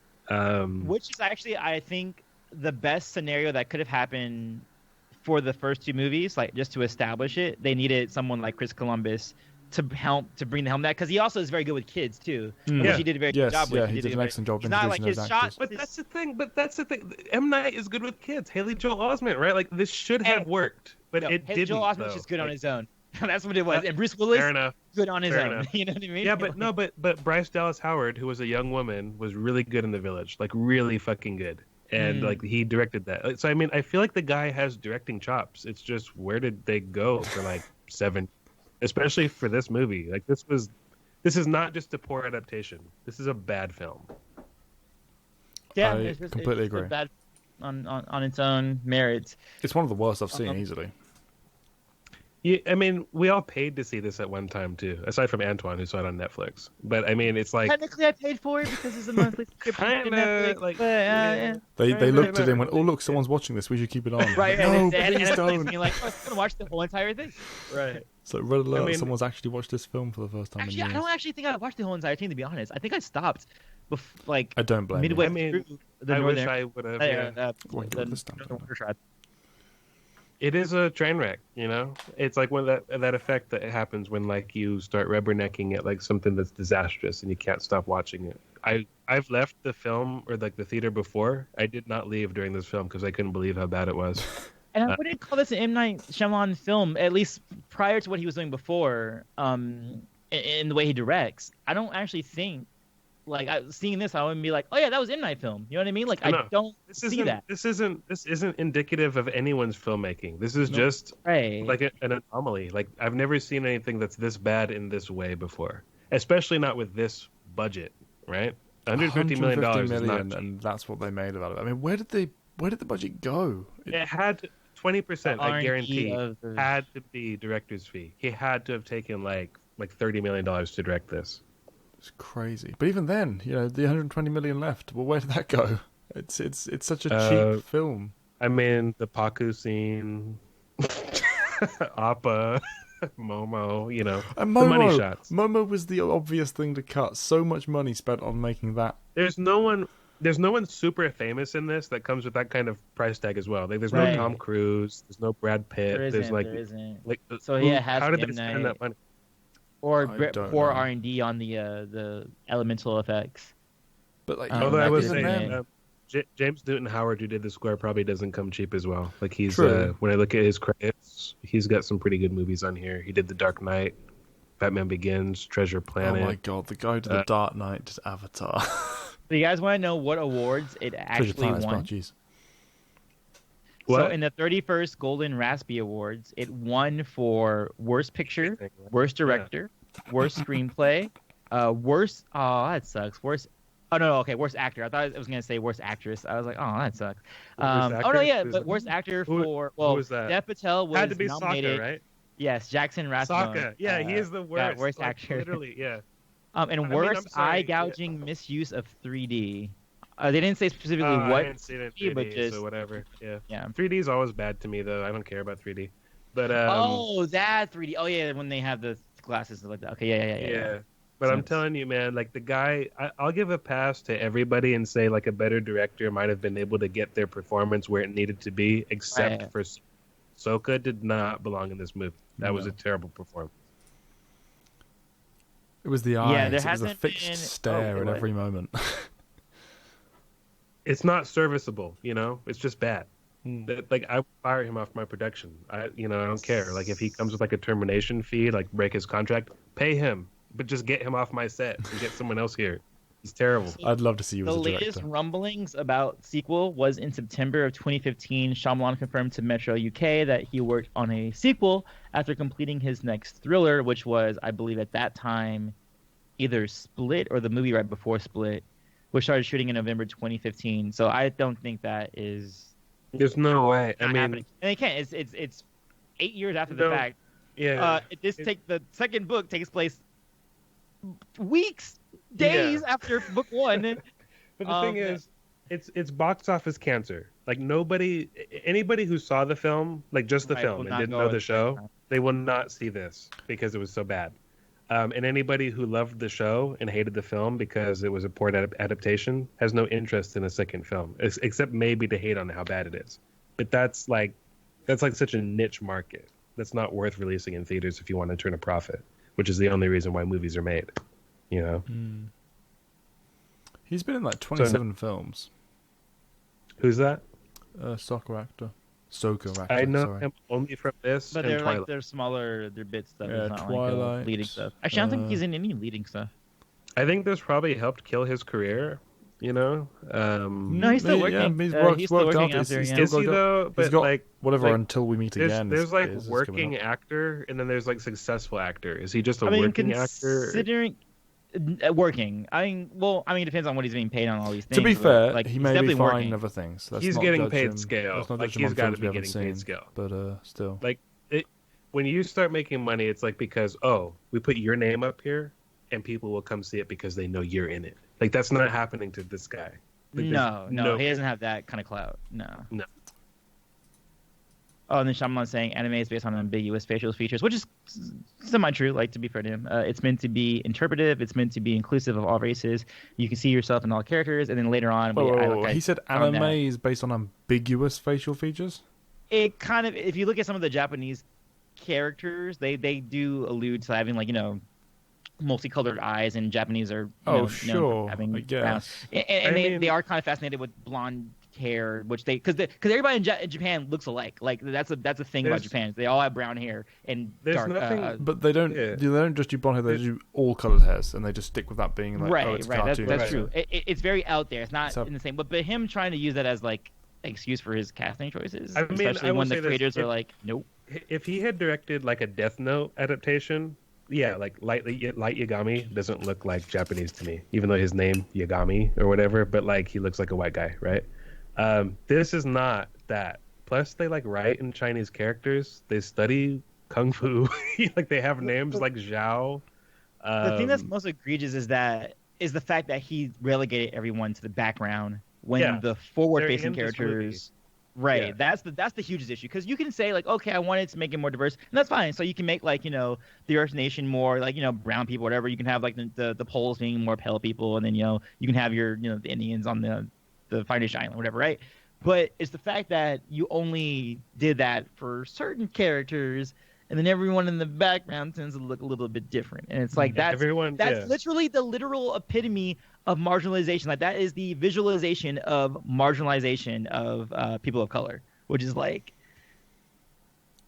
Which is actually, I think, the best scenario that could have happened for the first two movies. Like just to establish it, they needed someone like Chris Columbus to help to bring home that because he also is very good with kids too, which he did a very good job with. Yeah, he did an excellent job He's not like introducing his those shot. actors. But that's the thing. M. Night is good with kids. Haley Joel Osment, right? Like this should have worked, but it didn't. Joel Osment's just good on his own. That's what it was. And Bruce Willis, fair enough. good on his Fair own. enough. You know what I mean? Yeah, but Bryce Dallas Howard, who was a young woman, was really good in The Village, like really fucking good, and like he directed that. So I mean, I feel like the guy has directing chops. It's just where did they go for like 7, especially for this movie? Like this is not just a poor adaptation. This is a bad film. Yeah, I completely agree. Bad on its own merits. It's one of the worst I've seen easily. Yeah, I mean, we all paid to see this at one time too, aside from Antoine, who saw it on Netflix. But I mean, it's like Technically, I paid for it because it's a monthly subscription to Netflix. like But, yeah. They looked at him and went, "Oh look, someone's watching this. We should keep it on." Right, No, and please don't. being like, oh, I'm gonna watch the whole entire thing. right. So red alert! I mean- someone's actually watched this film for the first time. Actually, in I years. don't actually think I watched the whole entire thing. To be honest, I think I stopped, like I don't blame midway I mean, through the I wish northern. I would have. Yeah. Wait, the this time. Northern Order tribe. It is a train wreck, you know. It's like when that effect that happens when like you start rubbernecking at like something that's disastrous and you can't stop watching it. I've left the film or like the theater before. I did not leave during this film because I couldn't believe how bad it was. And I wouldn't call this an M. Night Shyamalan film, at least prior to what he was doing before, in the way he directs. I don't actually think, like, seeing this, I wouldn't be like, oh yeah, that was M. Night film. You know what I mean? Like, I don't see that. This isn't indicative of anyone's filmmaking. This is just Right. like an anomaly. Like I've never seen anything that's this bad in this way before, especially not with this budget, right? $150 million is not cheap. and that's what they made about it. I mean, where did the budget go? It had 20%, I R&D guarantee, of the- had to be director's fee. He had to have taken like $30 million to direct this. It's crazy. But even then, you know, the 120 million left. Well, where did that go? It's such a cheap film. I mean, the Paku scene, Appa. Momo, you know, And the money Momo, shots. Momo was the obvious thing to cut. So much money spent on making that. There's no one super famous in this that comes with that kind of price tag as well. Like, there's no Right. Tom Cruise, there's no Brad Pitt. There There's isn't. like So yeah, it has how did M. they spend Night. that money? Or I don't poor know. R&D on the elemental effects. But like, Although I that was is saying, amazing. James Newton Howard, who did the score, probably doesn't come cheap as well. Like, he's True. when I look at his credits, he's got some pretty good movies on here. He did The Dark Knight, Batman Begins, Treasure Planet. oh my god, the guy to the Dark Knight did Avatar. So you guys want to know what awards it Treasure actually Planet's won? bad, jeez. What? So in the 31st Golden Raspberry Awards, it won for Worst Picture, Worst Director, Worst Screenplay, Worst... Oh, that sucks. Worst... Oh, no, okay, Worst Actor. I thought I was going to say Worst Actress. I was like, oh, that sucks. Oh, no, Actor? yeah, Who's but that? Worst Actor Who for... Well, was that? Dev Patel was Had to be nominated. Sokka, right? Yes, Jackson Rathbone. Sokka. Yeah, he is the worst. Worst like, Actor. Literally, yeah. And I mean, Worst I'm sorry, Eye-Gouging Misuse of 3D. They didn't say specifically I what... didn't see it in 3D, but 3D, just- so whatever. Yeah. Yeah. 3D is always bad to me, though. I don't care about 3D. But Oh, that 3D. Oh, yeah, when they have the glasses and like that. Okay, yeah. But I'm Sense. telling you, man, like the guy, I'll give a pass to everybody and say like a better director might have been able to get their performance where it needed to be, except Right. for Sokka did not belong in this movie. That was No. a terrible performance. It was the Yeah, eyes. there It was a hasn't fixed been- stare oh, at what? every moment. It's not serviceable, you know. It's just bad. Hmm. Like I would fire him off my production. I don't care. Like if he comes with like a termination fee, like break his contract, pay him, but just get him off my set and get someone else here. He's terrible. I'd love to see you The as a latest director. rumblings about sequel was in September of 2015. Shyamalan confirmed to Metro UK that he worked on a sequel after completing his next thriller, which was, I believe, at that time, either Split or the movie right before Split, which started shooting in November 2015. So I don't think that is There's no way. I not mean, happening. And they can't. It's 8 years after the No. fact. yeah. The second book takes place weeks, days after book one. But the thing is, it's box office cancer. Like anybody who saw the film, like just the Right, film will and not didn't go know at the the same show, time. they will not see this because it was so bad. And anybody who loved the show and hated the film because it was a poor adaptation has no interest in a second film, except maybe to hate on how bad it is. But that's like such a niche market. That's not worth releasing in theaters if you want to turn a profit, which is the only reason why movies are made. You know, He's been in like 27 films. who's that? Soccer actor. Stoker actor. I know sorry. him only from this But and they're Twilight. like they're smaller, they're bit stuff. Yeah, It's not Twilight, like leading stuff. Actually, I don't think uh, he's in any leading stuff. I think this probably helped kill his career. You know, No, he's still working. Yeah, he's He's still worked working out. after, He's yeah. still is he got- though? He's But got like whatever like, until we meet again. there's like is coming working up. actor, and then there's like successful actor. Is he just a I mean, working actor? considering working, it depends on what he's being paid on all these things. To be but, fair, like, he he's may be definitely fine working. in other things. Let's He's not getting judge paid him. scale. Let's not Like, judge him he's on gotta films we be haven't getting paid seen, scale. But still. Like when you start making money, it's like because we put your name up here, and people will come see it because they know you're in it. Like that's not happening to this guy. Like, No, there's he doesn't have that kind of clout. No. No. Oh, and then Shyamalan saying anime is based on ambiguous facial features, which is semi-true. Like, to be fair to him, it's meant to be interpretive. It's meant to be inclusive of all races. You can see yourself in all characters, and then later on, He said found anime that. is based on ambiguous facial features. It kind of, if you look at some of the Japanese characters, they do allude to having multicolored eyes, and Japanese are known for sure, having I brown. guess. And I mean- they are kind of fascinated with blonde hair, which because everybody in Japan looks alike. Like that's a thing about There's- Japan. They all have brown hair and There's dark. nothing- But they don't. Yeah. They don't just do blonde hair. They do all coloured hairs, and they just stick with that being like, right, oh, it's right. cartoon. That's Right. true. It's very out there. It's not So- in the same. But him trying to use that as like excuse for his casting choices, I mean, especially I will when the say this, creators are if- like, nope. If he had directed like a Death Note adaptation, yeah, like Light Yagami doesn't look like Japanese to me, even though his name Yagami or whatever, but like he looks like a white guy, right? This is not that. Plus, they like write in Chinese characters. They study kung fu. Like they have names like Zhao. The thing that's most egregious is the fact that he relegated everyone to the background when Yeah, the forward-facing they're in this characters Right. Yeah. That's the hugest issue, because you can say like, okay, I wanted to make it more diverse, and that's fine. So you can make like the Earth Nation more like brown people, whatever. You can have like the Poles being more pale people, and then you can have your the Indians on the Finnish island, whatever, right? But it's the fact that you only did that for certain characters, and then everyone in the background tends to look a little bit different, and it's like that's literally the literal epitome of marginalization. Like that is the visualization of marginalization of people of color, which is like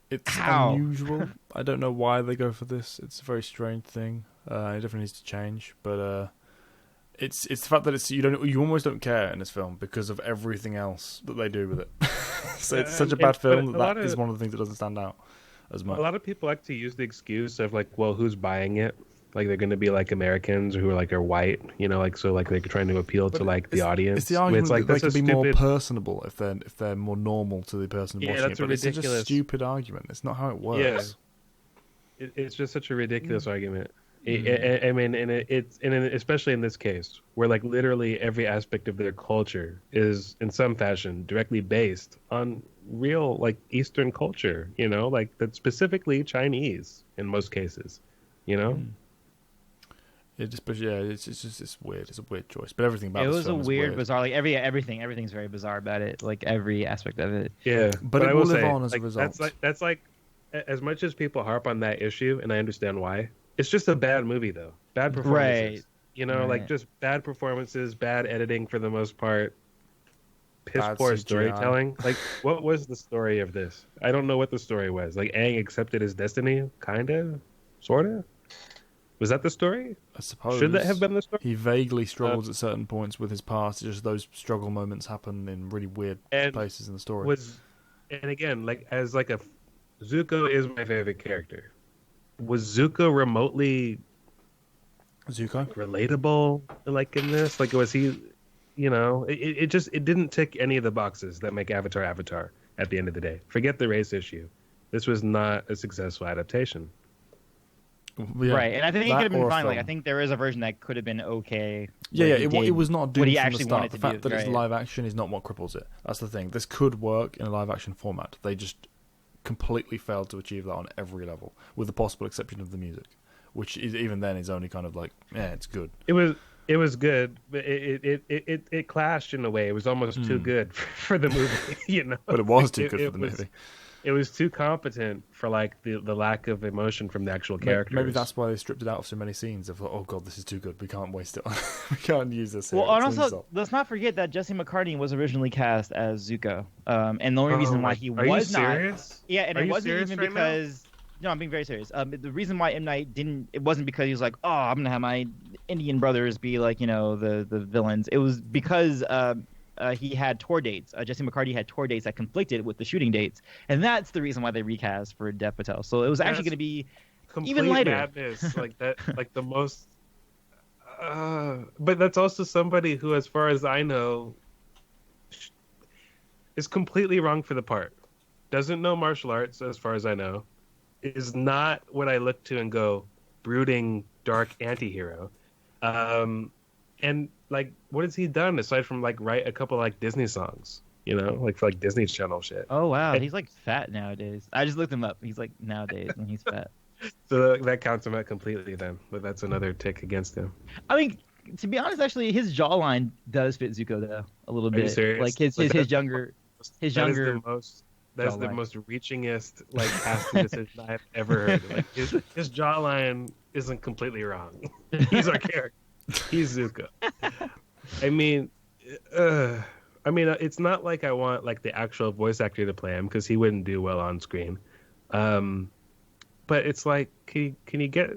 it's unusual. I don't know why they go for this. It's a very strange thing. It definitely needs to change, but it's the fact that you almost don't care in this film because of everything else that they do with it. So it's such a bad film that is one of the things that doesn't stand out as much. A lot of people like to use the excuse of like, well, who's buying it? Like they're going to be like Americans who are white, so like they're trying to appeal to like the audience. It's the argument like, that they could be more personable if they're more normal to the person watching it. But it's such a stupid argument. It's not how it works. Yeah. It's just such a ridiculous argument. I mean, and especially in this case, where like literally every aspect of their culture is in some fashion directly based on real like Eastern culture, like that's specifically Chinese in most cases, It's weird. It's a weird choice, but everything about it this was film a is weird, bizarre. Like everything's very bizarre about it. Like every aspect of it. Yeah, but it will live on as a result. That's like as much as people harp on that issue, and I understand why. It's just a bad movie, though. Bad performances. Right. Like just bad performances, bad editing for the most part. Piss Bad poor CGI. storytelling. Like, what was the story of this? I don't know what the story was. Like, Aang accepted his destiny, kinda, sorta. Was that the story? I suppose. Should that have been the story? He vaguely struggles at certain points with his past. Just those struggle moments happen in really weird places in the story. And again, like as like Zuko is my favorite character. Was Zuko remotely relatable like in this? Like was he it didn't tick any of the boxes that make Avatar at the end of the day. Forget the race issue. This was not a successful adaptation. Yeah, right, and I think it could have been fine. Like I think there is a version that could have been okay. It was not doomed from the start. The fact that it's live action is not what cripples it. That's the thing. This could work in a live action format. They just completely failed to achieve that on every level, with the possible exception of the music, which is even then is only kind of like, it's good. It was good, but it clashed in a way. It was almost too good for the movie, But it was too good for the movie. It was too competent for like the lack of emotion from the actual characters. Maybe that's why they stripped it out of so many scenes. Of oh god, this is too good. We can't waste it. We can't use this. Well, and also let's not forget that Jesse McCartney was originally cast as Zuko, and the only reason why he was not, serious? Yeah, and it wasn't even because. No, I'm being very serious. The reason why M. Night didn't, it wasn't because he was like, oh, I'm gonna have my Indian brothers be like, the villains. It was because he had tour dates. Jesse McCartney had tour dates that conflicted with the shooting dates, and that's the reason why they recast for Dev Patel. So it was actually going to be even lighter. Madness, like that, like the most. But that's also somebody who, as far as I know, is completely wrong for the part. Doesn't know martial arts, as far as I know. Is not what I look to and go, brooding, dark anti-hero. And like, what has he done aside from like write a couple like Disney songs, like for like Disney Channel shit? Oh wow, he's like fat nowadays. I just looked him up. He's like nowadays when he's fat. So that counts him out completely then. But that's another tick against him. I mean, to be honest, actually, his jawline does fit Zuko though a little bit. Are you serious? Like his younger. That's the most reachingest like casting decision I've ever heard. Like his jawline isn't completely wrong. He's our character. He's Zuko. I mean, it's not like I want like the actual voice actor to play him because he wouldn't do well on screen. But it's like, can you get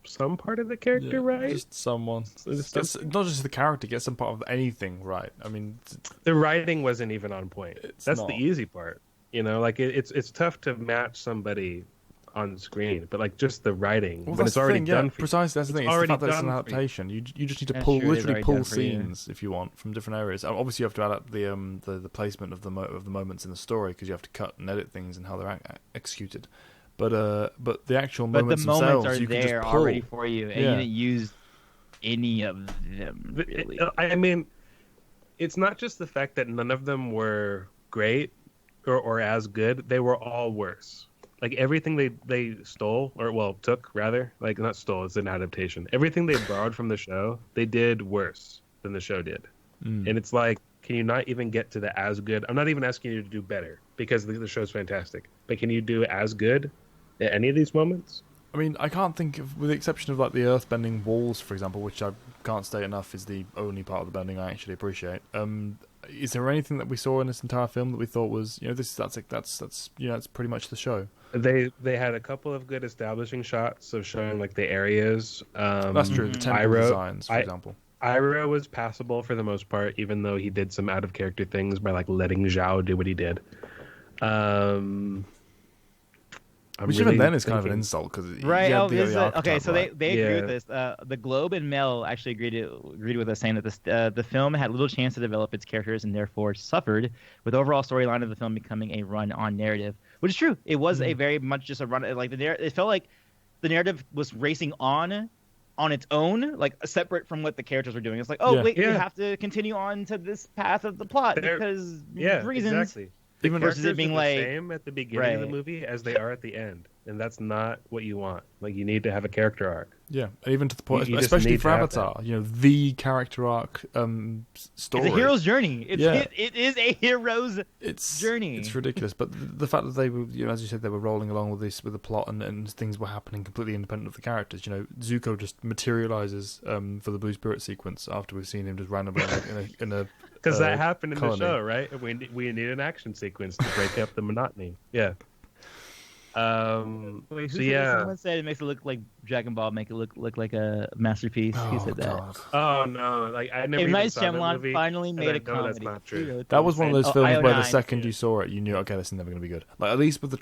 some part of the character right? Just someone. That's not just the character. Get some part of anything right. I mean, the writing wasn't even on point. That's not. The easy part. Like it's tough to match somebody on screen, but like just the writing. Well, when it's already done. Precisely, that's the thing. It's the fact that it's an adaptation. You just need to pull scenes if you want from different areas. Obviously, you have to adapt the placement of the moments in the story because you have to cut and edit things and how they're executed. But the actual moments themselves, are you can just there pull. already for you, and you didn't use any of them. Really, I mean, it's not just the fact that none of them were great, or as good, they were all worse. Like everything they stole, or well, took rather, like not stole, it's an adaptation. Everything they borrowed from the show, they did worse than the show did. And it's like, can you not even get to the as good? I'm not even asking you to do better because the show's fantastic. But can you do as good at any of these moments? I mean, I can't think of, with the exception of like the earth-bending walls, for example, which I can't state enough is the only part of the bending I actually appreciate. Is there anything that we saw in this entire film that we thought was, that's pretty much the show? They had a couple of good establishing shots of showing like the areas. That's true. The temple designs, for example. Iroh was passable for the most part, even though he did some out of character things by like letting Zhao do what he did. Which even then is kind of an insult because right. Okay, so they agree with this. The Globe and Mail actually agreed with us, saying that the film had little chance to develop its characters and therefore suffered, with overall storyline of the film becoming a run-on narrative, which is true. It was a very much just a run. Like it felt like the narrative was racing on its own, like separate from what the characters were doing. It's like, we have to continue on to this path of the plot because reasons. Exactly. Even versus it being like the same at the beginning of the movie as they are at the end, and that's not what you want. Like you need to have a character arc. Yeah, even to the point, especially for Avatar, the character arc story. It's a hero's journey. It is a hero's journey. It's ridiculous, but the fact that they were, as you said, they were rolling along with the plot and things were happening completely independent of the characters. Zuko just materializes for the Blue Spirit sequence after we've seen him just randomly in a because that happened in colony. the show, right? We need an action sequence to break up the monotony. Yeah. Wait, someone said it makes it look like Dragon Ball, make it look like a masterpiece. Who said that? God. Oh no! Like I never. Night Shyamalan finally made a comedy. That's not true. That was one of those films where the second you saw it, you knew, okay, this is never going to be good. Like at least with the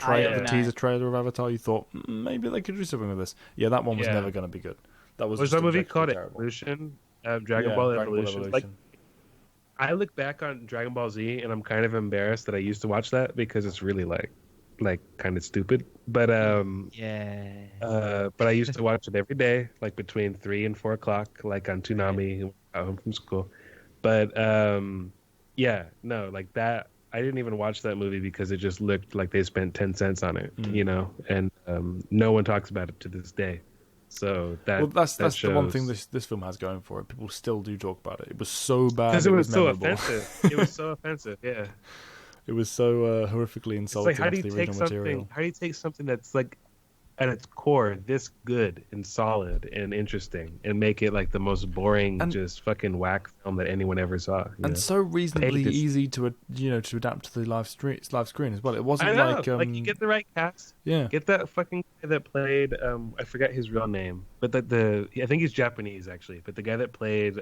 teaser trailer of Avatar, you thought maybe they could do something with this. Yeah, that one was never going to be good. That was that movie called Evolution? Dragon Ball Evolution. Like, I look back on Dragon Ball Z and I'm kind of embarrassed that I used to watch that because it's really like kind of stupid. But but I used to watch it every day, like between 3 and 4 o'clock, like on Toonami at home from school. But like that. I didn't even watch that movie because it just looked like they spent 10 cents on it, and no one talks about it to this day. So that's the one thing this film has going for it. People still do talk about it. It was so bad because it was so offensive. It was so offensive. Yeah, it was so horrifically insulting to the original material. How do you take something that's like at its core this good and solid and interesting and make it like the most boring, just fucking whack film that anyone ever saw? So reasonably easy to to adapt to the live screen as well. It wasn't like you get the right cast. Yeah, get that fucking guy that played I forget his real name, but I think he's Japanese actually. But the guy that played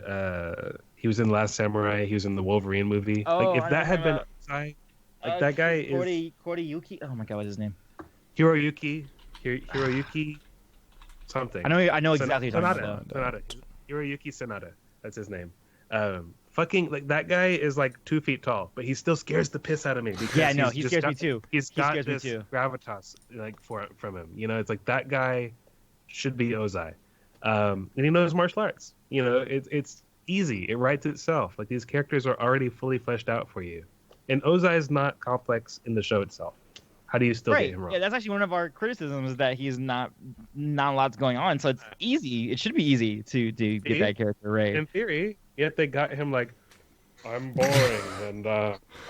he was in Last Samurai. He was in the Wolverine movie. If that had been that guy is Koriyuki. Oh my god, what's his name? Hiroyuki something. I know exactly what you're talking about. Sanada. Hiroyuki Sanada. That's his name. Fucking like that guy is like 2 feet tall, but he still scares the piss out of me. Because he scares me too. He's got this gravitas like from him. It's like that guy should be Ozai, and he knows martial arts. It's easy. It writes itself. Like these characters are already fully fleshed out for you, and Ozai is not complex in the show itself. How do you still get him wrong? Yeah, that's actually one of our criticisms, that he's not a lot's going on. So it's easy. It should be easy to get that character right. In theory, yet they got him like, I'm boring and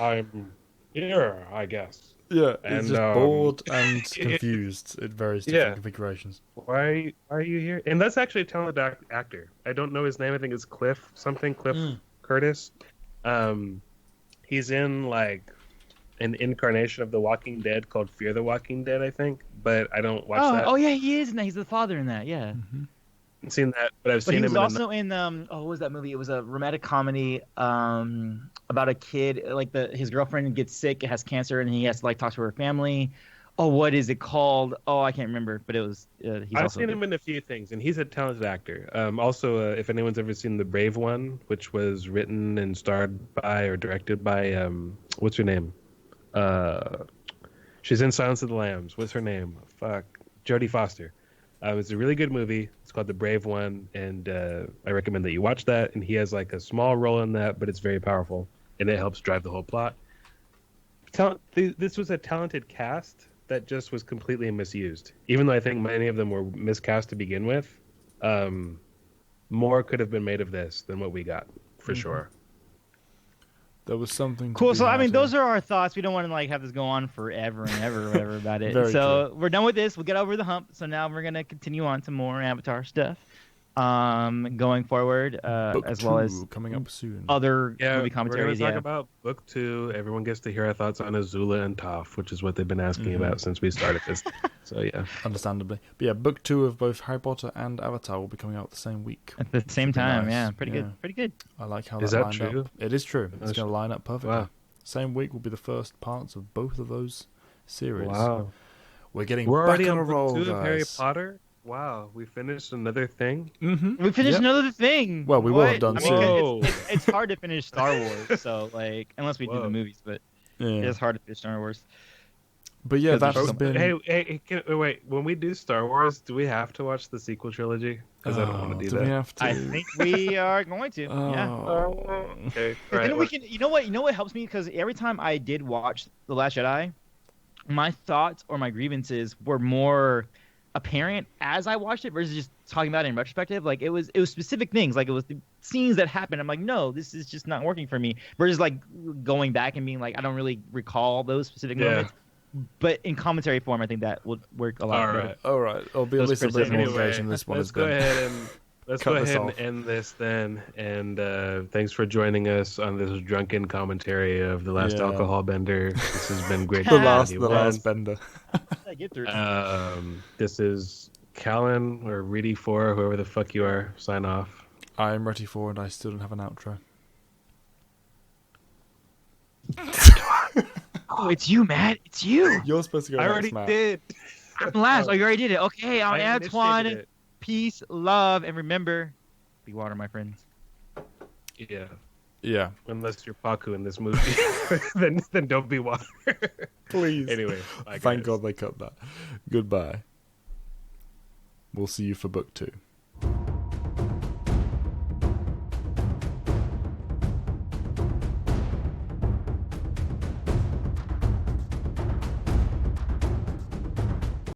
I'm here, I guess. Yeah, he's just bored and confused in various different configurations. Why are you here? And that's actually a talented actor. I don't know his name. I think it's Cliff Curtis. He's in like an incarnation of The Walking Dead called Fear the Walking Dead, I think, but I don't watch that. Oh yeah, he is. He's the father in that. Yeah. Mm-hmm. I haven't seen that, but I've seen him. He was also in what was that movie? It was a romantic comedy about a kid. Like his girlfriend gets sick, has cancer, and he has to like talk to her family. Oh, what is it called? Oh, I can't remember, but it was. I've seen him in a few things, and he's a talented actor. Also, if anyone's ever seen The Brave One, which was written and starred by or directed by what's her name? She's in Silence of the Lambs. What's her name? Jodie Foster. It's a really good movie. It's called The Brave One, and I recommend that you watch that. And he has like a small role in that, but it's very powerful, and it helps drive the whole plot. this was a talented cast that just was completely misused. Even though I think many of them were miscast to begin with, more could have been made of this than what we got, for sure. There was something cool. So I mean, those are our thoughts. We don't want to like have this go on forever and ever, or whatever about it. So we're done with this. We'll get over the hump. So now we're gonna continue on to more Avatar stuff. Going forward, as well as coming up soon. Other movie commentaries. We're gonna talk about Book 2. Everyone gets to hear our thoughts on Azula and Toph, which is what they've been asking about since we started this. So yeah, understandably. But yeah, Book 2 of both Harry Potter and Avatar will be coming out the same week at the same time. Nice. Yeah, pretty good. I like how is that lined true? Up. It is true. It's going to line up perfectly. Wow. Same week will be the first parts of both of those series. Wow, we're back already on a roll, Book 2 guys. of Harry Potter. Wow, we finished another thing. We finished another thing. Well, we will have done soon. It's hard to finish Star Wars, so like unless we do the movies, but it's hard to finish Star Wars. But yeah, that's been. Hey, wait. When we do Star Wars, do we have to watch the sequel trilogy? Because I don't want to do that. We have to? I think we are going to. Yeah. Okay. Right. Then we can. You know what helps me? Because every time I did watch The Last Jedi, my thoughts or my grievances were more apparent as I watched it versus just talking about it in retrospective. Like it was specific things. Like it was the scenes that happened. I'm like, no, this is just not working for me. Versus like going back and being like, I don't really recall those specific moments. But in commentary form, I think that would work a lot better. All right. I'll be a little bit more engaged in this one. Let's go ahead and end this then. And thanks for joining us on this drunken commentary of The Last Alcohol Bender. This has been great. the last bender. This is Callan or Reti 4, whoever the fuck you are. Sign off. I'm Reti 4 and I still don't have an outro. Oh, it's you, Matt. It's you. You're supposed to go. I already did. I'm last. Oh, you already did it. Okay, I'm Antoine. Peace, love, and remember, be water, my friends. Yeah. Unless you're Paku in this movie, then don't be water. Please. Anyway, thank God they cut that. Goodbye. We'll see you for Book 2.